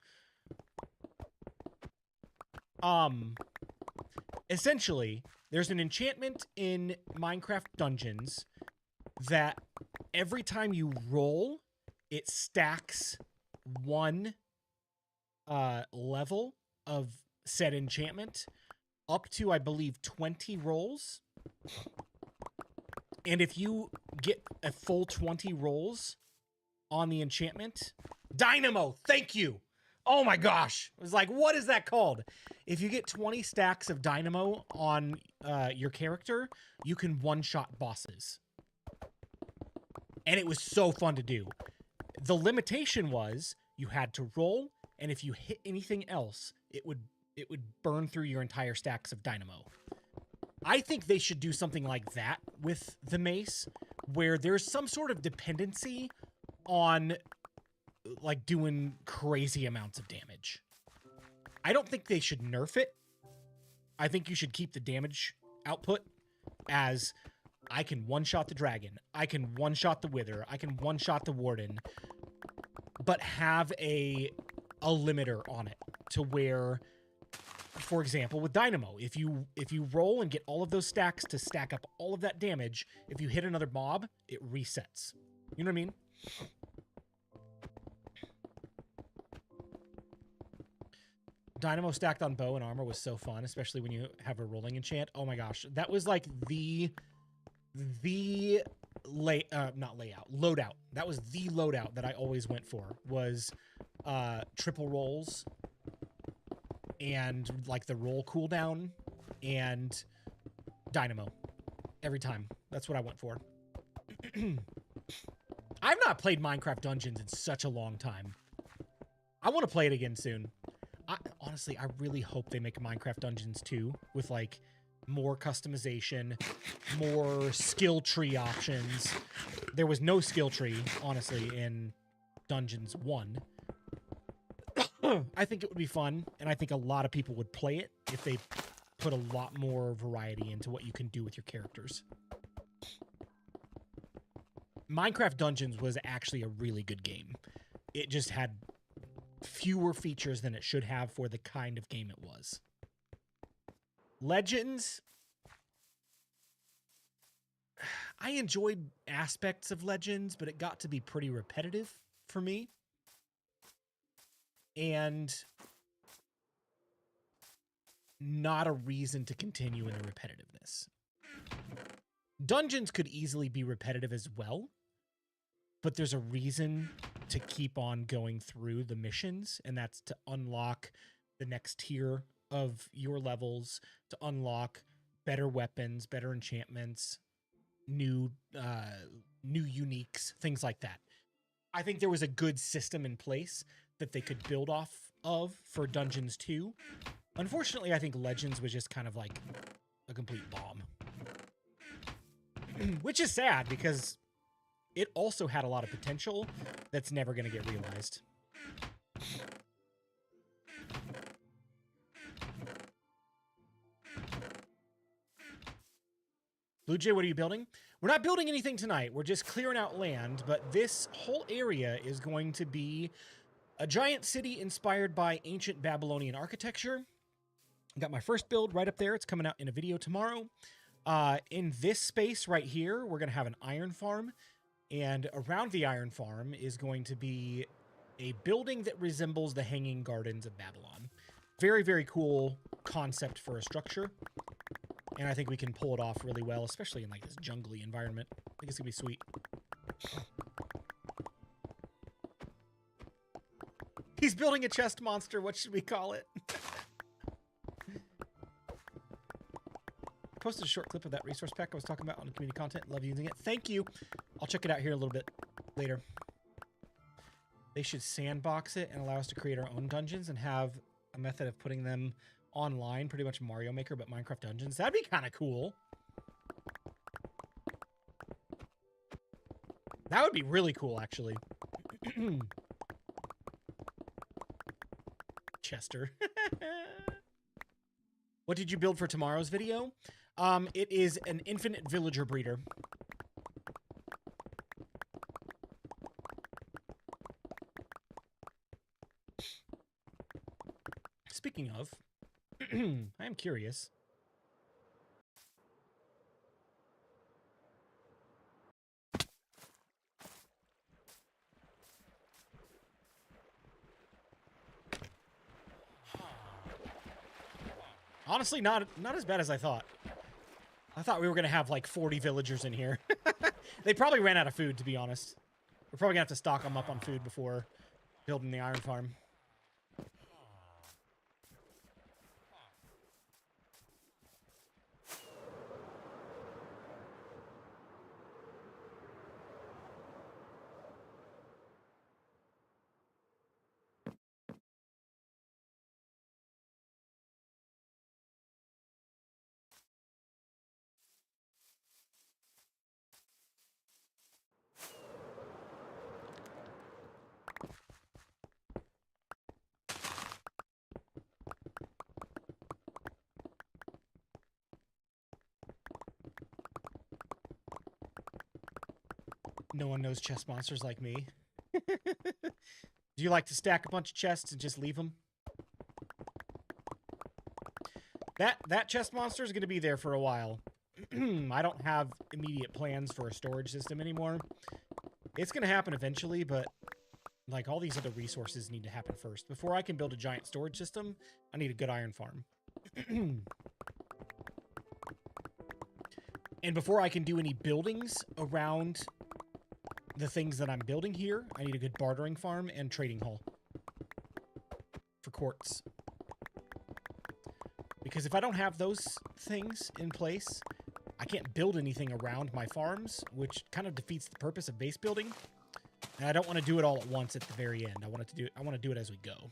Speaker 1: Essentially, there's an enchantment in Minecraft Dungeons that every time you roll, it stacks one level of said enchantment up to, I believe, 20 rolls. And if you get a full 20 rolls on the enchantment... Dynamo! Thank you! Oh my gosh! I was like, what is that called? If you get 20 stacks of Dynamo on your character, you can one-shot bosses. And it was so fun to do. The limitation was you had to roll, and if you hit anything else, it would burn through your entire stacks of Dynamo. I think they should do something like that with the mace, where there's some sort of dependency on, like, doing crazy amounts of damage. I don't think they should nerf it. I think you should keep the damage output as I can one-shot the dragon, I can one-shot the wither, I can one-shot the warden, but have a limiter on it to where, for example, with Dynamo, if you roll and get all of those stacks to stack up all of that damage, if you hit another mob, it resets. You know what I mean? Dynamo stacked on bow and armor was so fun, especially when you have a rolling enchant. Oh my gosh, that was like the loadout. That was the loadout that I always went for, was triple rolls and like the roll cooldown and Dynamo every time. That's what I went for. I've not played Minecraft Dungeons in such a long time. I want to play it again soon. Honestly, I really hope they make Minecraft Dungeons 2 with, like, more customization, more skill tree options. There was no skill tree, honestly, in Dungeons 1. I think it would be fun, and I think a lot of people would play it if they put a lot more variety into what you can do with your characters. Minecraft Dungeons was actually a really good game. It just had fewer features than it should have for the kind of game it was. Legends, I enjoyed aspects of Legends, but it got to be pretty repetitive for me. And not a reason to continue in the repetitiveness. Dungeons could easily be repetitive as well, but there's a reason to keep on going through the missions, and that's to unlock the next tier of your levels, to unlock better weapons, better enchantments, new uniques, things like that. I think there was a good system in place that they could build off of for Dungeons 2. Unfortunately, I think Legends was just kind of like a complete bomb. Which is sad because it also had a lot of potential that's never going to get realized. BluJay, what are you building? We're not building anything tonight. We're just clearing out land, but this whole area is going to be a giant city inspired by ancient Babylonian architecture. I got my first build right up there. It's coming out in a video tomorrow. In this space right here, we're going to have an iron farm. And around the iron farm is going to be a building that resembles the Hanging Gardens of Babylon. Very, very cool concept for a structure. And I think we can pull it off really well, especially in like this jungly environment. I think it's going to be sweet. He's building a chest monster. What should we call it? I posted a short clip of that resource pack I was talking about on the community content. Love using it. Thank you. I'll check it out here a little bit later. They should sandbox it and allow us to create our own dungeons and have a method of putting them online, pretty much Mario Maker, but Minecraft Dungeons. That'd be kind of cool. That would be really cool, actually. Chester. What did you build for tomorrow's video? It is an infinite villager breeder. Speaking of, I am curious. Honestly, not as bad as I thought. I thought we were going to have like 40 villagers in here. They probably ran out of food, to be honest. We're probably going to have to stock them up on food before building the iron farm. No one knows chest monsters like me. Do you like to stack a bunch of chests and just leave them? That chest monster is going to be there for a while. I don't have immediate plans for a storage system anymore. It's going to happen eventually, but like all these other resources need to happen first. Before I can build a giant storage system, I need a good iron farm. And before I can do any buildings around the things that I'm building here, I need a good bartering farm and trading hall for quartz. Because if I don't have those things in place, I can't build anything around my farms, which kind of defeats the purpose of base building. And I don't want to do it all at once at the very end. I want to do it as we go.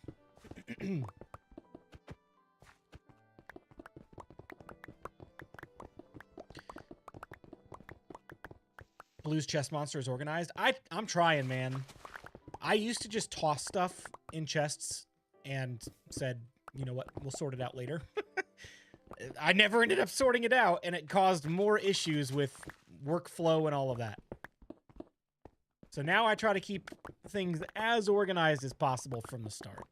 Speaker 1: Blue's chest monster is organized. I'm trying, man. I used to just toss stuff in chests and said, you know what, we'll sort it out later. I never ended up sorting it out, and it caused more issues with workflow and all of that. So now I try to keep things as organized as possible from the start.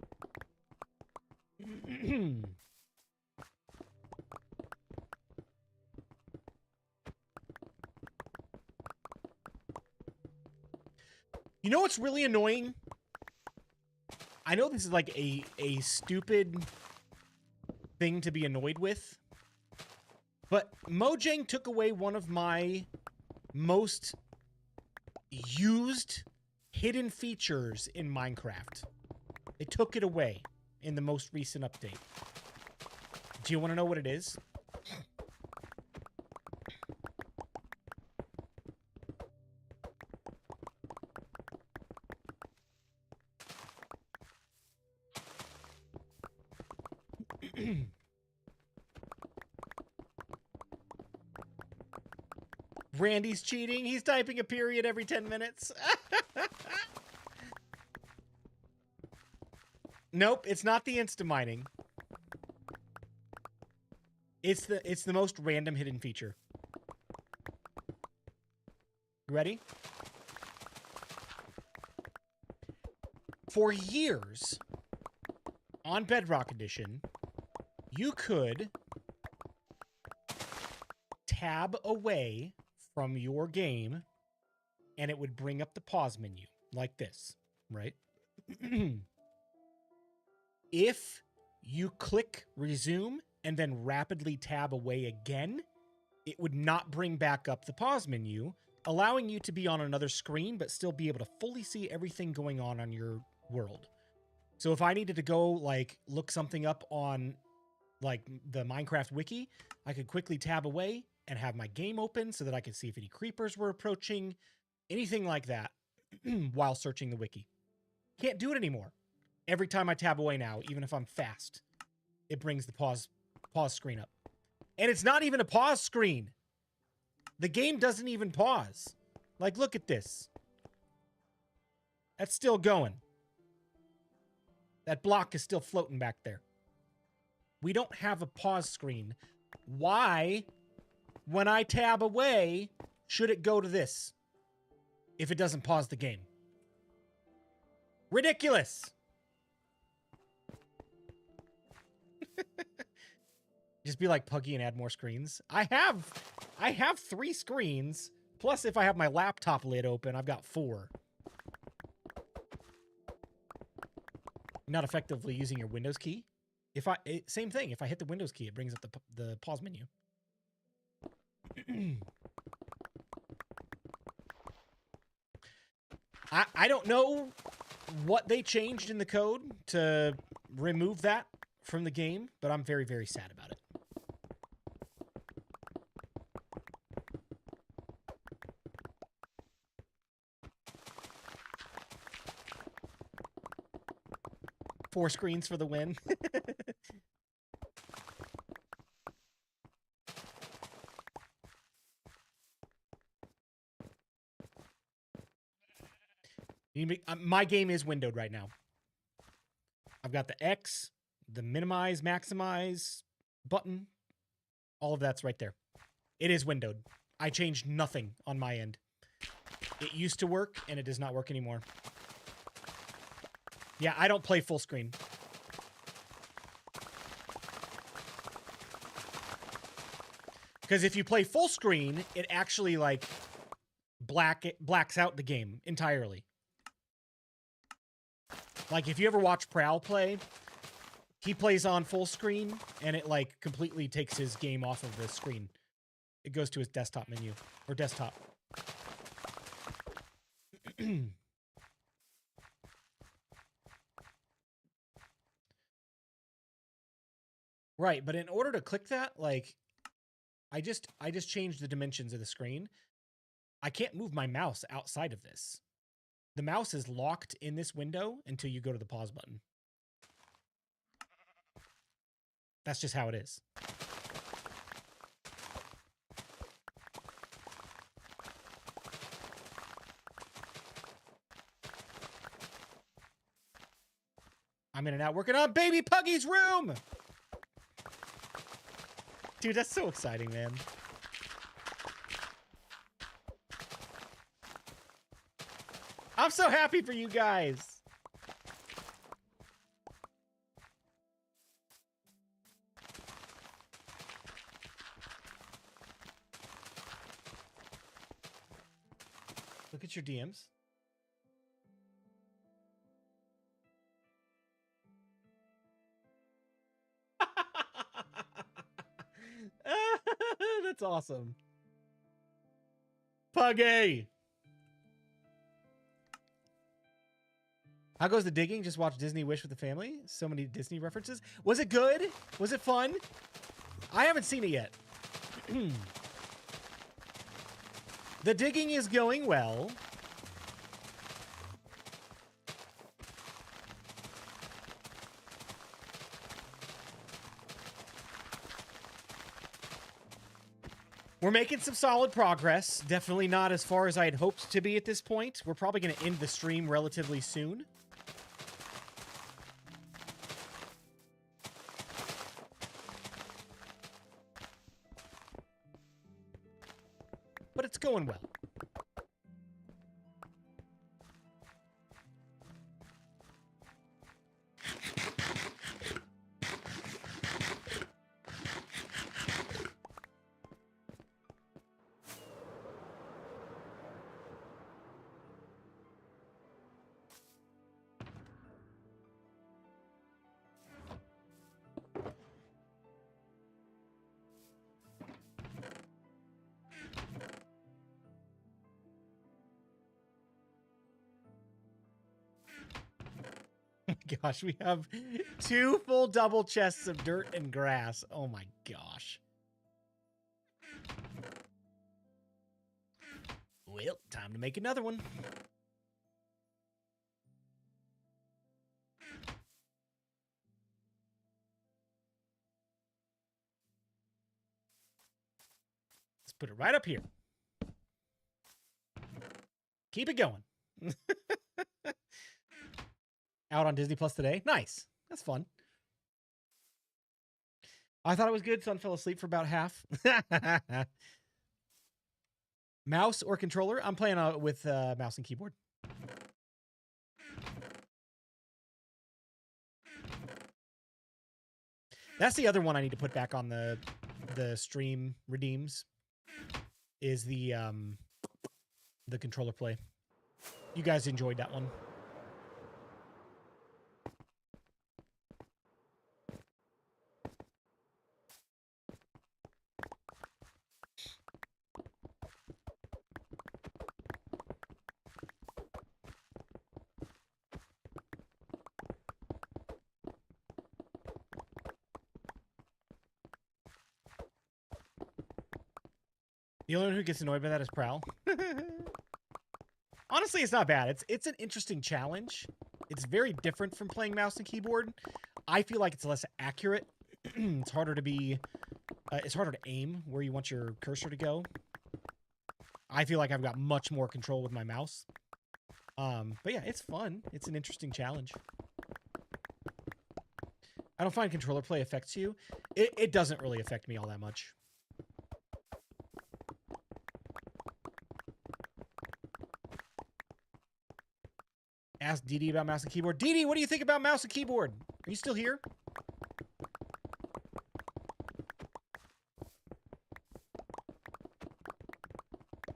Speaker 1: You know what's really annoying? I know this is like a stupid thing to be annoyed with, but Mojang took away one of my most used hidden features in Minecraft. They took it away in the most recent update. Do you want to know what it is? Randy's cheating. He's typing a period every 10 minutes. Nope, it's not the insta-mining. It's the most random hidden feature. Ready? For years, on Bedrock Edition, you could tab away from your game, and it would bring up the pause menu, like this, right? If you click resume and then rapidly tab away again, it would not bring back up the pause menu, allowing you to be on another screen, but still be able to fully see everything going on your world. So if I needed to go, like, look something up on, like, the Minecraft wiki, I could quickly tab away and have my game open so that I could see if any creepers were approaching, anything like that, while searching the wiki. Can't do it anymore. Every time I tab away now, even if I'm fast, it brings the pause screen up. And it's not even a pause screen. The game doesn't even pause. Like, look at this. That's still going. That block is still floating back there. We don't have a pause screen. Why, when I tab away, should it go to this if it doesn't pause the game? Ridiculous. Just be like Puggy and add more screens. I have 3 screens. Plus, if I have my laptop lid open, I've got 4. Not effectively using your Windows key. Same thing. If I hit the Windows key, it brings up the pause menu. I don't know what they changed in the code to remove that from the game, but I'm very, very sad about it. Four screens for the win. My game is windowed right now. I've got the X, the minimize, maximize button. All of that's right there. It is windowed. I changed nothing on my end. It used to work, and it does not work anymore. Yeah, I don't play full screen. Because if you play full screen, it actually, like, blacks out the game entirely. Like, if you ever watch Prowl play, he plays on full screen, and it, like, completely takes his game off of the screen. It goes to his desktop menu, or desktop. Right, but in order to click that, like, I just changed the dimensions of the screen. I can't move my mouse outside of this. The mouse is locked in this window until you go to the pause button. That's just how it is. I'm in and out working on Baby Puggy's room! Dude, that's so exciting, man. I'm so happy for you guys. Look at your DMs. That's awesome. Puggy! How goes the digging? Just watch Disney Wish with the family. So many Disney references. Was it good? Was it fun? I haven't seen it yet. The digging is going well. We're making some solid progress. Definitely not as far as I had hoped to be at this point. We're probably going to end the stream relatively soon. But it's going well. Gosh, we have 2 full double chests of dirt and grass. Oh my gosh. Well, time to make another one. Let's put it right up here. Keep it going. Out on Disney Plus today. Nice. That's fun. I thought it was good. Son fell asleep for about half. Mouse or controller? I'm playing with mouse and keyboard. That's the other one I need to put back on the stream redeems. Is the controller play. You guys enjoyed that one. The only one who gets annoyed by that is Prowl. Honestly, it's not bad. It's an interesting challenge. It's very different from playing mouse and keyboard. I feel like it's less accurate. It's harder to be... it's harder to aim where you want your cursor to go. I feel like I've got much more control with my mouse. But yeah, it's fun. It's an interesting challenge. I don't find controller play affects you. It doesn't really affect me all that much. Ask Dee Dee about mouse and keyboard. Dee Dee, what do you think about mouse and keyboard? Are you still here?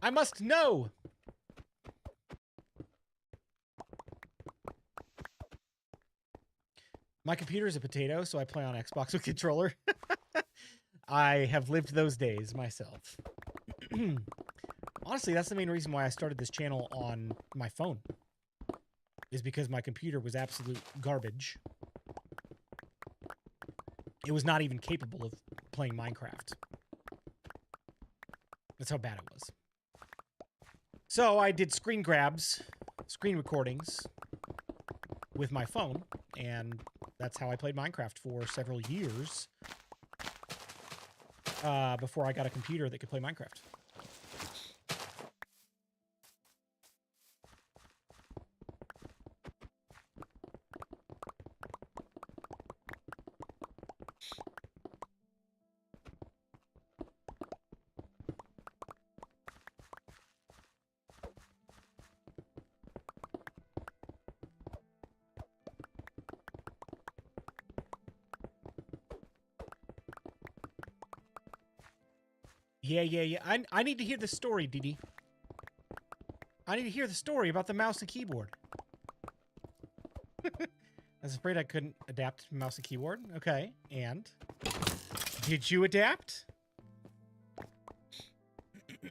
Speaker 1: I must know. My computer is a potato, so I play on Xbox with controller. I have lived those days myself. Honestly, that's the main reason why I started this channel on my phone. Is because my computer was absolute garbage. It was not even capable of playing Minecraft. That's how bad it was. So I did screen grabs screen recordings with my phone, and that's how I played Minecraft for several years before I got a computer that could play Minecraft. Yeah. I need to hear the story, Didi. I need to hear the story about the mouse and keyboard. I was afraid I couldn't adapt mouse and keyboard. Okay, and? Did you adapt?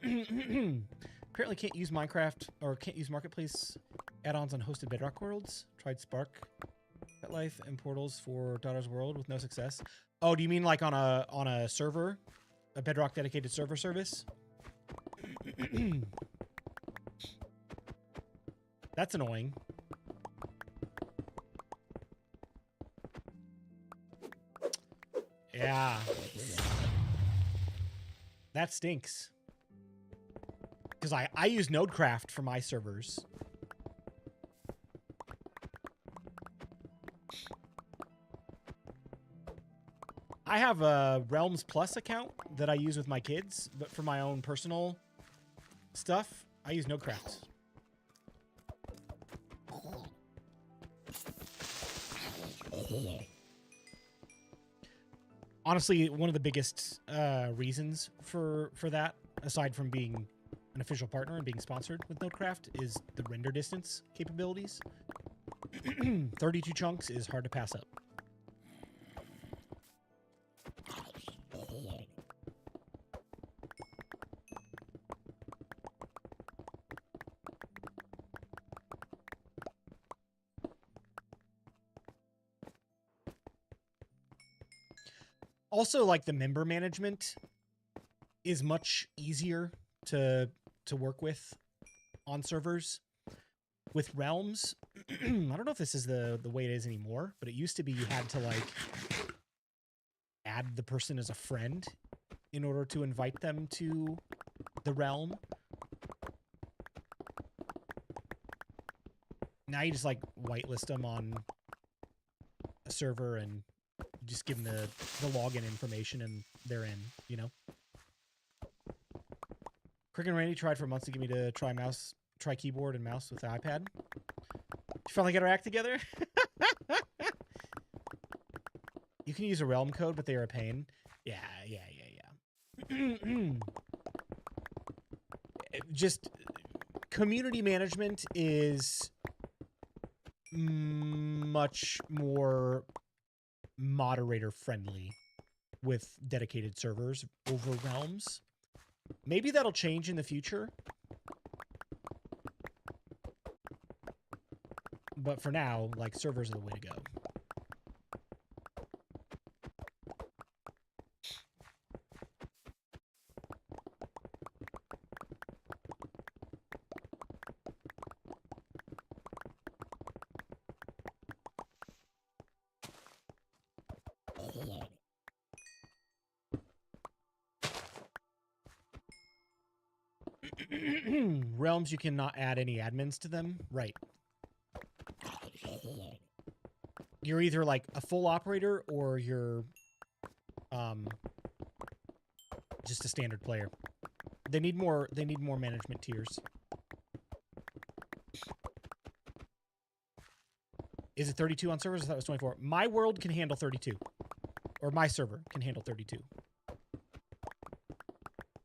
Speaker 1: Currently can't use Minecraft, or can't use Marketplace add-ons on hosted Bedrock worlds. Tried Spark, Pet Life, and Portals for Daughter's World with no success. Oh, do you mean like on a server? A Bedrock dedicated server service? That's annoying. Yeah. That stinks. Because I use Nodecraft for my servers. I have a Realms Plus account that I use with my kids, but for my own personal stuff, I use Nodecraft. Honestly, one of the biggest reasons for that, aside from being an official partner and being sponsored with Nodecraft, is the render distance capabilities. 32 chunks is hard to pass up. Also, like, the member management is much easier to work with on servers. With Realms, I don't know if this is the way it is anymore, but it used to be you had to, like, add the person as a friend in order to invite them to the realm. Now you just, like, whitelist them on a server and just give them the login information and they're in, you know? Crick and Randy tried for months to get me to try keyboard and mouse with the iPad. You finally get our act together? You can use a realm code, but they are a pain. Yeah. Just community management is much more moderator friendly with dedicated servers over realms. Maybe that'll change in the future. But for now, like, servers are the way to go. Realms, you cannot add any admins to them. Right. You're either like a full operator or you're just a standard player. They need more management tiers. Is it 32 on servers? I thought it was 24. My world can handle 32. Or my server can handle 32.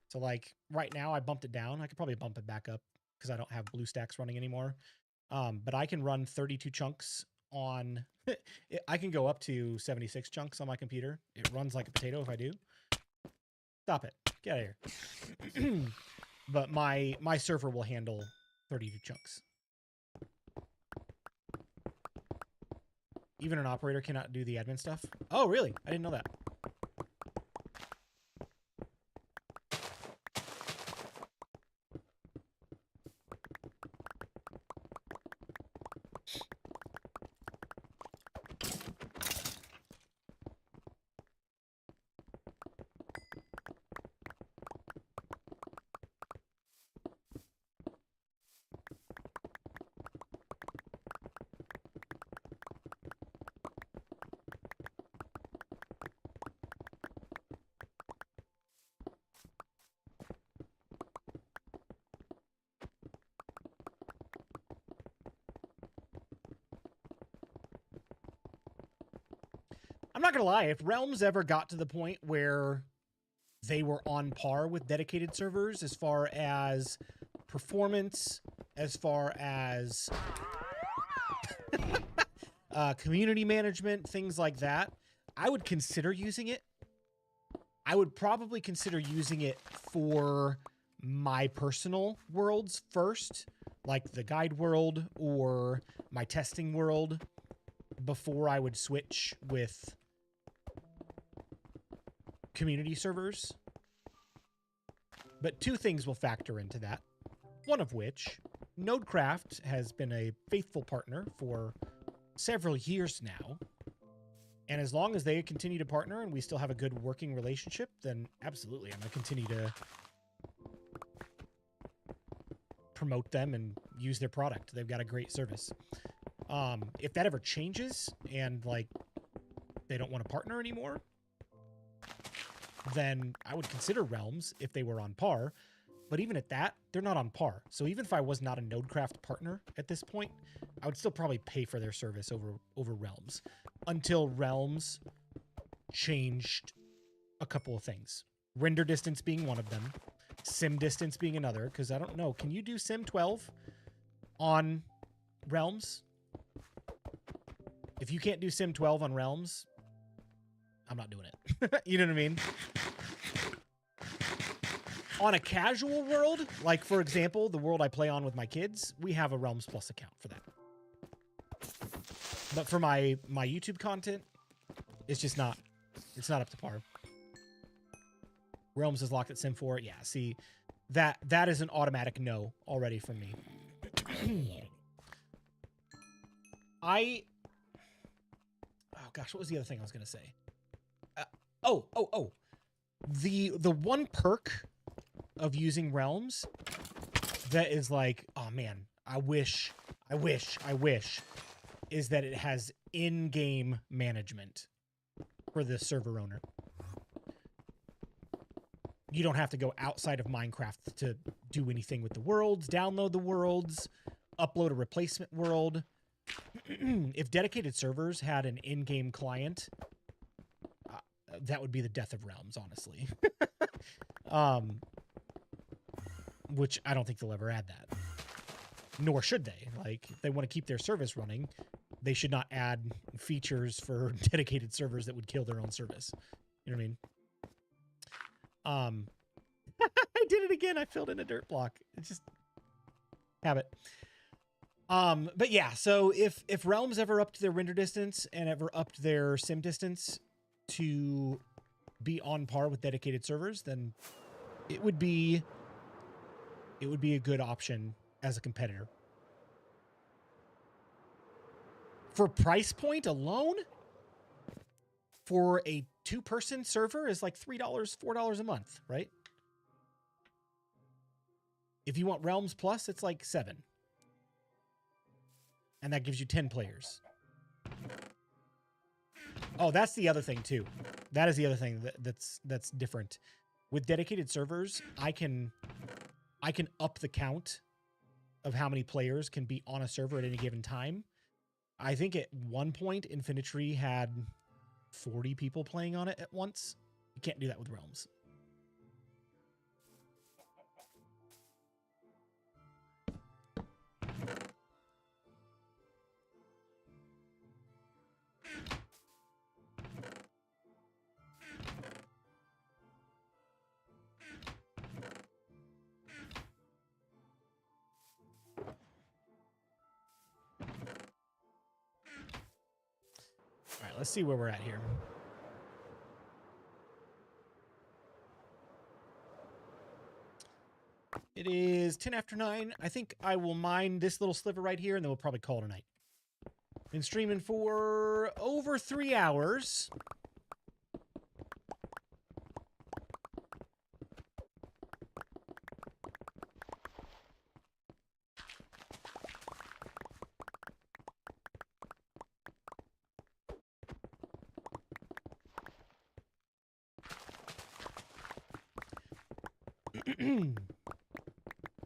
Speaker 1: So, like, right now I bumped it down. I could probably bump it back up because I don't have BlueStacks running anymore. But I can run 32 chunks on... I can go up to 76 chunks on my computer. It runs like a potato if I do. Stop it. Get out of here. But my server will handle 32 chunks. Even an operator cannot do the admin stuff? Oh, really? I didn't know that. I'm not gonna lie, if Realms ever got to the point where they were on par with dedicated servers as far as performance, as far as community management, things like that, I would consider using it. I would probably consider using it for my personal worlds first, like the guide world or my testing world, before I would switch with community servers. But two things will factor into that. One of which, Nodecraft has been a faithful partner for several years now. And as long as they continue to partner and we still have a good working relationship, then absolutely, I'm going to continue to promote them and use their product. They've got a great service. If that ever changes and, like, they don't want to partner anymore, then I would consider Realms if they were on par. But even at that, they're not on par. So even if I was not a Nodecraft partner at this point, I would still probably pay for their service over Realms. Until Realms changed a couple of things. Render distance being one of them. Sim distance being another. Because I don't know. Can you do Sim 12 on Realms? If you can't do Sim 12 on Realms, I'm not doing it. You know what I mean? On a casual world, like, for example, the world I play on with my kids, we have a Realms Plus account for that. But for my YouTube content, it's just not, it's not up to par. Realms is locked at Sim 4. Yeah, see, that is an automatic no already from me. Oh gosh, what was the other thing I was going to say? The one perk of using Realms that is like, oh man, I wish, is that it has in-game management for the server owner. You don't have to go outside of Minecraft to do anything with the worlds, download the worlds, upload a replacement world. If dedicated servers had an in-game client, that would be the death of Realms, honestly. Which I don't think they'll ever add that. Nor should they. Like, if they want to keep their service running, they should not add features for dedicated servers that would kill their own service. You know what I mean? I did it again. I filled in a dirt block. It's just habit. But yeah, so if Realms ever upped their render distance and ever upped their sim distance to be on par with dedicated servers, then it would be a good option as a competitor. For price point alone, for a 2-person server is like $3, $4 a month, right? If you want Realms Plus, it's like $7. And that gives you 10 players. Oh, that's the other thing too. That is the other thing that's different. With dedicated servers, I can up the count of how many players can be on a server at any given time. I think at one point, Infinitree had 40 people playing on it at once. You can't do that with Realms. All right, let's see where we're at here. It is 10 after 9. I think I will mine this little sliver right here, and then we'll probably call it a night. Been streaming for over 3 hours.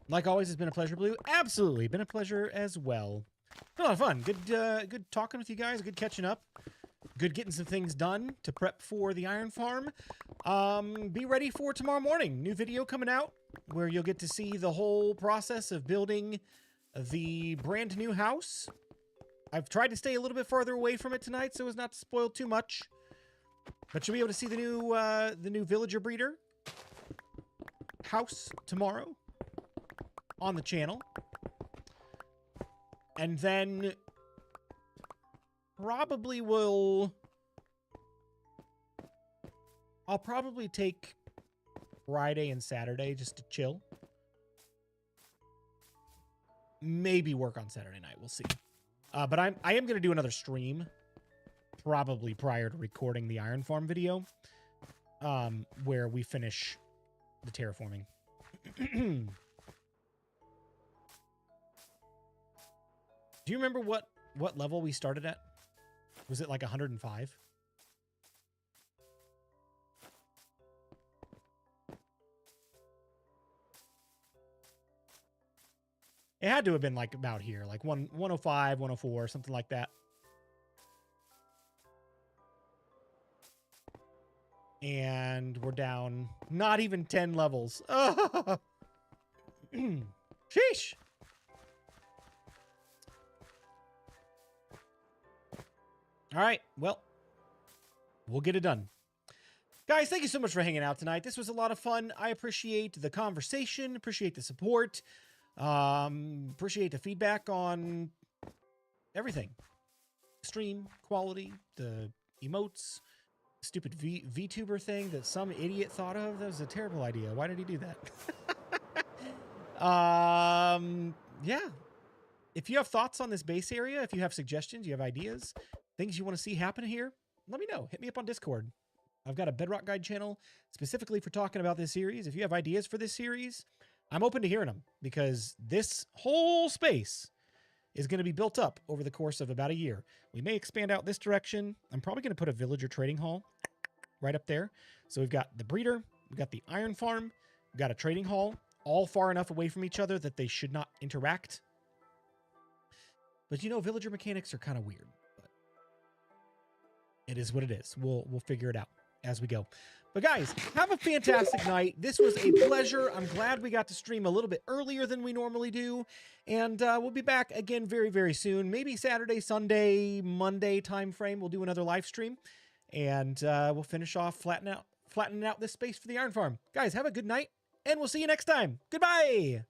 Speaker 1: Like always, it's been a pleasure, Blue. Absolutely, been a pleasure as well. A lot of fun. Good talking with you guys. Good catching up. good getting some things done to prep for the iron farm. Be ready for tomorrow morning. New video coming out where you'll get to see the whole process of building the brand new house. I've tried to stay a little bit farther away from it tonight so as not to spoil too much. But you'll be able to see the new villager breeder house tomorrow on the channel. And then I'll probably take Friday and Saturday just to chill. Maybe work on Saturday night. We'll see. But I am going to do another stream probably prior to recording the Iron Farm video, where we finish the terraforming. Do you remember what level we started at? Was it like 105? It had to have been like about here, like 105, 104, something like that. And we're down not even 10 levels. Oh. Sheesh. All right, well, we'll get it done. Guys, thank you so much for hanging out tonight. This was a lot of fun. I appreciate the conversation, appreciate the support, appreciate the feedback on everything. Stream quality, the emotes, stupid VTuber thing that some idiot thought of. That was a terrible idea. Why did he do that? Yeah. If you have thoughts on this base area, if you have suggestions, you have ideas, things you want to see happen here, let me know. Hit me up on Discord. I've got a Bedrock Guide channel specifically for talking about this series. If you have ideas for this series, I'm open to hearing them because this whole space is going to be built up over the course of about a year. We may expand out this direction. I'm probably going to put a villager trading hall right up there. So we've got the breeder, we've got the iron farm, we've got a trading hall, all far enough away from each other that they should not interact. But you know, villager mechanics are kind of weird. It is what it is. We'll figure it out as we go. But guys, have a fantastic night. This was a pleasure. I'm glad we got to stream a little bit earlier than we normally do. And we'll be back again very, very soon. Maybe Saturday, Sunday, Monday time frame. We'll do another live stream. And we'll finish off flattening out this space for the iron farm. Guys, have a good night. And we'll see you next time. Goodbye.